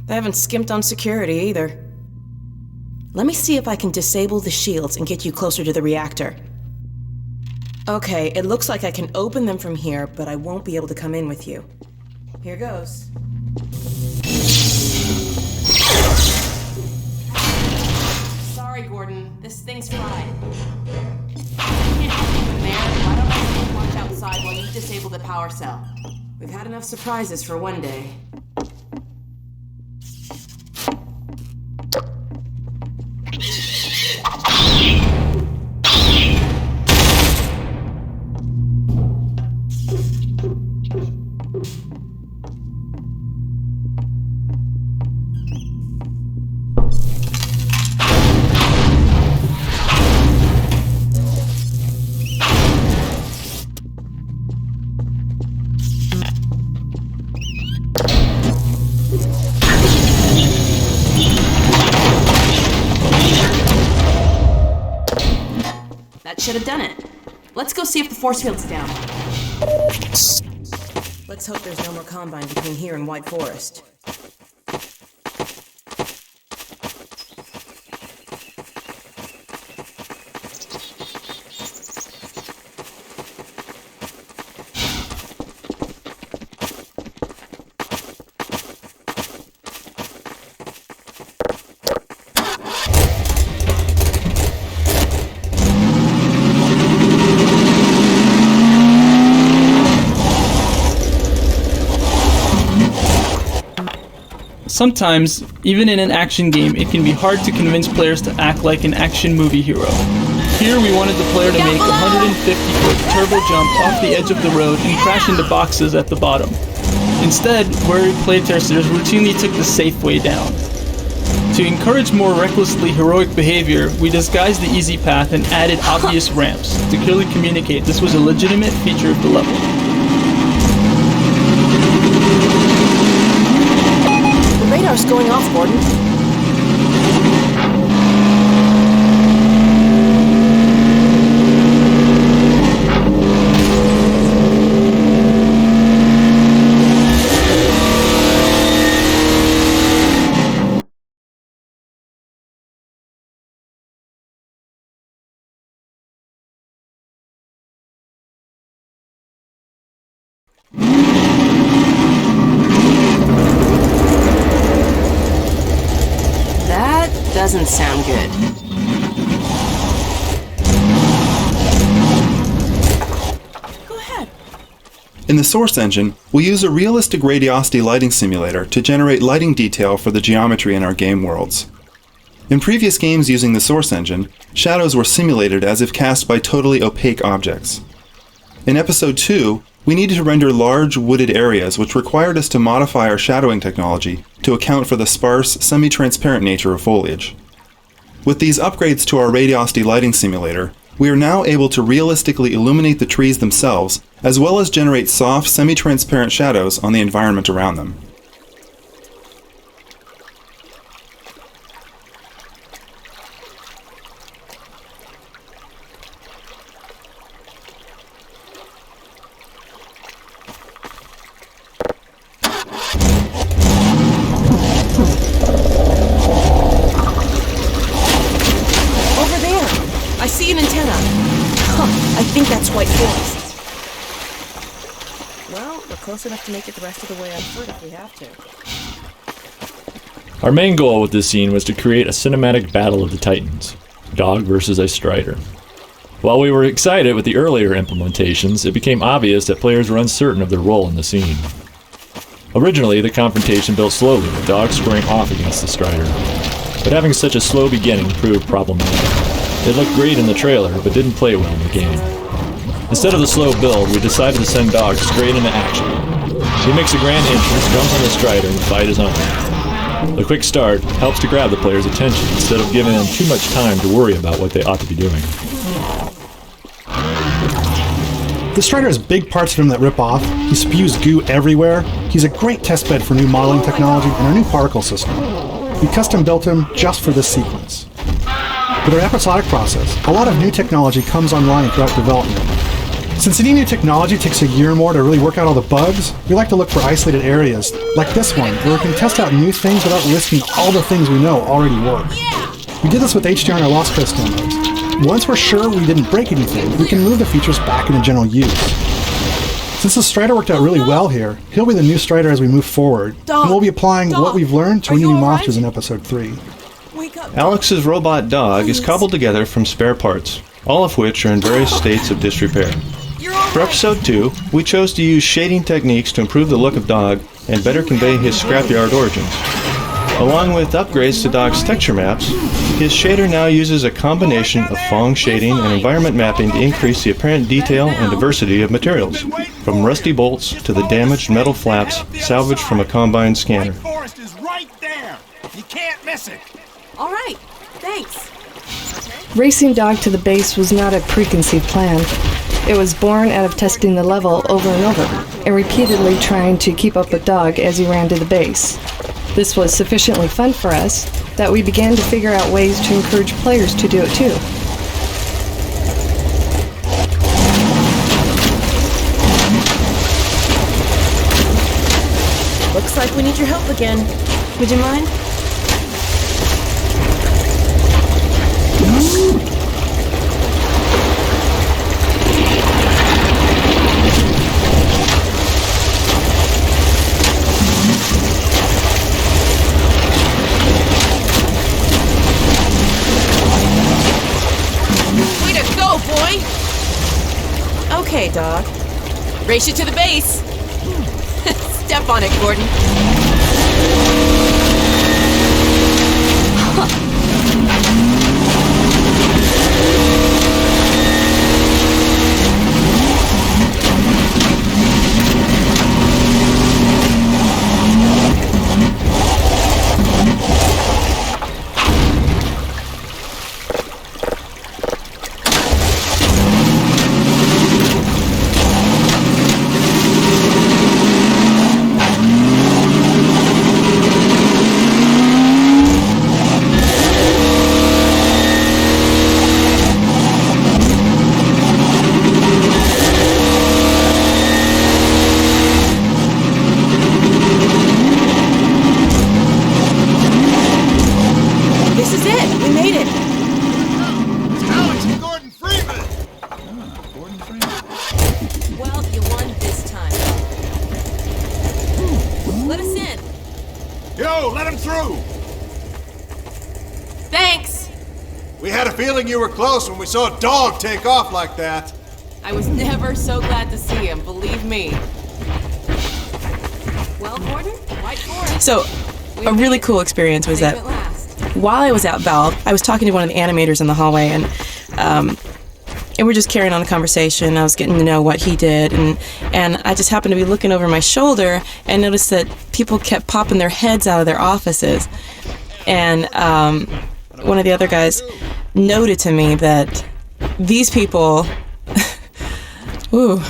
they haven't skimped on security either. Let me see if I can disable the shields and get you closer to the reactor. Okay, it looks like I can open them from here, but I won't be able to come in with you. Here goes. Sorry, Gordon. This thing's fried. Can't keep him there. Why don't I watch outside while you disable the power cell? We've had enough surprises for one day. Should have done it. Let's go see if the force field's down. Let's hope there's no more Combine between here and White Forest. Sometimes, even in an action game, it can be hard to convince players to act like an action movie hero. Here we wanted the player to make a 150-foot turbo jump off the edge of the road and crash into boxes at the bottom. Instead, worried playtesters routinely took the safe way down. To encourage more recklessly heroic behavior, we disguised the easy path and added obvious ramps to clearly communicate this was a legitimate feature of the level. Radar's going off, Gordon. Doesn't sound good. Go ahead. In the source engine, we'll use a realistic radiosity lighting simulator to generate lighting detail for the geometry in our game worlds. In previous games using the source engine, shadows were simulated as if cast by totally opaque objects. In Episode 2, we needed to render large wooded areas, which required us to modify our shadowing technology to account for the sparse, semi-transparent nature of foliage. With these upgrades to our radiosity lighting simulator, we are now able to realistically illuminate the trees themselves, as well as generate soft, semi-transparent shadows on the environment around them. Close enough to make it the rest of the way on foot if we have to. Our main goal with this scene was to create a cinematic battle of the Titans, Dog versus a Strider. While we were excited with the earlier implementations, it became obvious that players were uncertain of their role in the scene. Originally, the confrontation built slowly, with Dog squaring off against the Strider, but having such a slow beginning proved problematic. It looked great in the trailer, but didn't play well in the game. Instead of the slow build, we decided to send Dog straight into action. He makes a grand entrance, jumps on the Strider, and the fight is on. The quick start helps to grab the player's attention instead of giving them too much time to worry about what they ought to be doing. The Strider has big parts of him that rip off. He spews goo everywhere. He's a great testbed for new modeling technology and our new particle system. We custom built him just for this sequence. With our episodic process, a lot of new technology comes online throughout development. Since any new technology takes a year or more to really work out all the bugs, we like to look for isolated areas, like this one, where we can test out new things without listing all the things we know already work. We did this with HDR and our Lost Coast demos. Once we're sure we didn't break anything, we can move the features back into general use. Since the Strider worked out really well here, he'll be the new Strider as we move forward, and we'll be applying what we've learned to new monsters in Episode 3. Alex's robot dog is cobbled together from spare parts, all of which are in various states of disrepair. For Episode 2, we chose to use shading techniques to improve the look of Dog and better convey his scrapyard origins. Along with upgrades to Dog's texture maps, his shader now uses a combination of Phong shading and environment mapping to increase the apparent detail and diversity of materials, from rusty bolts to the damaged metal flaps salvaged from a Combine scanner. Forest is right there. You can't miss it. All right, thanks. Racing Dog to the base was not a preconceived plan. It was born out of testing the level over and over, and repeatedly trying to keep up with Dog as he ran to the base. This was sufficiently fun for us that we began to figure out ways to encourage players to do it too. Looks like we need your help again. Would you mind? Way to go, boy! Okay, Dog. Race you to the base. Step on it, Gordon. This is it. We made it. Alex and Gordon Freeman. Well, you won this time. Let us in. Yo, let him through. Thanks. We had a feeling you were close when we saw a dog take off like that. I was never so glad to see him, believe me. Well, Gordon, White Forest. So, a really cool experience was that while I was at Valve, I was talking to one of the animators in the hallway, and we're just carrying on a conversation. I was getting to know what he did, and I just happened to be looking over my shoulder and noticed that people kept popping their heads out of their offices. And one of the other guys noted to me that these people, ooh,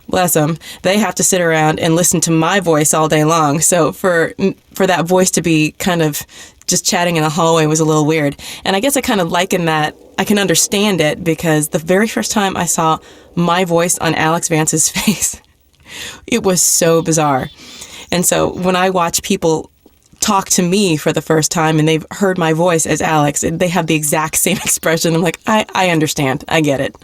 bless them, they have to sit around and listen to my voice all day long. So for that voice to be kind of just chatting in the hallway was a little weird. And I guess I kind of liken that. I can understand it because the very first time I saw my voice on Alex Vance's face, it was so bizarre. And so when I watch people talk to me for the first time and they've heard my voice as Alex, and they have the exact same expression, I'm like, I understand. I get it.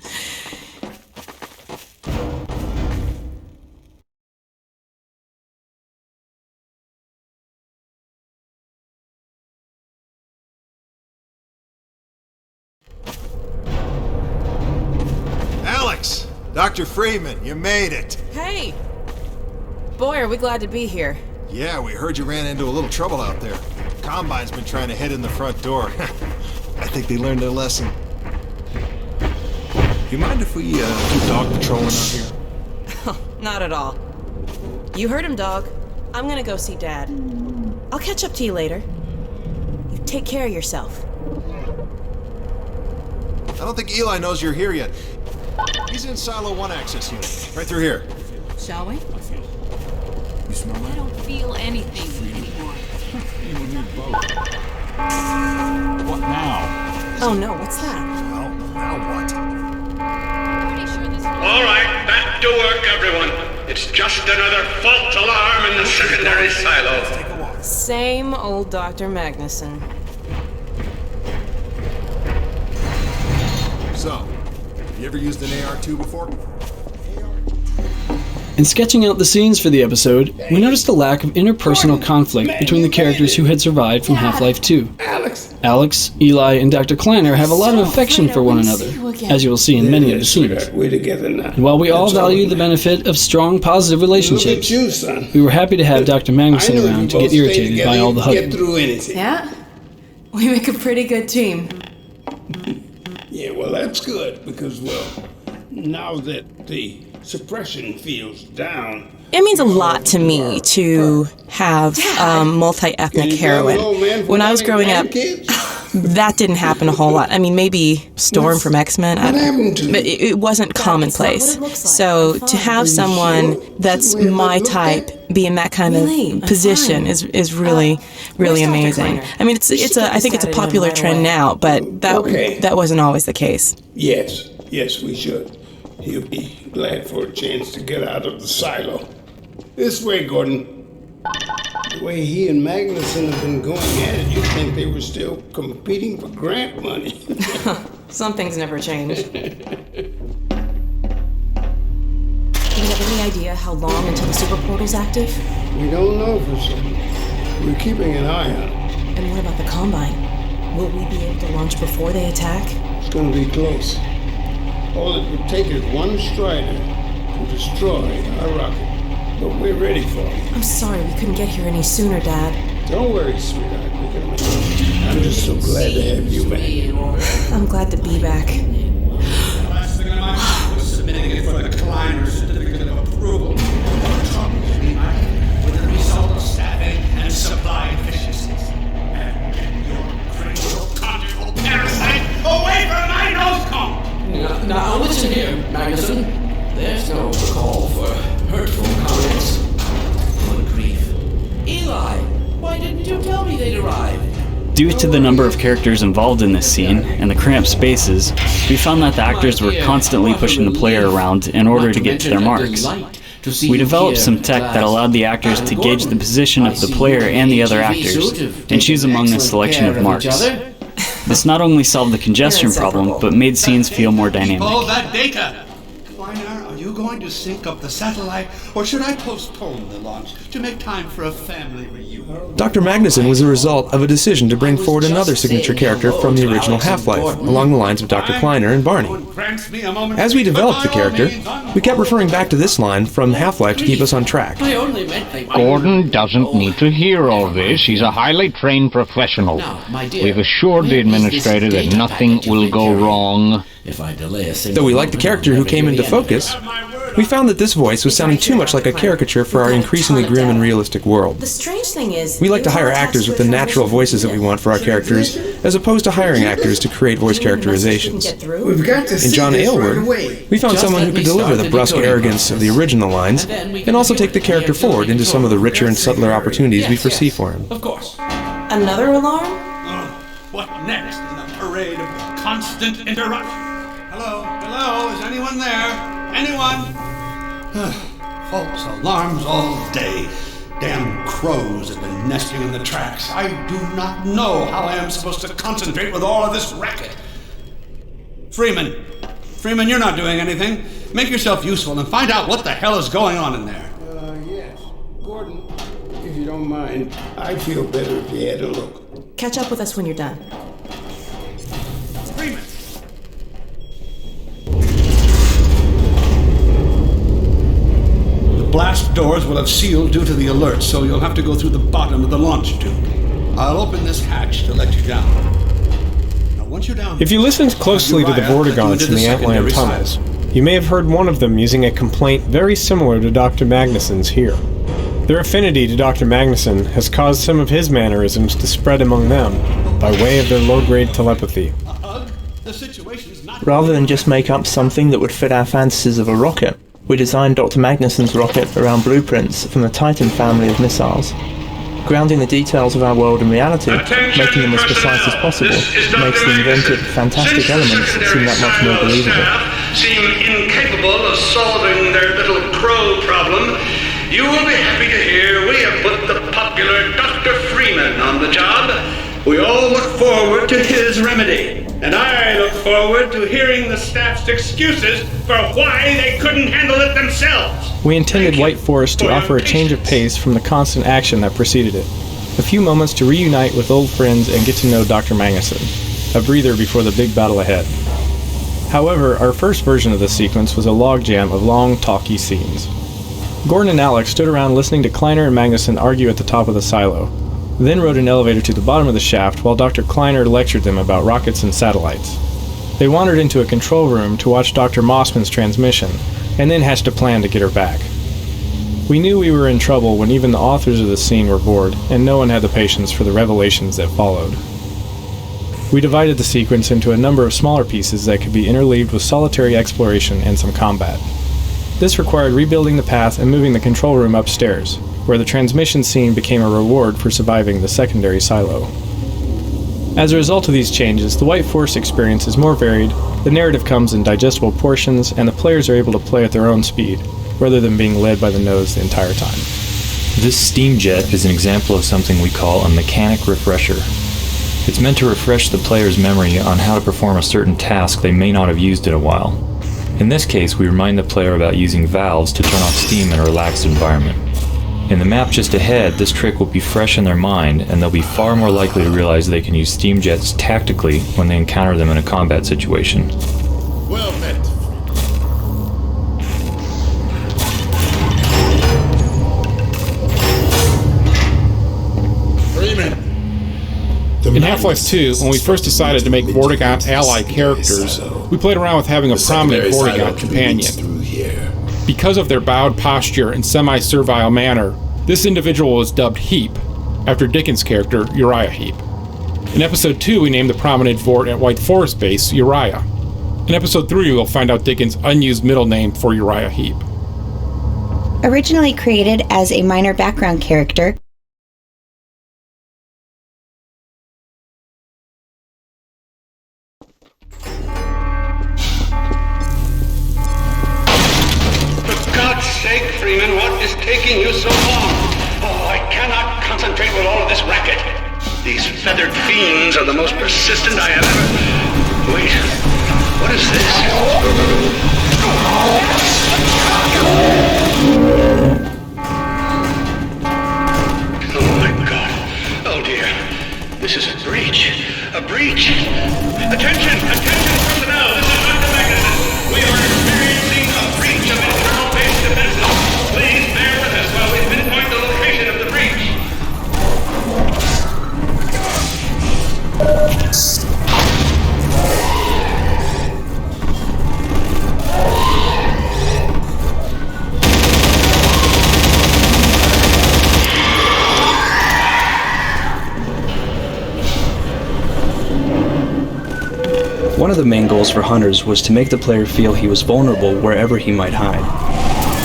Alex, Dr. Freeman, you made it. Hey! Boy, are we glad to be here. Yeah, we heard you ran into a little trouble out there. Combine's been trying to head in the front door. I think they learned their lesson. You mind if we do dog patrolling out here? Not at all. You heard him, Dog. I'm gonna go see Dad. I'll catch up to you later. You take care of yourself. I don't think Eli knows you're here yet. He's in Silo 1 access unit, right through here. Shall we? You smell I that? don't feel anything anymore. What now? Oh no, what's that? Well, now what? All right, back to work, everyone. It's just another fault alarm in the secondary silo. Same old Dr. Magnuson. So, you ever used an AR-2 before? In sketching out the scenes for the episode, we noticed a lack of interpersonal conflict between the characters who had survived from Half-Life 2. Alex, Eli, and Dr. Kleiner have a lot of affection for one another, as you will see in many of the scenes. We're together now. And while we all value the benefit of strong, positive relationships, we were happy to have Dr. Magnuson around to get irritated by all the hugging. Yeah? We make a pretty good team. Yeah, well, that's good, because, well, now that the suppression field's down... It means a lot to me to have multi-ethnic heroine. When I was growing up, that didn't happen a whole lot. I mean, maybe Storm from X-Men, but it wasn't commonplace. So to have someone that's my type be in that kind of position is really, really amazing. I mean, I think it's a popular trend now, but that wasn't always the case. Yes, we should. He'll be glad for a chance to get out of the silo. This way, Gordon. The way he and Magnuson have been going at it, you'd think they were still competing for grant money. Some things never change. Do we have any idea how long until the super portal's active? We don't know for certain. We're keeping an eye on it. And what about the Combine? Will we be able to launch before they attack? It's going to be close. All it would take is one Strider to destroy our rocket. But we're ready for it. I'm sorry we couldn't get here any sooner, Dad. Don't worry, sweetheart. We're gonna make it. I'm just so glad to have you back. I'm glad to be back. The last thing on my mind was submitting it for the Kleiner certificate of approval. With the result of staffing and supply deficiencies. And your critical conjugal parasite away from my nose cone! Now listen here, Magnuson. There's no call for hurtful comments. Good grief. Eli, why didn't you tell me they'd arrived? Due to the number of characters involved in this scene and the cramped spaces, we found that the actors were constantly pushing the player around in order to get to their marks. We developed some tech that allowed the actors to gauge the position of the player and the other actors, and choose among a selection of marks. This not only solved the congestion problem, but made scenes feel more dynamic. All that data! Kleiner, are you going to sync up the satellite, or should I postpone the launch to make time for a family reunion? Dr. Magnuson was the result of a decision to bring forward another signature character from the original Half-Life, along the lines of Dr. Kleiner and Barney. As we developed the character, we kept referring back to this line from Half-Life to keep us on track. Gordon doesn't need to hear all this. He's a highly trained professional. We've assured the administrator that nothing will go wrong. Though we liked the character who came into focus, we found that this voice was sounding too much like a caricature for our increasingly grim and realistic world. The strange thing is, We like to hire actors with the natural voices that we want for our characters, as opposed to hiring actors to create voice characterizations. In John Aylward, we found someone who could deliver the brusque arrogance of the original lines, and also take the character forward into some of the richer and subtler opportunities we foresee for him. Of course. Another alarm? What next in the parade of constant interruption? Hello, is anyone there? Anyone? False alarms all day. Damn crows have been nesting in the tracks. I do not know how I am supposed to concentrate with all of this racket. Freeman, you're not doing anything. Make yourself useful and find out what the hell is going on in there. Yes. Gordon, if you don't mind, I'd feel better if you had a look. Catch up with us when you're done. Freeman! The blast doors will have sealed due to the alert, so you'll have to go through the bottom of the launch tube. I'll open this hatch to let you down. Now, once you're down... If you listened closely to the Vortigons in the Antlion tunnels, you may have heard one of them using a complaint very similar to Dr. Magnuson's here. Their affinity to Dr. Magnuson has caused some of his mannerisms to spread among them by way of their low-grade telepathy. Rather than just make up something that would fit our fantasies of a rocket, we designed Dr. Magnuson's rocket around blueprints from the Titan family of missiles. Grounding the details of our world in reality, making them as precise as possible, makes the inventive, fantastic elements seem that much more believable. Seem incapable of solving their little crow problem, you will be happy to hear we have put the popular Dr. Freeman on the job. We all look forward to his remedy, and I look forward to hearing the staff's excuses for why they couldn't handle it themselves. We intended White Forest to offer a change of pace from the constant action that preceded it. A few moments to reunite with old friends and get to know Dr. Magnuson. A breather before the big battle ahead. However, our first version of the sequence was a logjam of long, talky scenes. Gordon and Alex stood around listening to Kleiner and Magnuson argue at the top of the silo, then rode an elevator to the bottom of the shaft while Dr. Kleiner lectured them about rockets and satellites. They wandered into a control room to watch Dr. Mossman's transmission, and then hatched a plan to get her back. We knew we were in trouble when even the authors of the scene were bored, and no one had the patience for the revelations that followed. We divided the sequence into a number of smaller pieces that could be interleaved with solitary exploration and some combat. This required rebuilding the path and moving the control room upstairs, where the transmission scene became a reward for surviving the secondary silo. As a result of these changes, the White Forest experience is more varied, the narrative comes in digestible portions, and the players are able to play at their own speed, rather than being led by the nose the entire time. This steam jet is an example of something we call a mechanic refresher. It's meant to refresh the player's memory on how to perform a certain task they may not have used in a while. In this case, we remind the player about using valves to turn off steam in a relaxed environment. In the map just ahead, this trick will be fresh in their mind, and they'll be far more likely to realize they can use steam jets tactically when they encounter them in a combat situation. Well met. Freeman. In Half-Life 2, when we first decided to make Vortigaunt ally characters, we played around with having a prominent Vortigaunt companion. Because of their bowed posture and semi-servile manner, this individual was dubbed Heap, after Dickens' character Uriah Heep. In Episode 2, we named the prominent Vort at White Forest Base Uriah. In Episode 3, we'll find out Dickens' unused middle name for Uriah Heep. Originally created as a minor background character, Freeman, what is taking you so long? Oh, I cannot concentrate with all of this racket. These feathered fiends are the most persistent I have ever... Wait, what is this? Oh my God. Oh dear. This is a breach. A breach. Attention! Attention personnel! This is Dr. Magnuson. We are experiencing a breach of internal base defenses. Please bear with us while we pinpoint the location of the breach. One of the main goals for Hunters was to make the player feel he was vulnerable wherever he might hide.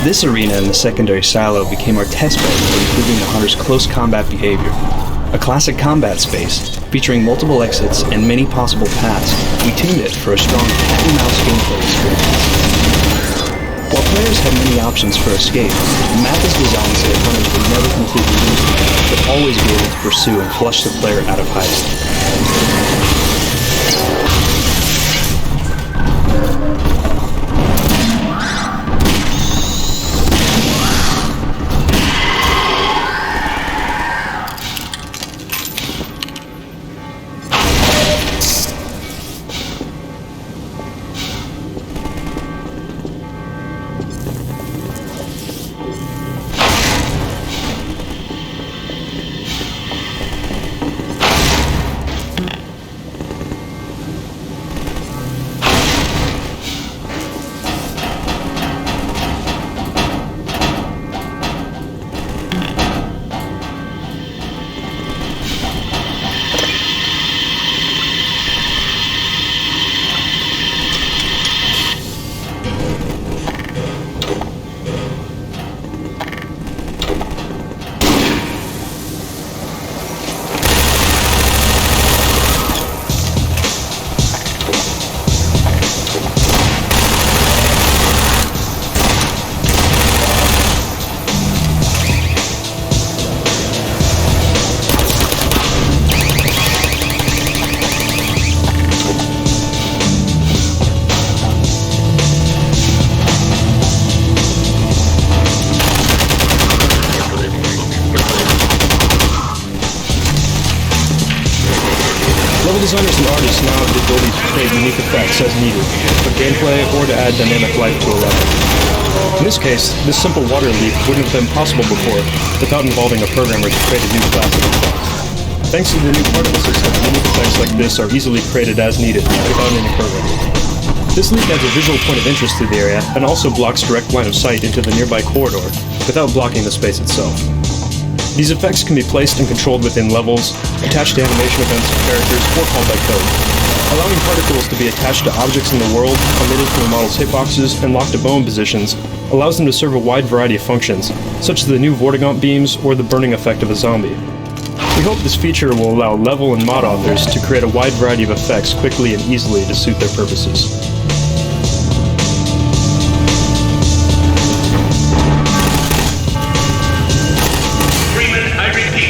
This arena in the secondary silo became our test bed for improving the Hunter's close combat behavior. A classic combat space, featuring multiple exits and many possible paths, we tuned it for a strong cat-and-mouse gameplay experience. While players had many options for escape, the map is designed so that Hunters would never completely lose the game, but always be able to pursue and flush the player out of hiding. Level designers and artists now have the ability to create unique effects as needed, for gameplay or to add dynamic life to a level. In this case, this simple water leap wouldn't have been possible before without involving a programmer to create a new class of effects. Thanks to the new particle system, unique effects like this are easily created as needed without any programming. This leap adds a visual point of interest to the area and also blocks direct line of sight into the nearby corridor without blocking the space itself. These effects can be placed and controlled within levels, attached to animation events of characters, or called by code. Allowing particles to be attached to objects in the world, emitted from the model's hitboxes, and locked to bone positions allows them to serve a wide variety of functions, such as the new Vortigaunt beams or the burning effect of a zombie. We hope this feature will allow level and mod authors to create a wide variety of effects quickly and easily to suit their purposes.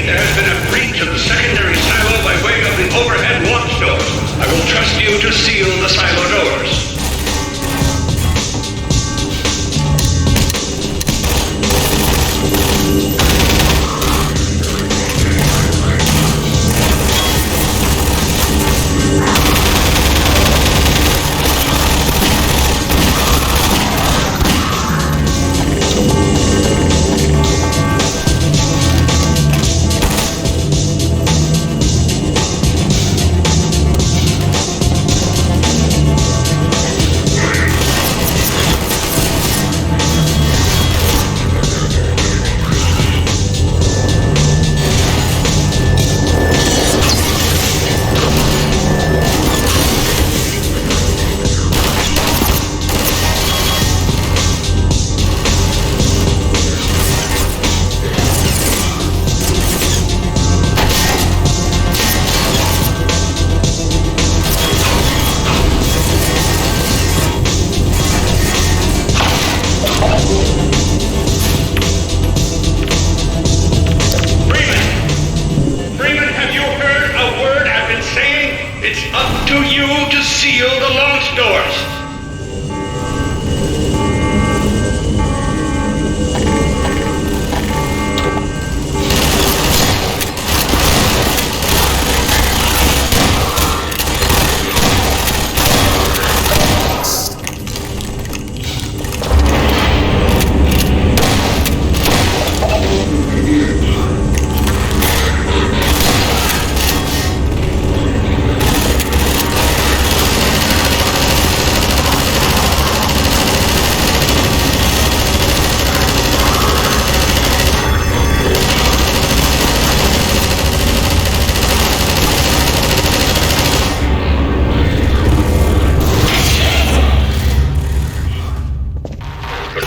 There has been a breach of the secondary silo by way of the overhead launch doors. I will trust you to seal the silo doors.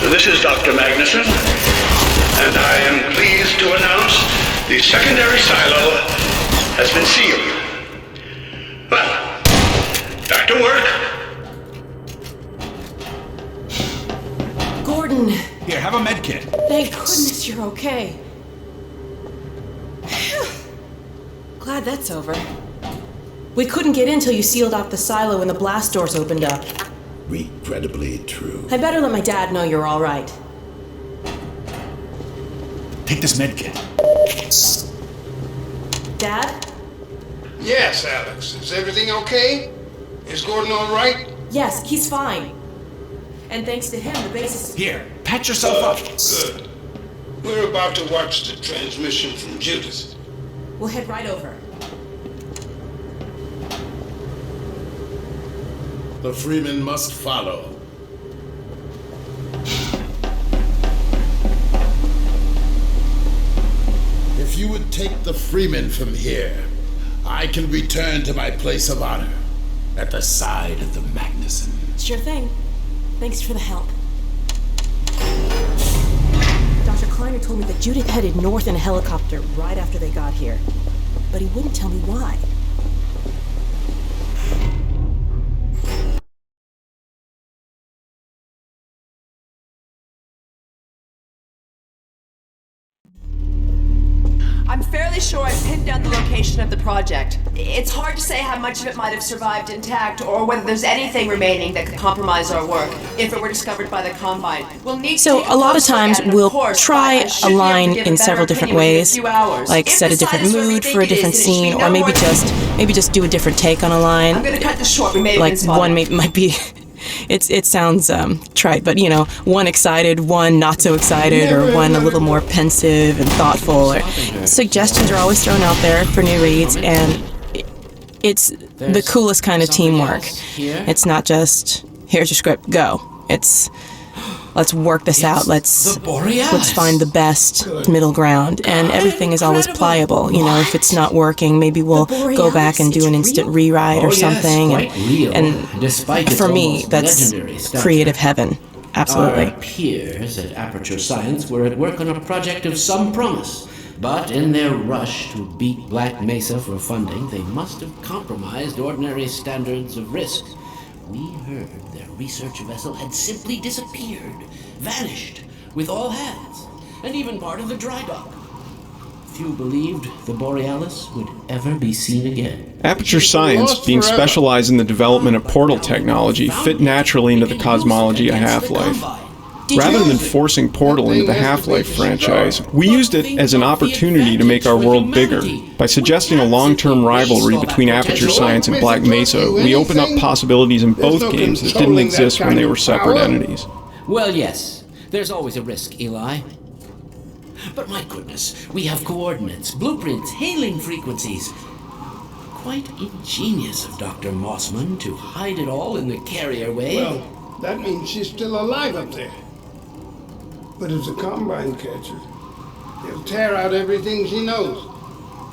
This is Dr. Magnuson, and I am pleased to announce the secondary silo has been sealed. Well, back to work. Gordon, Here, have a med kit. thank goodness you're okay. Phew. Glad that's over. We couldn't get in till you sealed off the silo when the blast doors opened up. Regrettably true. I better let my dad know you're all right. Take this med kit. Dad? Yes, Alex. Is everything okay? Is Gordon all right? Yes, he's fine. And thanks to him, the base is... Here, patch yourself up. Good. We're about to watch the transmission from Judith. We'll head right over. The Freeman must follow. If you would take the Freeman from here, I can return to my place of honor at the side of the Magnuson. Sure thing. Thanks for the help. Dr. Kleiner told me that Judith headed north in a helicopter right after they got here. But he wouldn't tell me why. I'm fairly sure I've pinned down the location of the project. It's hard to say how much of it might have survived intact, or whether there's anything remaining that could compromise our work if it were discovered by the Combine. We'll need So a lot of times we'll try a line in several different ways, like set a different mood for a different scene, or maybe just do a different take on a line. I'm gonna cut this short. We may Like one might be. It sounds trite, but one excited, one not so excited, or one a little more pensive and thoughtful. Or suggestions are always thrown out there for new reads, and it's the coolest kind of teamwork. It's not just here's your script, go. It's let's work this out. Let's find the best middle ground, and everything is always pliable. If it's not working, maybe we'll go back and do an instant rewrite or something. And for me, that's creative heaven. Absolutely. Our peers at Aperture Science were at work on a project of some promise, but in their rush to beat Black Mesa for funding, they must have compromised ordinary standards of risk. We heard their research vessel had simply disappeared, vanished, with all hands, and even part of the dry dock. Few believed the Borealis would ever be seen again. Aperture Science, being specialized in the development of portal technology, fit naturally into the cosmology of Half-Life. Rather than forcing Portal into the Half-Life franchise, we used it as an opportunity to make our world bigger. By suggesting a long-term rivalry between Aperture Science and Black Mesa, we opened up possibilities in both games that didn't exist when they were separate entities. Well, yes, there's always a risk, Eli. But my goodness, we have coordinates, blueprints, hailing frequencies. Quite ingenious of Dr. Mossman to hide it all in the carrier way. Well, that means she's still alive up there. But if the Combine catches her, he'll tear out everything she knows.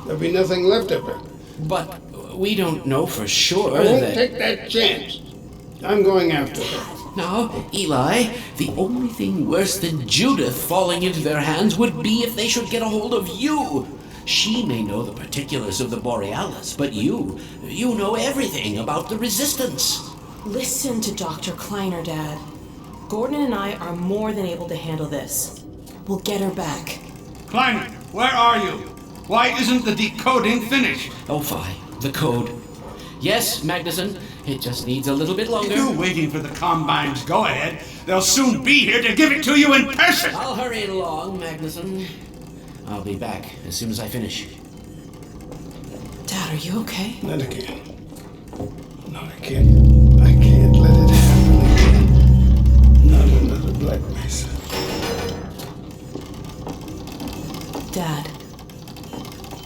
There'll be nothing left of her. But we don't know for sure I won't that... take that chance. I'm going after her. Now, Eli, the only thing worse than Judith falling into their hands would be if they should get a hold of you. She may know the particulars of the Borealis, but you know everything about the Resistance. Listen to Dr. Kleiner, Dad. Gordon and I are more than able to handle this. We'll get her back. Kleiner, where are you? Why isn't the decoding finished? Oh, fine. The code. Yes, Magnuson. It just needs a little bit longer. If you're waiting for the Combine's go-ahead, they'll soon be here to give it to you in person. I'll hurry it along, Magnuson. I'll be back as soon as I finish. Dad, are you okay? Not again. No, I can't let it happen again. Not another Black Mesa. Dad,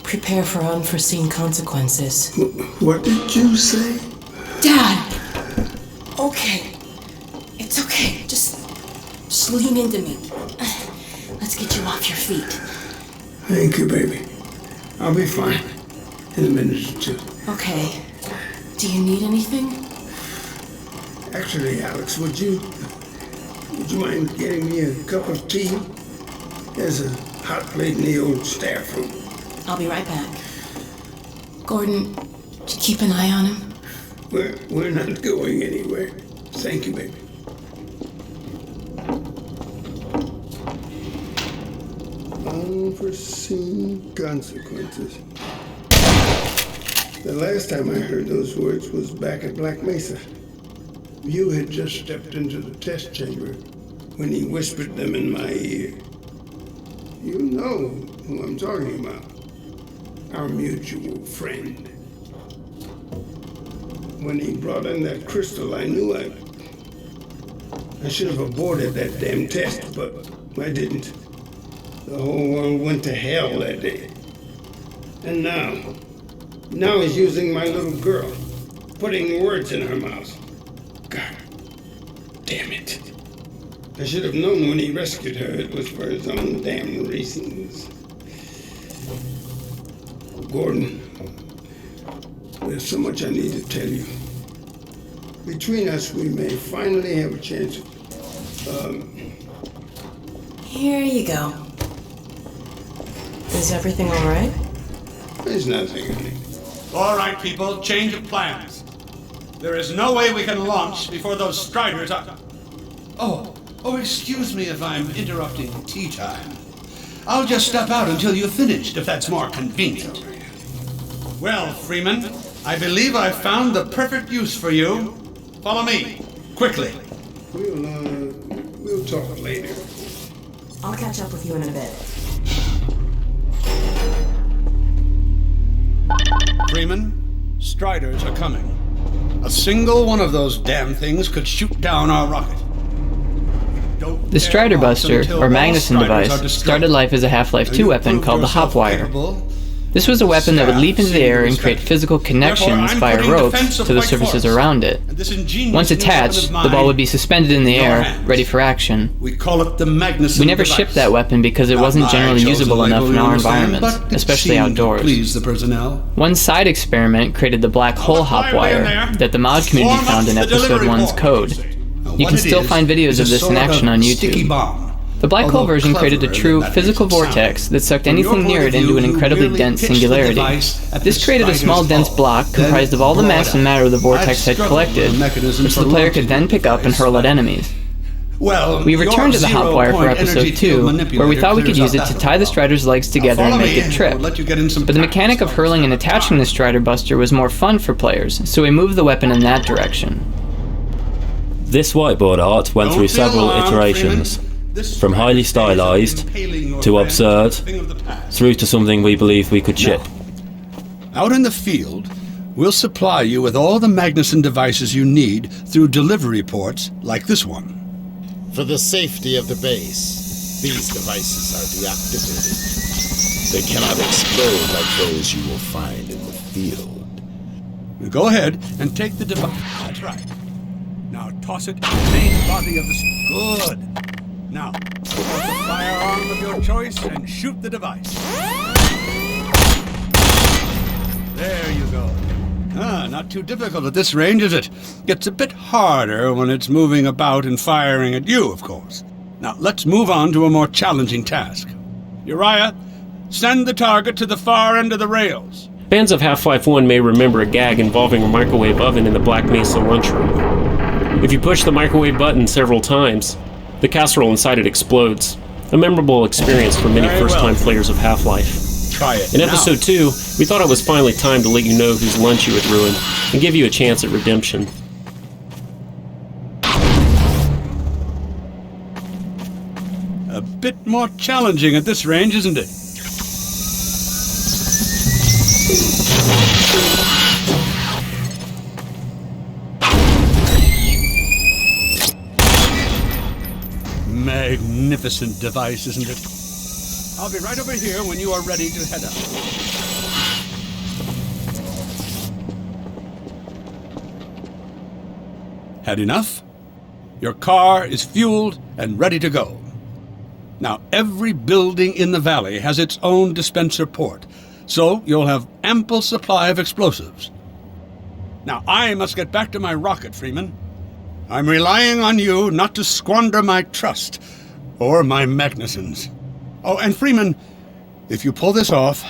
prepare for unforeseen consequences. What did you say? Dad! Okay. It's okay. Just lean into me. Let's get you off your feet. Thank you, baby. I'll be fine in a minute or two. Okay. Do you need anything? Actually, Alex, would you mind getting me a cup of tea? There's a hot plate in the old staff room. I'll be right back. Gordon, did you keep an eye on him? We're not going anywhere. Thank you, baby. Unforeseen consequences. The last time I heard those words was back at Black Mesa. You had just stepped into the test chamber when he whispered them in my ear. You know who I'm talking about. Our mutual friend. When he brought in that crystal, I knew I should have aborted that damn test, but I didn't. The whole world went to hell that day. And now he's using my little girl, putting words in her mouth. God damn it. I should have known when he rescued her it was for his own damn reasons. Gordon, there's so much I need to tell you. Between us, we may finally have a chance. Here you go. Is everything all right? There's nothing, honey. All right, people, change of plans. There is no way we can launch before those Striders are... Oh, excuse me if I'm interrupting tea time. I'll just step out until you've finished, if that's more convenient. Well, Freeman, I believe I've found the perfect use for you. Follow me, quickly. We'll talk later. I'll catch up with you in a bit. Freeman, Striders are coming. A single one of those damn things could shoot down our rocket. The Strider Buster, or Magnuson device, started life as a Half-Life 2 weapon called the Hopwire. This was a weapon that would leap into the air and create physical connections via ropes to the surfaces around it. Once attached, the ball would be suspended in the air, ready for action. We call it the Magnuson We never device. shipped that weapon because it wasn't generally usable enough in our environment, especially outdoors. Please the personnel. One side experiment created the black hole Hopwire that the mod community found in Episode 1's code. You can still find videos of this in action on YouTube. The black hole version created a true physical vortex that sucked anything near it into an incredibly dense singularity. This created a small dense block comprised of all the mass and matter the vortex had collected, which the player could then pick up and hurl at enemies. We returned to the Hopwire for Episode 2, where we thought we could use it to tie the Strider's legs together and make it trip. But the mechanic of hurling and attaching the Strider Buster was more fun for players, so we moved the weapon in that direction. This whiteboard art went through several iterations, from highly stylized, to absurd, through to something we believe we could ship. Out in the field, we'll supply you with all the Magnuson devices you need through delivery ports like this one. For the safety of the base, these devices are deactivated. They cannot explode like those you will find in the field. Go ahead and take the device. That's right. Now toss it in the main body of the... Good. Now, pull out the firearm of your choice and shoot the device. There you go. Not too difficult at this range, is it? Gets a bit harder when it's moving about and firing at you, of course. Now, let's move on to a more challenging task. Uriah, send the target to the far end of the rails. Fans of Half-Life 1 may remember a gag involving a microwave oven in the Black Mesa lunchroom. If you push the microwave button several times, the casserole inside it explodes. A memorable experience for many first-time players of Half-Life. Try it In now. Episode 2, we thought it was finally time to let you know whose lunch you had ruined and give you a chance at redemption. A bit more challenging at this range, isn't it? Magnificent device, isn't it? I'll be right over here when you are ready to head out. Had enough? Your car is fueled and ready to go. Now, every building in the valley has its own dispenser port, so you'll have ample supply of explosives. Now, I must get back to my rocket, Freeman. I'm relying on you not to squander my trust, or my Magnusons. Oh, and Freeman, if you pull this off,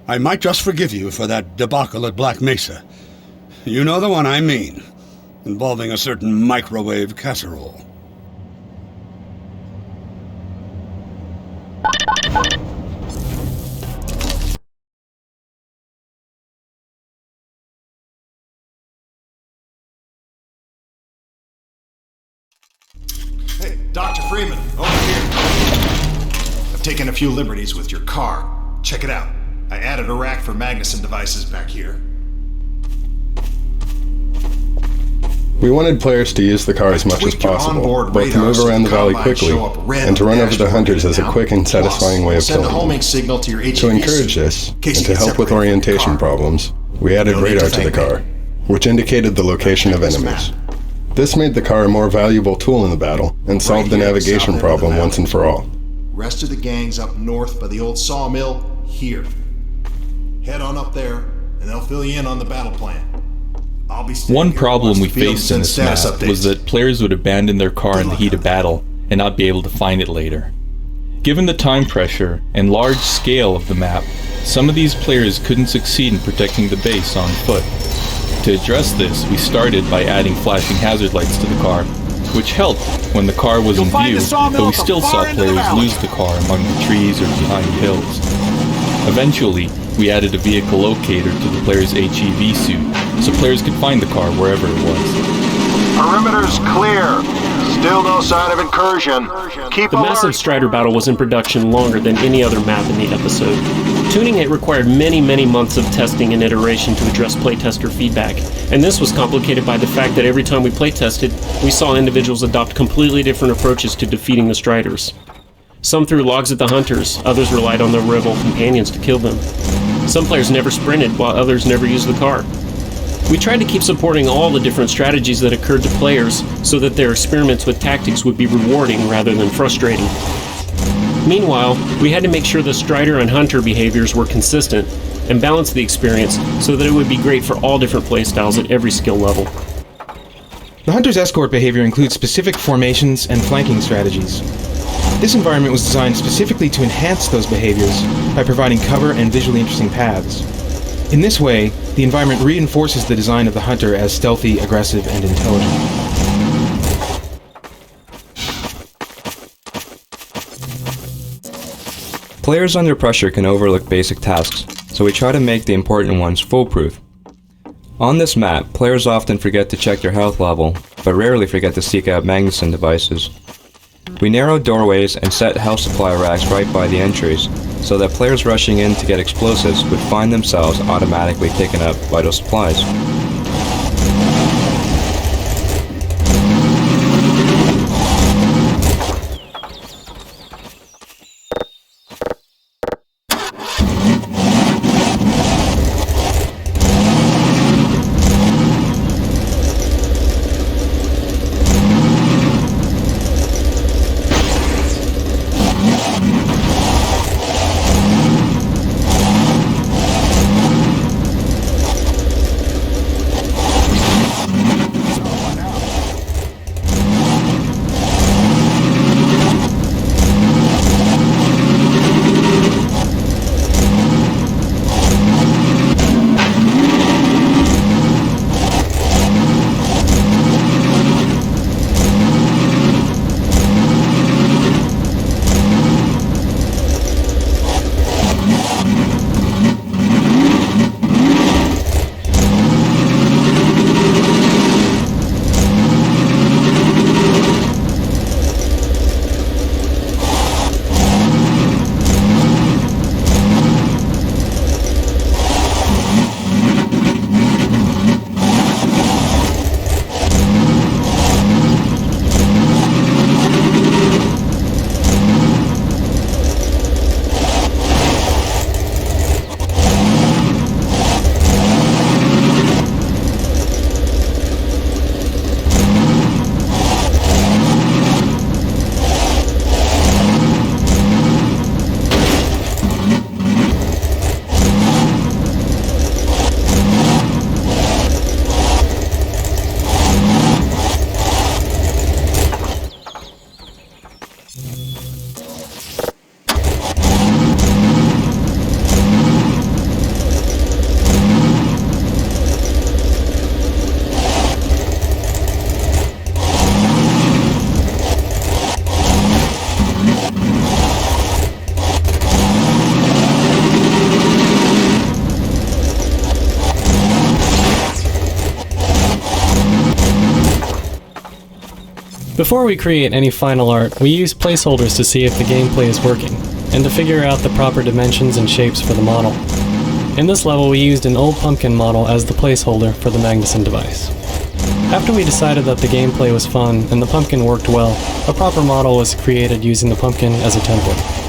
I might just forgive you for that debacle at Black Mesa. You know the one I mean, involving a certain microwave casserole. Hey, Dr. Freeman, over here. I've taken a few liberties with your car. Check it out. I added a rack for Magnuson devices back here. We wanted players to use the car as much as possible, both to move around the valley quickly, and to run over the hunters as a quick and satisfying way of killing them. To encourage this, and to help with orientation problems, we added radar to the car, which indicated the location of enemies. This made the car a more valuable tool in the battle, and solved the navigation problem once and for all. Rest of the gang's up north by the old sawmill, here. Head on up there, and they'll fill you in on the battle plan. One problem we faced in this map was that players would abandon their car in the heat of battle and not be able to find it later. Given the time pressure and large scale of the map, some of these players couldn't succeed in protecting the base on foot. To address this, we started by adding flashing hazard lights to the car, which helped when the car was in view, but we still saw players lose the car among the trees or behind hills. Eventually, we added a vehicle locator to the player's HEV suit, so players could find the car wherever it was. Perimeter's clear. Still no sign of incursion. Keep The massive Strider battle was in production longer than any other map in the episode. Tuning it required many months of testing and iteration to address playtester feedback, and this was complicated by the fact that every time we playtested, we saw individuals adopt completely different approaches to defeating the Striders. Some threw logs at the hunters, others relied on their rival companions to kill them. Some players never sprinted, while others never used the car. We tried to keep supporting all the different strategies that occurred to players so that their experiments with tactics would be rewarding rather than frustrating. Meanwhile, we had to make sure the Strider and Hunter behaviors were consistent and balance the experience so that it would be great for all different playstyles at every skill level. The Hunter's escort behavior includes specific formations and flanking strategies. This environment was designed specifically to enhance those behaviors by providing cover and visually interesting paths. In this way, the environment reinforces the design of the Hunter as stealthy, aggressive, and intelligent. Players under pressure can overlook basic tasks, so we try to make the important ones foolproof. On this map, players often forget to check their health level, but rarely forget to seek out Magnuson devices. We narrowed doorways and set health supply racks right by the entries, so that players rushing in to get explosives would find themselves automatically picking up vital supplies. Before we create any final art, we use placeholders to see if the gameplay is working, and to figure out the proper dimensions and shapes for the model. In this level, we used an old pumpkin model as the placeholder for the Magnuson device. After we decided that the gameplay was fun and the pumpkin worked well, a proper model was created using the pumpkin as a template.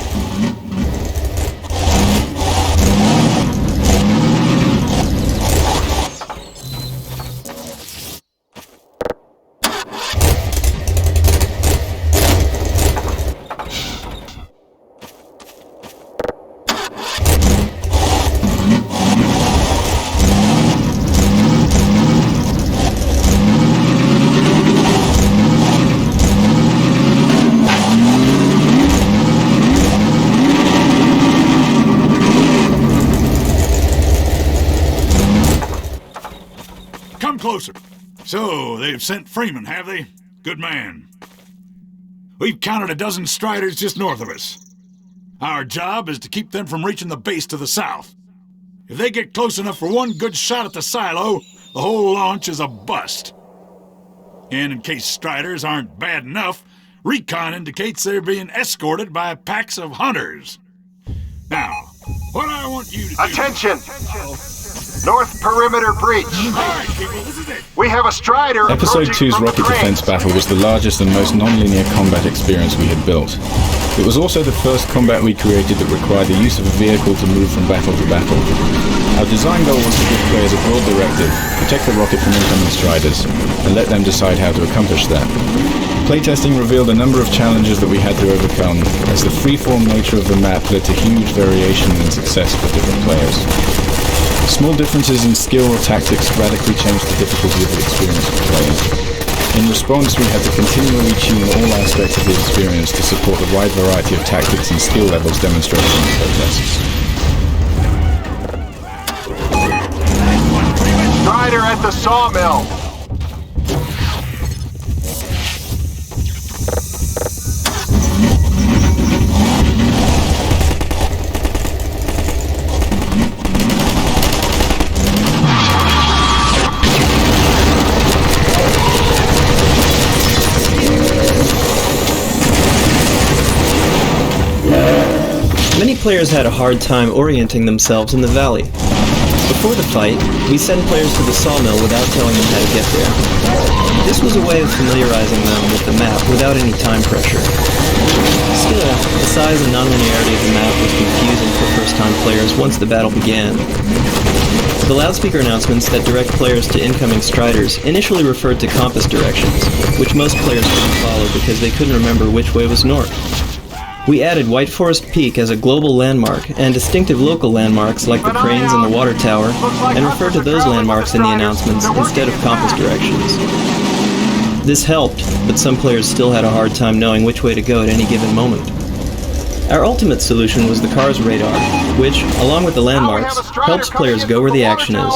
Closer. So, they've sent Freeman, have they? Good man. We've counted a dozen Striders just north of us. Our job is to keep them from reaching the base to the south. If they get close enough for one good shot at the silo, the whole launch is a bust. And in case Striders aren't bad enough, recon indicates they're being escorted by packs of hunters. Now, what I want you to do... Attention! North perimeter breach. We have a Strider. Episode 2's rocket defense battle was the largest and most non-linear combat experience we had built. It was also the first combat we created that required the use of a vehicle to move from battle to battle. Our design goal was to give players a broad directive, protect the rocket from incoming Striders, and let them decide how to accomplish that. Playtesting revealed a number of challenges that we had to overcome, as the freeform nature of the map led to huge variation in success for different players. Small differences in skill or tactics radically changed the difficulty of the experience for players. In response, we had to continually tune all aspects of the experience to support a wide variety of tactics and skill levels demonstrated in the playtests. Strider at the sawmill. Many players had a hard time orienting themselves in the valley. Before the fight, we sent players to the sawmill without telling them how to get there. This was a way of familiarizing them with the map without any time pressure. Still, the size and nonlinearity of the map was confusing for first-time players once the battle began. The loudspeaker announcements that direct players to incoming Striders initially referred to compass directions, which most players couldn't follow because they couldn't remember which way was north. We added White Forest Peak as a global landmark and distinctive local landmarks like the cranes and the water tower, and referred to those landmarks in the announcements instead of compass directions. This helped, but some players still had a hard time knowing which way to go at any given moment. Our ultimate solution was the car's radar, which, along with the landmarks, helps players go where the action is.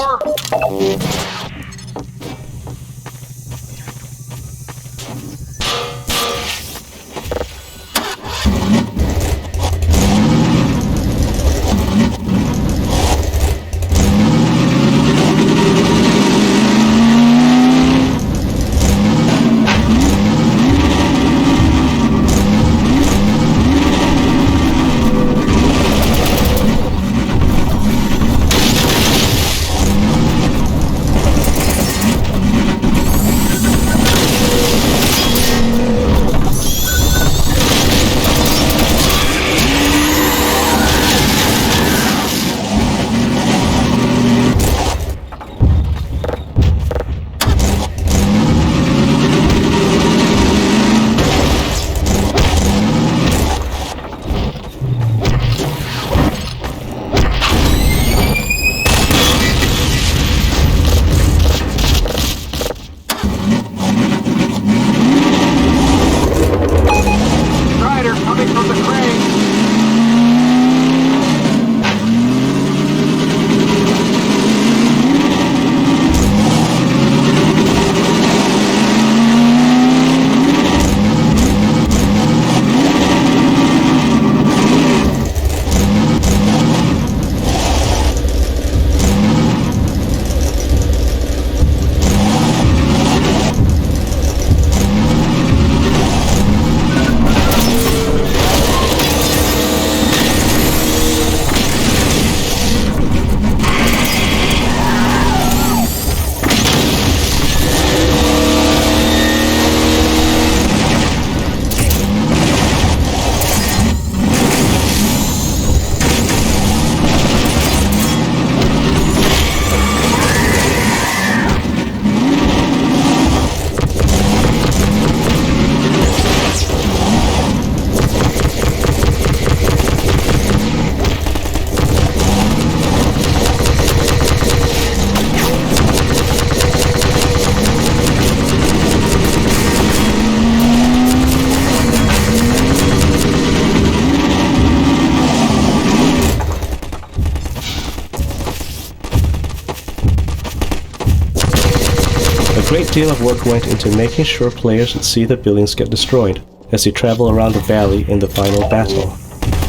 deal of work went into making sure players would see the buildings get destroyed as they travel around the valley in the final battle.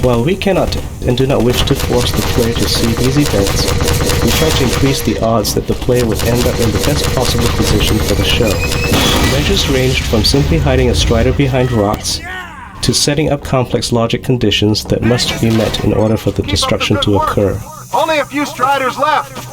While we cannot and do not wish to force the player to see these events, we try to increase the odds that the player would end up in the best possible position for the show. Measures ranged from simply hiding a strider behind rocks to setting up complex logic conditions that must be met in order for the destruction to occur. Only a few striders left!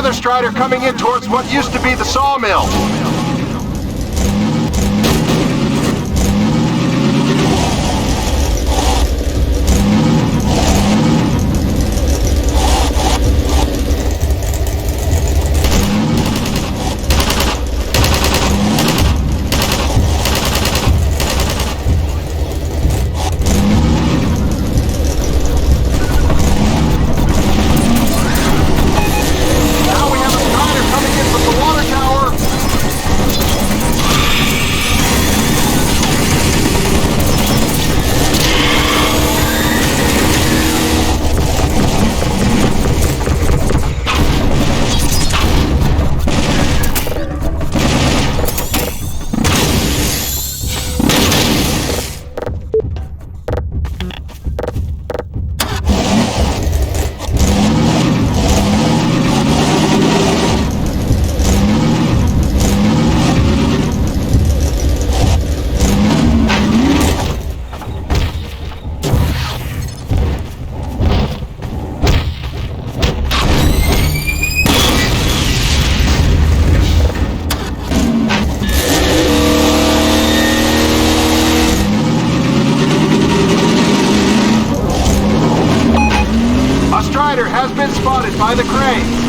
Another strider coming in towards what used to be the sawmill. Has been spotted by the crane.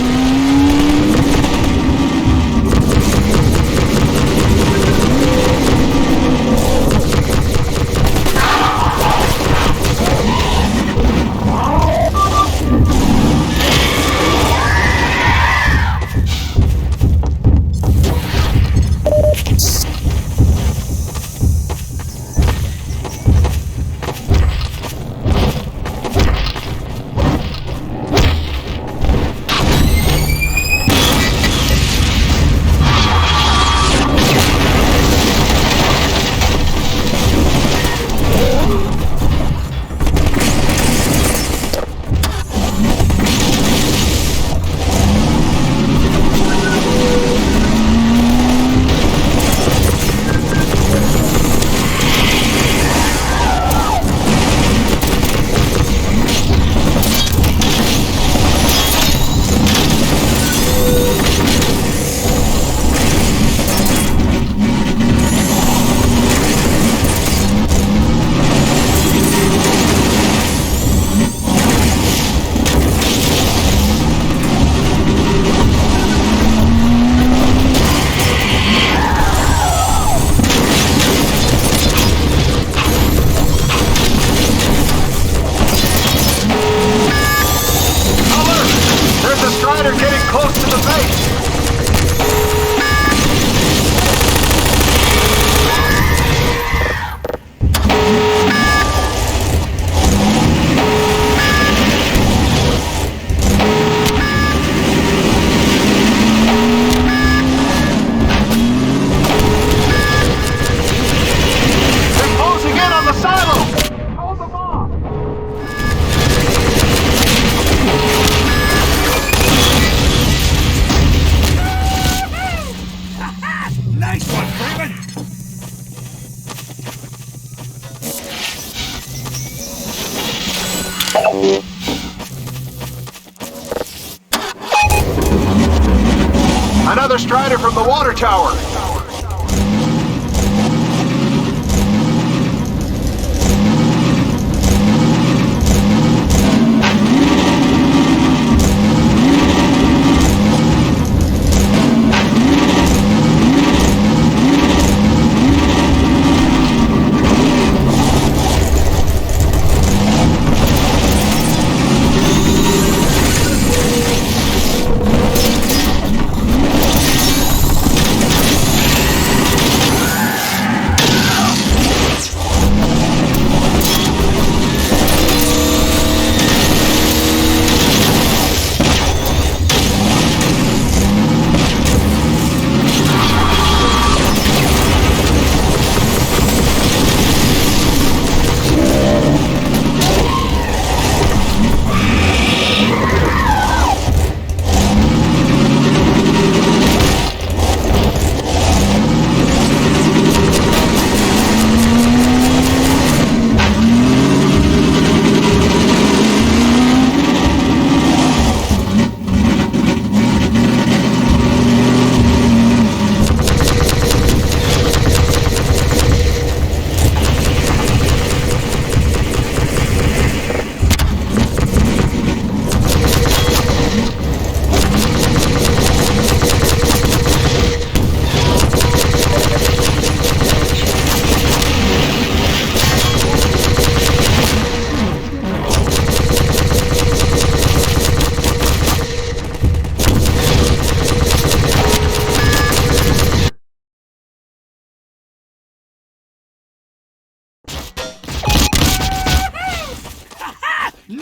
Another strider from the water tower.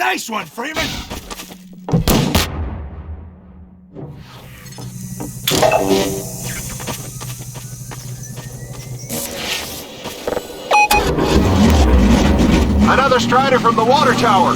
Nice one, Freeman! Another Strider from the water tower!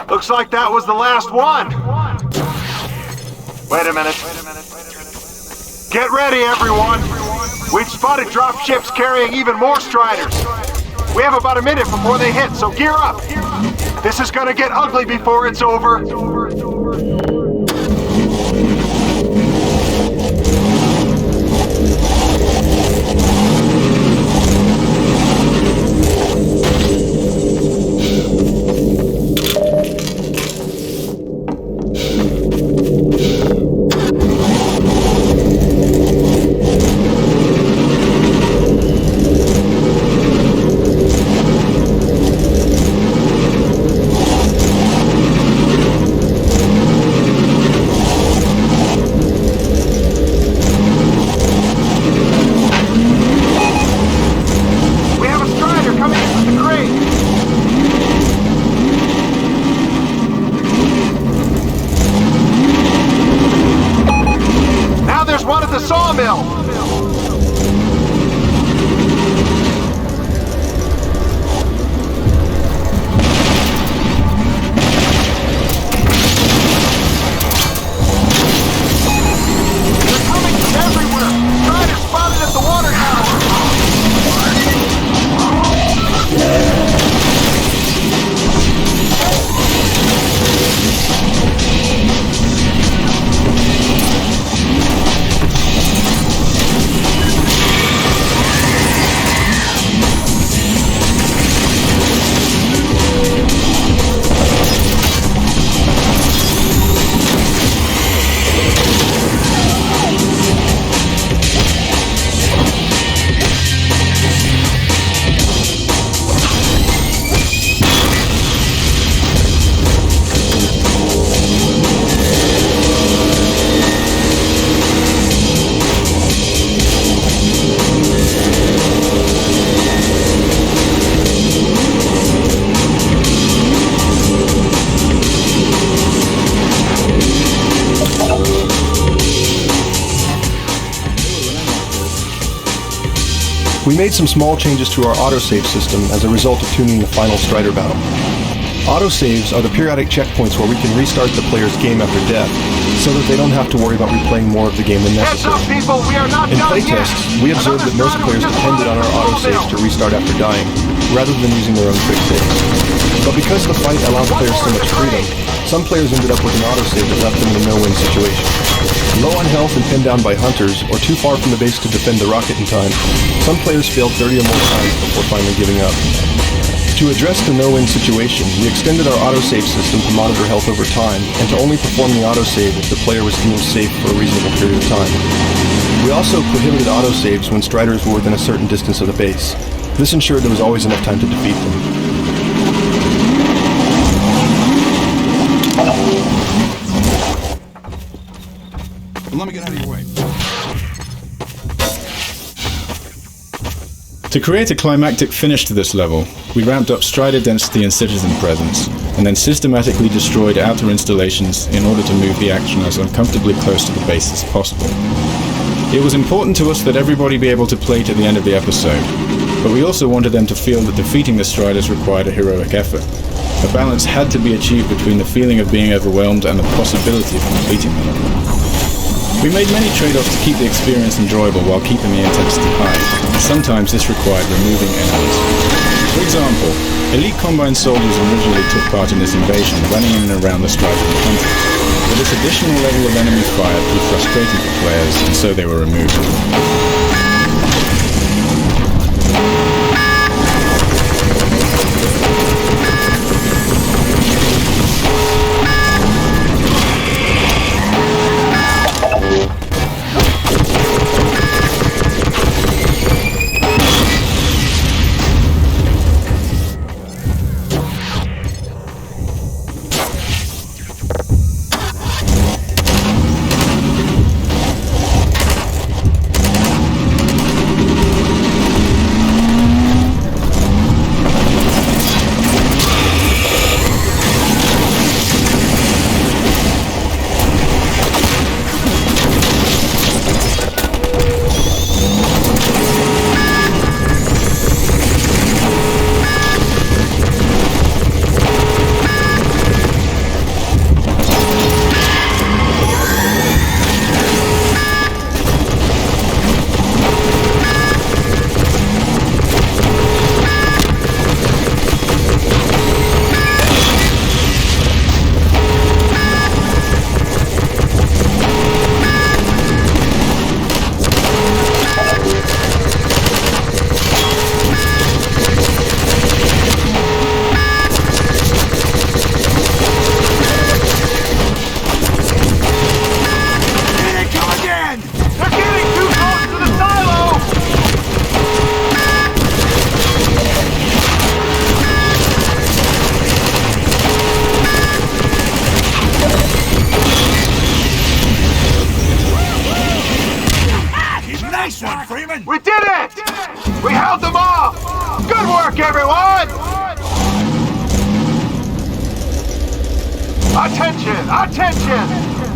Looks like that was the last one. Wait a minute. Get ready, everyone. We've spotted drop ships carrying even more Striders. We have about a minute before they hit, so gear up. This is gonna get ugly before it's over. We made some small changes to our autosave system as a result of tuning the final Strider battle. Autosaves are the periodic checkpoints where we can restart the player's game after death, so that they don't have to worry about replaying more of the game than necessary. In playtests, we observed that most players depended on our autosaves to restart after dying, rather than using their own quick saves. But because the fight allowed players so much freedom, some players ended up with an autosave that left them in a no-win situation. Low on health and pinned down by hunters, or too far from the base to defend the rocket in time, some players failed 30 or more times before finally giving up. To address the no-win situation, we extended our autosave system to monitor health over time, and to only perform the autosave if the player was deemed safe for a reasonable period of time. We also prohibited autosaves when Striders were within a certain distance of the base. This ensured there was always enough time to defeat them. Let me get out of your way. To create a climactic finish to this level, we ramped up Strider density and citizen presence, and then systematically destroyed outer installations in order to move the action as uncomfortably close to the base as possible. It was important to us that everybody be able to play to the end of the episode, but we also wanted them to feel that defeating the Striders required a heroic effort. A balance had to be achieved between the feeling of being overwhelmed and the possibility of completing the level. We made many trade-offs to keep the experience enjoyable while keeping the intensity high. Sometimes this required removing enemies. For example, elite Combine soldiers originally took part in this invasion, running in and around the Strider and Hunters. But this additional level of enemy fire proved frustrating for players, and so they were removed. Nice one, Freeman! We did it! We held them off! Good work, everyone! Attention! Attention!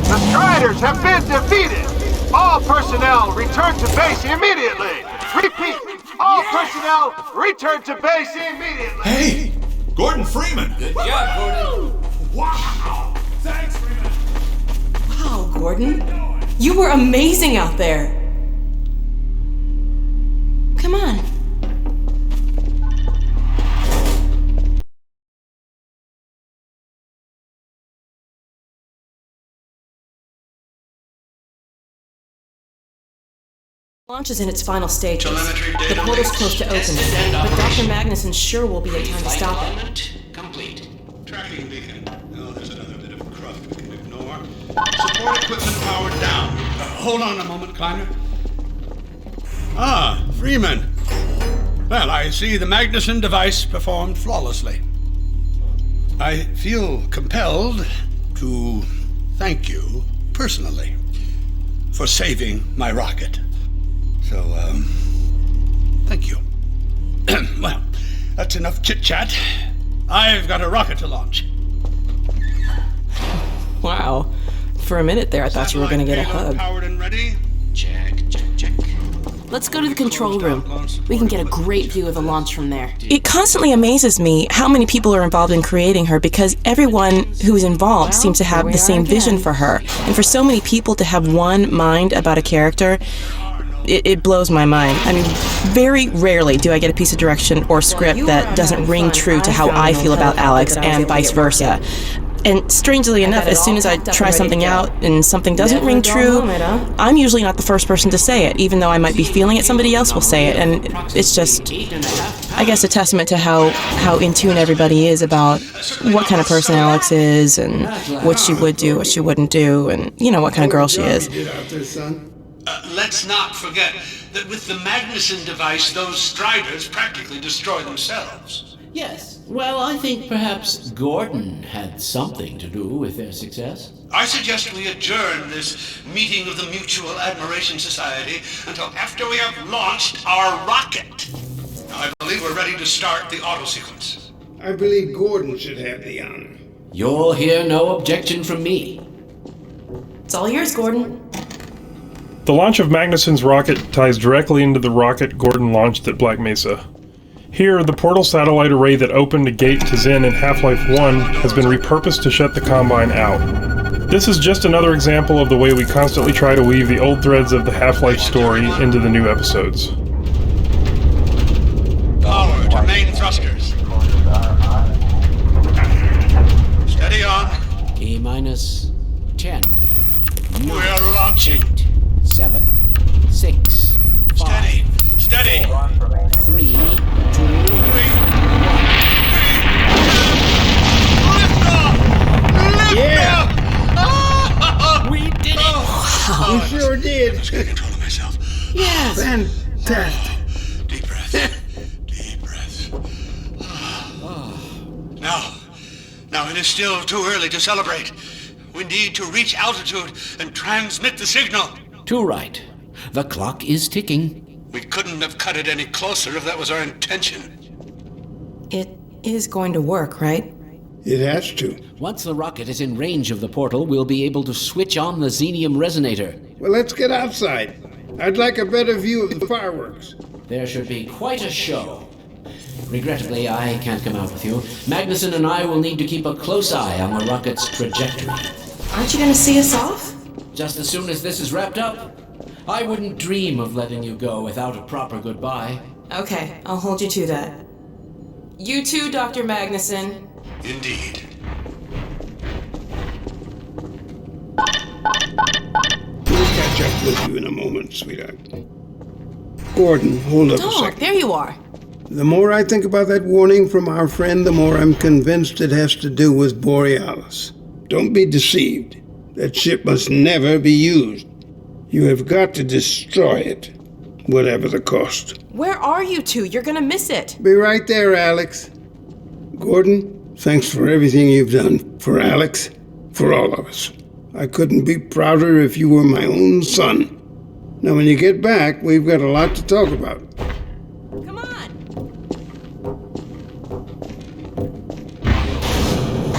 The Striders have been defeated! All personnel return to base immediately! Repeat! All personnel return to base immediately! Hey! Gordon Freeman! Good job, Gordon! Wow! Thanks, Freeman! Wow, Gordon. You were amazing out there. Come on. Launch is in its final stages. The portal's close to open, but Dr. Magnuson sure will be in time to stop it. Complete. Tracking beacon. Oh, there's another bit of cruft we can ignore. Support equipment powered down. Hold on a moment, Kleiner. Ah, Freeman. Well, I see the Magnuson device performed flawlessly. I feel compelled to thank you personally for saving my rocket. So, thank you. Well, that's enough chit-chat. I've got a rocket to launch. Wow. For a minute there, I thought you were going to get a hug. Powered and ready. Check. Let's go to the control room. We can get a great view of the launch from there. It constantly amazes me how many people are involved in creating her, because everyone who is involved seems to have the same vision for her. And for so many people to have one mind about a character, it blows my mind. I mean, very rarely do I get a piece of direction or script that doesn't ring true to how I feel about Alex, and vice versa. And strangely enough, as soon as I try something out and something doesn't ring true, I'm usually not the first person to say it, even though I might be feeling it, somebody else will say it. And it's just, I guess, a testament to how in tune everybody is about what kind of person Alex is, and what she would do, what she wouldn't do, and, you know, what kind of girl she is. Let's not forget that with the Magnuson device, those Striders practically destroy themselves. Yes. Well, I think perhaps Gordon had something to do with their success. I suggest we adjourn this meeting of the Mutual Admiration Society until after we have launched our rocket. Now, I believe we're ready to start the auto sequence. I believe Gordon should have the honor. You'll hear no objection from me. It's all yours, Gordon. The launch of Magnuson's rocket ties directly into the rocket Gordon launched at Black Mesa. Here, the portal satellite array that opened a gate to Zen in Half-Life 1 has been repurposed to shut the Combine out. This is just another example of the way we constantly try to weave the old threads of the Half-Life story into the new episodes. Power to main thrusters. Steady on. T-minus 10. We're launching. 7, 6, 5. Steady. 4, 3, 2, 1. Yeah! We did it! Wow. We sure did. I just got control of myself. Yes. Fantastic. Deep breath. Deep breath. Now it is still too early to celebrate. We need to reach altitude and transmit the signal. Too right. The clock is ticking. We couldn't have cut it any closer if that was our intention. It is going to work, right? It has to. Once the rocket is in range of the portal, we'll be able to switch on the xenium resonator. Well, let's get outside. I'd like a better view of the fireworks. There should be quite a show. Regrettably, I can't come out with you. Magnuson and I will need to keep a close eye on the rocket's trajectory. Aren't you going to see us off? Just as soon as this is wrapped up. I wouldn't dream of letting you go without a proper goodbye. Okay, I'll hold you to that. You too, Dr. Magnuson. Indeed. We'll catch up with you in a moment, sweetheart. Gordon, hold up a second. There you are. The more I think about that warning from our friend, the more I'm convinced it has to do with Borealis. Don't be deceived. That ship must never be used. You have got to destroy it, whatever the cost. Where are you two? You're gonna miss it. Be right there, Alex. Gordon, thanks for everything you've done. For Alex, for all of us. I couldn't be prouder if you were my own son. Now, when you get back, we've got a lot to talk about. Come on.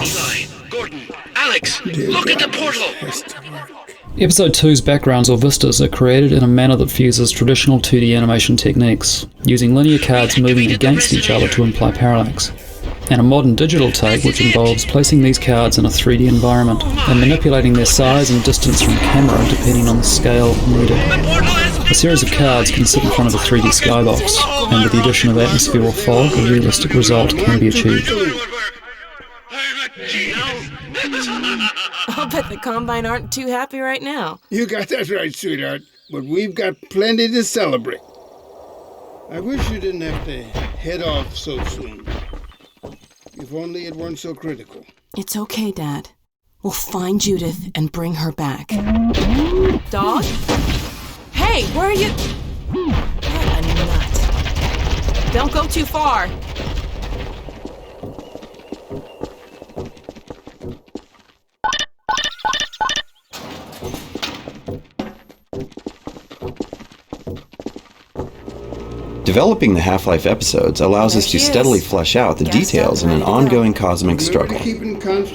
Eli, Gordon, Alex, look at the portal. Episode 2's backgrounds or vistas are created in a manner that fuses traditional 2D animation techniques, using linear cards moving against each other to imply parallax, and a modern digital take which involves placing these cards in a 3D environment and manipulating their size and distance from camera depending on the scale needed. A series of cards can sit in front of a 3D skybox, and with the addition of atmosphere or fog, a realistic result can be achieved. I'll bet the Combine aren't too happy right now. You got that right, sweetheart. But we've got plenty to celebrate. I wish you didn't have to head off so soon. If only it weren't so critical. It's okay, Dad. We'll find Judith and bring her back. Dog? Hey, where are you? What a nut. Don't go too far. Developing the Half-Life episodes allows us to steadily flesh out the details in an ongoing cosmic struggle.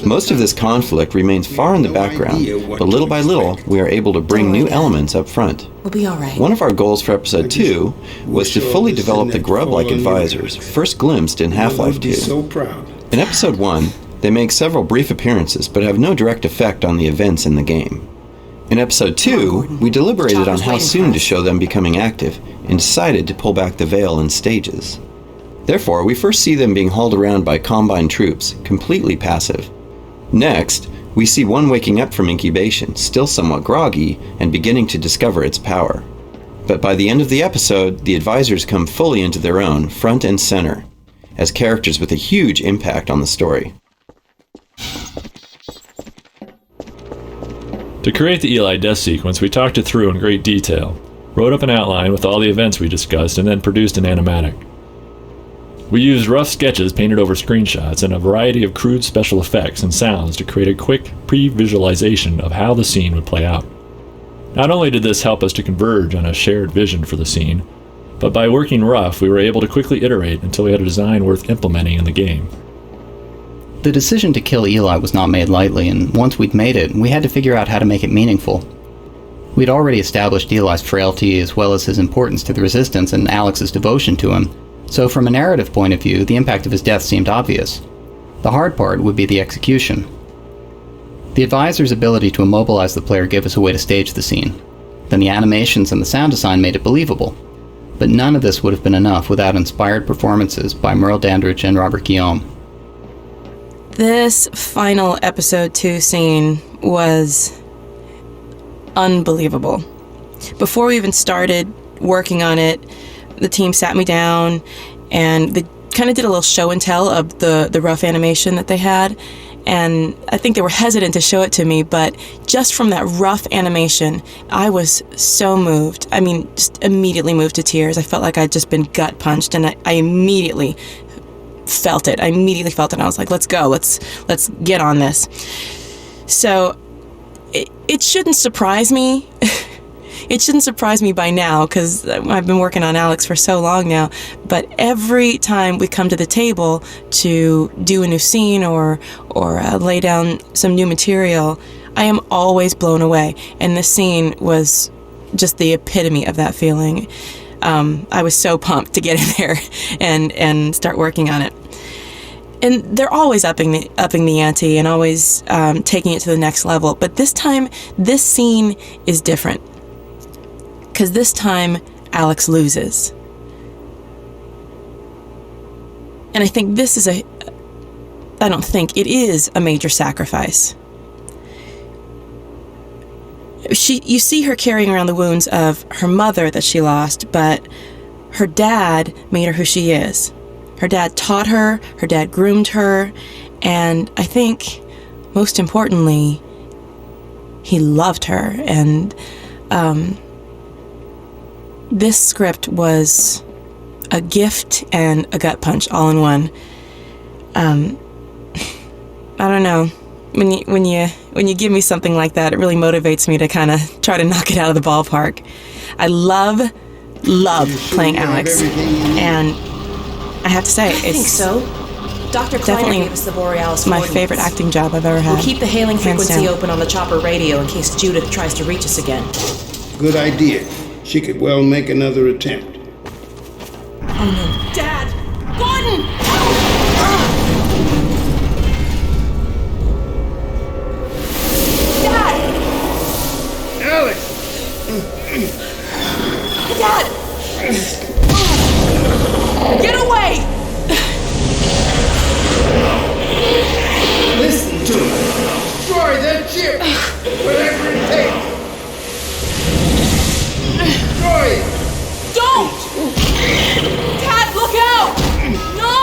Most of this conflict remains far in the background, but little by little, we are able to bring new elements up front. We'll be alright. One of our goals for Episode 2 was to fully develop the grub-like advisors, first glimpsed in Half-Life 2. In Episode 1, they make several brief appearances, but have no direct effect on the events in the game. In Episode 2, we deliberated on how soon to show them becoming active, and decided to pull back the veil in stages. Therefore, we first see them being hauled around by Combine troops, completely passive. Next, we see one waking up from incubation, still somewhat groggy, and beginning to discover its power. But by the end of the episode, the advisors come fully into their own, front and center, as characters with a huge impact on the story. To create the Eli death sequence, we talked it through in great detail, wrote up an outline with all the events we discussed, and then produced an animatic. We used rough sketches painted over screenshots and a variety of crude special effects and sounds to create a quick pre-visualization of how the scene would play out. Not only did this help us to converge on a shared vision for the scene, but by working rough, we were able to quickly iterate until we had a design worth implementing in the game. The decision to kill Eli was not made lightly, and once we'd made it, we had to figure out how to make it meaningful. We'd already established Eli's frailty as well as his importance to the Resistance and Alex's devotion to him, so from a narrative point of view, the impact of his death seemed obvious. The hard part would be the execution. The advisor's ability to immobilize the player gave us a way to stage the scene. Then the animations and the sound design made it believable. But none of this would have been enough without inspired performances by Merle Dandridge and Robert Guillaume. This final episode 2 scene was unbelievable. Before we even started working on it, the team sat me down and they kind of did a little show and tell of the rough animation that they had. And I think they were hesitant to show it to me, but just from that rough animation, I was so moved. I mean, just immediately moved to tears. I felt like I'd just been gut punched, and I immediately felt it. And I was like, let's go. Let's get on this. So it shouldn't surprise me. It shouldn't surprise me by now, because I've been working on Alex for so long now, but every time we come to the table to do a new scene or lay down some new material, I am always blown away, and this scene was just the epitome of that feeling. I was so pumped to get in there and start working on it. And they're always upping the ante and always taking it to the next level, but this time, this scene is different. Because this time, Alex loses. And I think this is it is a major sacrifice. You see her carrying around the wounds of her mother that she lost, but her dad made her who she is. Her dad taught her dad groomed her, and I think, most importantly, he loved her, and, this script was a gift and a gut punch all in one. I don't know. When you give me something like that, it really motivates me to kind of try to knock it out of the ballpark. I love playing Alex, and I have to say, I think so. Dr. Kleiner gave us the Borealis my favorite acting job I've ever had. We'll keep the hailing frequency down. open on the chopper radio in case Judith tries to reach us again. Good idea. She could well make another attempt. Oh no. Dad! Gordon! Dad! Alex! Dad! Get away! Listen to me. Destroy that ship! Whatever it takes! Don't! Dad, look out! No!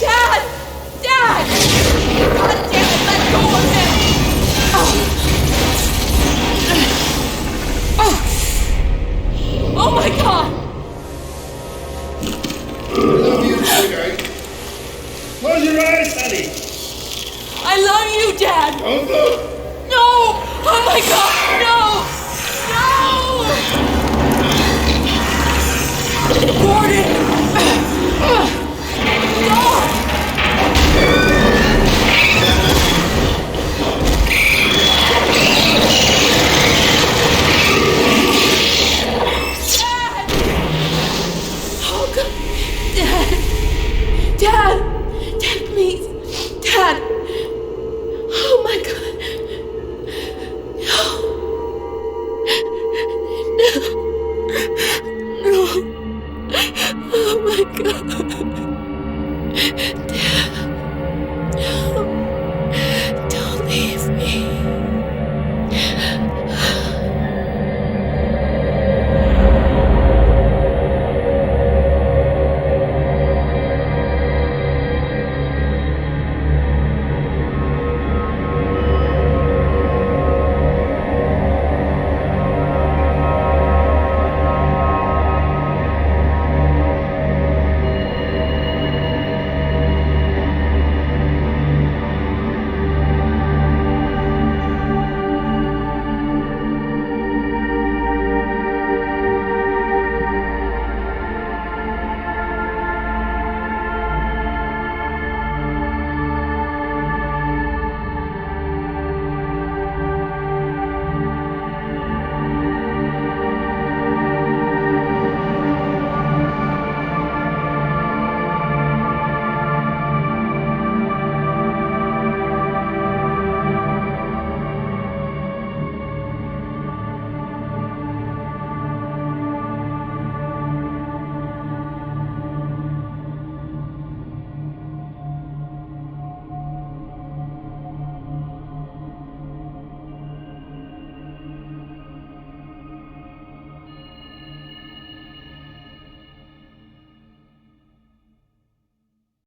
Dad! Dad! God damn it, let go of him! Oh my God! I love you, sweetheart. Close your eyes, honey. I love you, Dad! Don't look! No! Oh my God, no! No! Gordon! Dad! Dad, please! Dad! Oh my God! No! No! Oh my God! Dad!